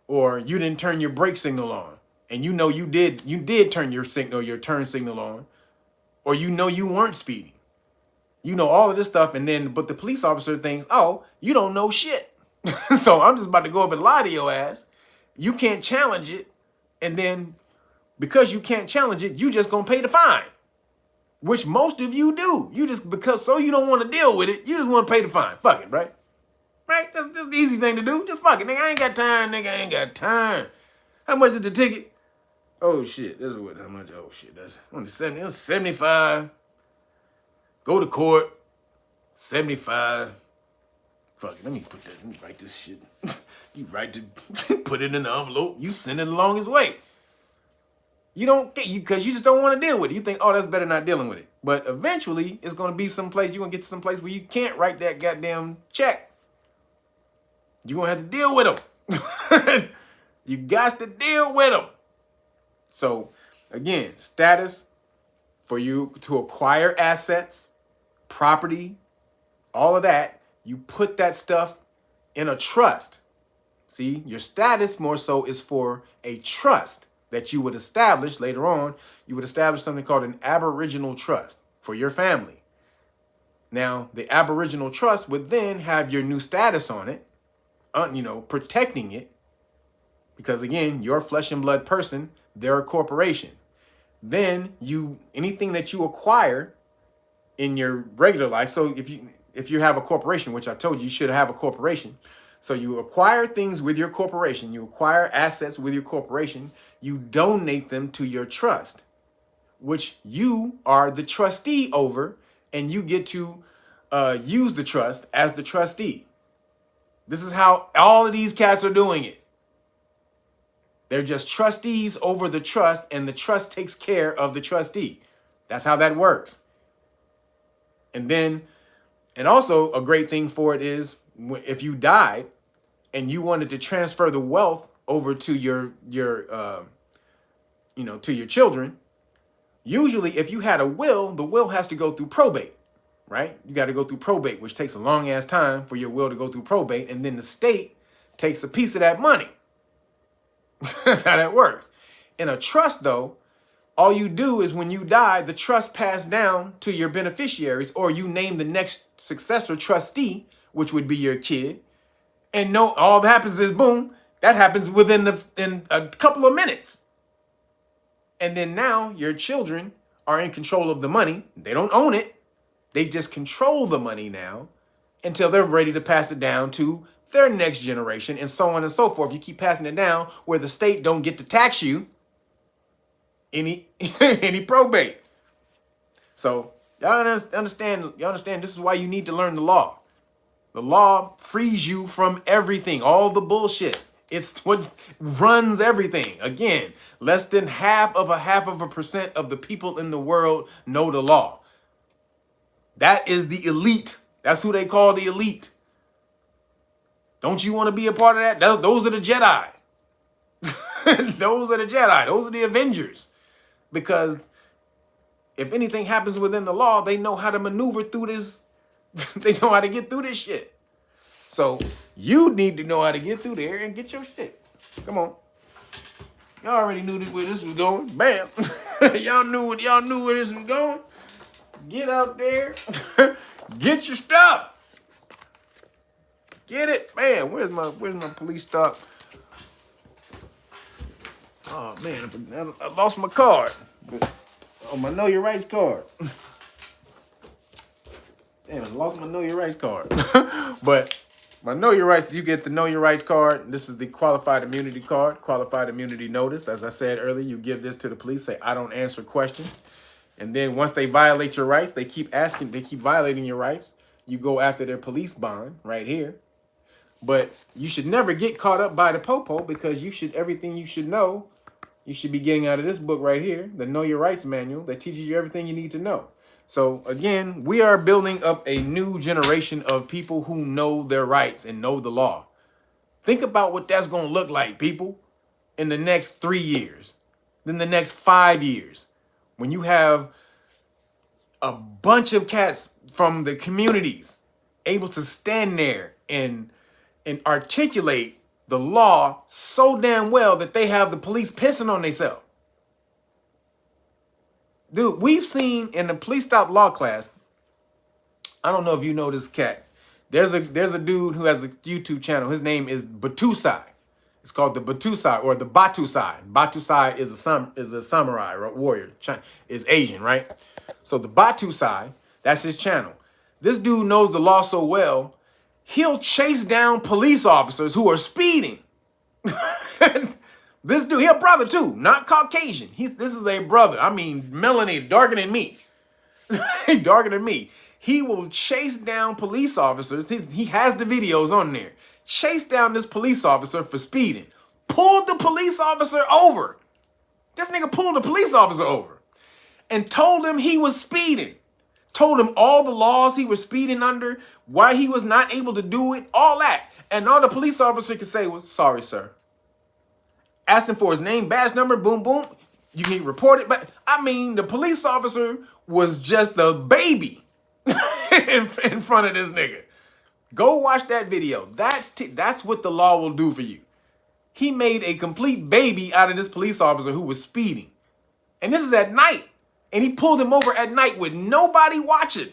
or you didn't turn your brake signal on, and you did turn your turn signal on, or you weren't speeding. All of this stuff, but the police officer thinks, oh, you don't know shit. So I'm just about to go up and lie to your ass. You can't challenge it, and then because you can't challenge it, you just gonna pay the fine, which most of you do. You don't want to deal with it. You just want to pay the fine. Fuck it, right? Right? That's just the easy thing to do. Just fuck it, nigga. I ain't got time, nigga. I ain't got time. How much is the ticket? Oh shit, how much? Oh shit, that's only 75. Go to court, 75. Fuck it, let me write this shit. Put it in the envelope. You send it along his way. You don't get because you just don't want to deal with it. You think, oh, that's better not dealing with it. But eventually, it's going to be someplace, you're going to get to some place where you can't write that goddamn check. You're going to have to deal with them. You got to deal with them. So, again, status for you to acquire assets, property, all of that, you put that stuff in a trust. See, your status more so is for a trust that you would establish later on. You would establish something called an aboriginal trust for your family. Now, the aboriginal trust would then have your new status on it, protecting it. Because again, your flesh and blood person, they're a corporation. Then anything that you acquire in your regular life. So if you have a corporation, which I told you should have a corporation. So you acquire things with your corporation, you acquire assets with your corporation, you donate them to your trust, which you are the trustee over, and you get to use the trust as the trustee. This is how all of these cats are doing it. They're just trustees over the trust, and the trust takes care of the trustee. That's how that works. And also a great thing for it is if you died and you wanted to transfer the wealth over to your children, usually if you had a will, the will has to go through probate, right? You got to go through probate, which takes a long ass time for your will to go through probate. And then the state takes a piece of that money. That's how that works. In a trust, though, all you do is when you die, the trust passed down to your beneficiaries, or you name the next successor trustee, which would be your kid. And all that happens is boom, that happens in a couple of minutes. And then now your children are in control of the money. They don't own it. They just control the money now until they're ready to pass it down to their next generation, and so on and so forth. You keep passing it down where the state don't get to tax you. any any probate. So y'all understand. Y'all understand. This is why you need to learn the law. The law frees you from everything, all the bullshit. It's what runs everything. Again, less than half of a percent of the people in the world know the law. That is the elite. That's who they call the elite. Don't you want to be a part of that? Those are the Jedi. Those are the Jedi. Those are the Avengers. Because if anything happens within the law, they know how to maneuver through this. They know how to get through this shit. So you need to know how to get through there and get your shit. Come on. Y'all already knew where this was going. Bam. Y'all knew where this was going. Get out there. Get your stuff. Get it. Man, where's my police stop? Oh man, I lost my card. Oh, my Know Your Rights card. Damn, I lost my Know Your Rights card. But my Know Your Rights, you get the Know Your Rights card. This is the qualified immunity card, qualified immunity notice. As I said earlier, you give this to the police, say, I don't answer questions. And then once they violate your rights, they keep violating your rights. You go after their police bond right here. But you should never get caught up by the popo, because everything you should know, you should be getting out of this book right here, the Know Your Rights manual that teaches you everything you need to know. So again, we are building up a new generation of people who know their rights and know the law. Think about what that's going to look like, people, in the next 3 years, then the next 5 years, when you have a bunch of cats from the communities able to stand there and articulate the law so damn well that they have the police pissing on themselves. Dude, we've seen in the police stop law class, I don't know if you know this cat. There's a dude who has a YouTube channel. His name is Batusai. It's called the Batusai or the Batusai. Batusai is a samurai warrior. Is Asian, right? So the Batusai, that's his channel. This dude knows the law so well, he'll chase down police officers who are speeding. This dude, he a brother too, not Caucasian. This is a brother. I mean, melanated, darker than me. Darker than me. He will chase down police officers. He has the videos on there. Chase down this police officer for speeding. Pulled the police officer over. This nigga pulled the police officer over and told him he was speeding. Told him all the laws he was speeding under, why he was not able to do it, all that. And all the police officer could say was, sorry, sir. Asked him for his name, badge number, boom, boom. You can report it. But I mean, the police officer was just a baby in front of this nigga. Go watch that video. That's what the law will do for you. He made a complete baby out of this police officer who was speeding. And this is at night. And he pulled him over at night with nobody watching.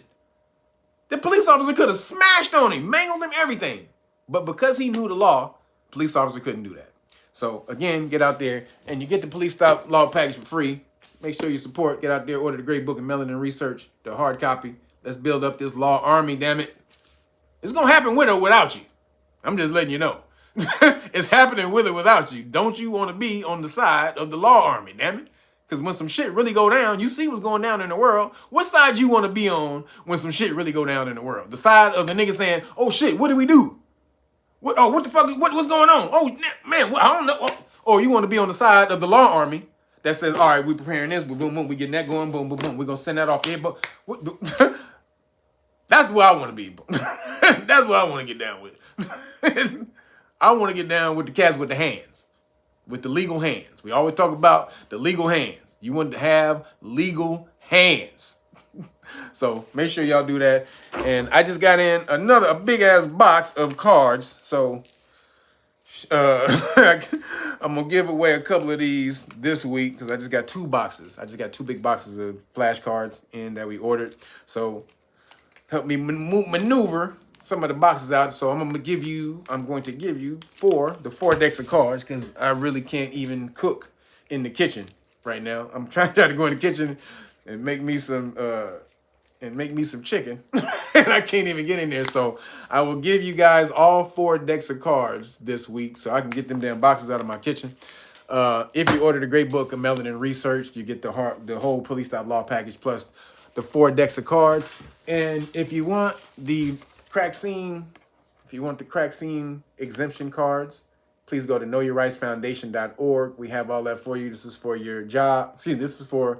The police officer could have smashed on him, mangled him, everything. But because he knew the law, police officer couldn't do that. So again, get out there and you get the police stop law package for free. Make sure you support. Get out there, order the great book of Melanin Research, the hard copy. Let's build up this law army, damn it. It's going to happen with or without you. I'm just letting you know. It's happening with or without you. Don't you want to be on the side of the law army, damn it? Because when some shit really go down, you see what's going down in the world. What side you want to be on when some shit really go down in the world? The side of the nigga saying, oh shit, what do we do? What the fuck, what's going on? Oh man, I don't know. Or you want to be on the side of the law army that says, all right, we preparing this, boom, boom, boom, we getting that going, boom, boom, boom. We're going to send that off there. But that's where I want to be. That's what I want to get down with. I want to get down with the cats with the hands. With the legal hands. We always talk about the legal hands. You want to have legal hands. So make sure y'all do that. And I just got in a big ass box of cards. So I'm going to give away a couple of these this week because I just got 2 boxes. I just got 2 big boxes of flashcards in that we ordered. So help me maneuver some of the boxes out. So I'm going to give you 4 decks of cards because I really can't even cook in the kitchen right now. I'm trying to go in the kitchen and make me some chicken. And I can't even get in there. So I will give you guys all 4 decks of cards this week so I can get them damn boxes out of my kitchen. If you order the great book of Melanin Research, you get the whole Police Stop Law package plus the 4 decks of cards. And if you want the crack scene, exemption cards, please go to knowyourrightsfoundation.org. We have all that for you. This is for your job. This is for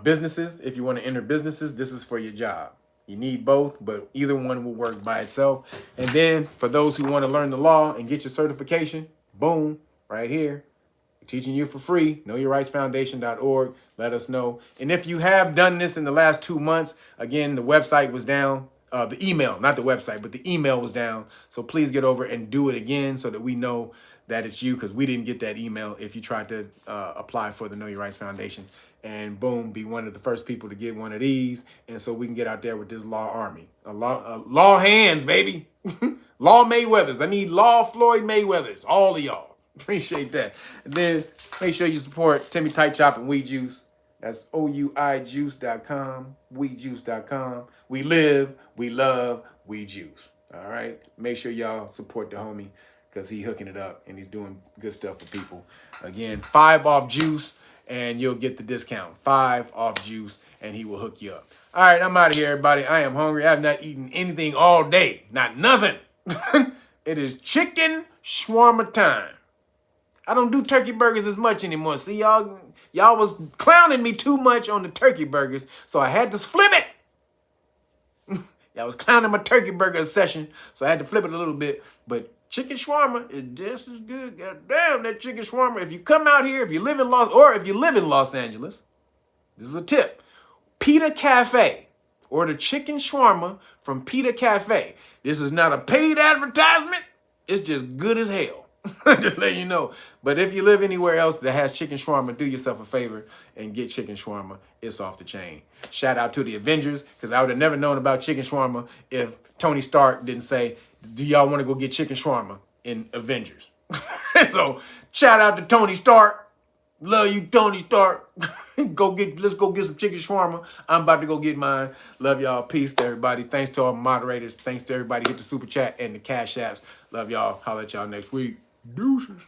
businesses. If you want to enter businesses, this is for your job. You need both, but either one will work by itself. And then for those who want to learn the law and get your certification, boom, right here. We're teaching you for free. knowyourrightsfoundation.org. Let us know. And if you have done this in the last 2 months, again, the website was down. The email, not the website, but the email was down. So please get over and do it again so that we know that it's you, because we didn't get that email if you tried to apply for the Know Your Rights Foundation. And boom, be one of the first people to get one of these. And so we can get out there with this law army. Law hands, baby. Law Mayweathers. I need Law Floyd Mayweathers. All of y'all. Appreciate that. And then make sure you support Timmy Tight Chop and Weed Juice. That's OUIjuice.com, weedjuice.com. We live, we love, we juice. All right? Make sure y'all support the homie because he's hooking it up and he's doing good stuff for people. Again, 5 off juice and you'll get the discount. 5 off juice and he will hook you up. All right, I'm out of here, everybody. I am hungry. I have not eaten anything all day. Not nothing. It is chicken shawarma time. I don't do turkey burgers as much anymore. See, y'all was clowning me too much on the turkey burgers, so I had to flip it. Y'all was clowning my turkey burger obsession, so I had to flip it a little bit. But chicken shawarma is just as good. God damn, that chicken shawarma. If you come out here, if you live in Los Angeles, this is a tip. Pita Cafe. Order chicken shawarma from Pita Cafe. This is not a paid advertisement. It's just good as hell. Just letting you know. But if you live anywhere else that has chicken shawarma, do yourself a favor and get chicken shawarma. It's off the chain. Shout out to the Avengers, because I would have never known about chicken shawarma if Tony Stark didn't say, do y'all want to go get chicken shawarma in Avengers? So shout out to Tony Stark. Love you, Tony Stark. Let's go get some chicken shawarma. I'm about to go get mine. Love y'all. Peace to everybody. Thanks to all my moderators. Thanks to everybody who hit the super chat and the cash apps. Love y'all. Holla at y'all next week. Deuces.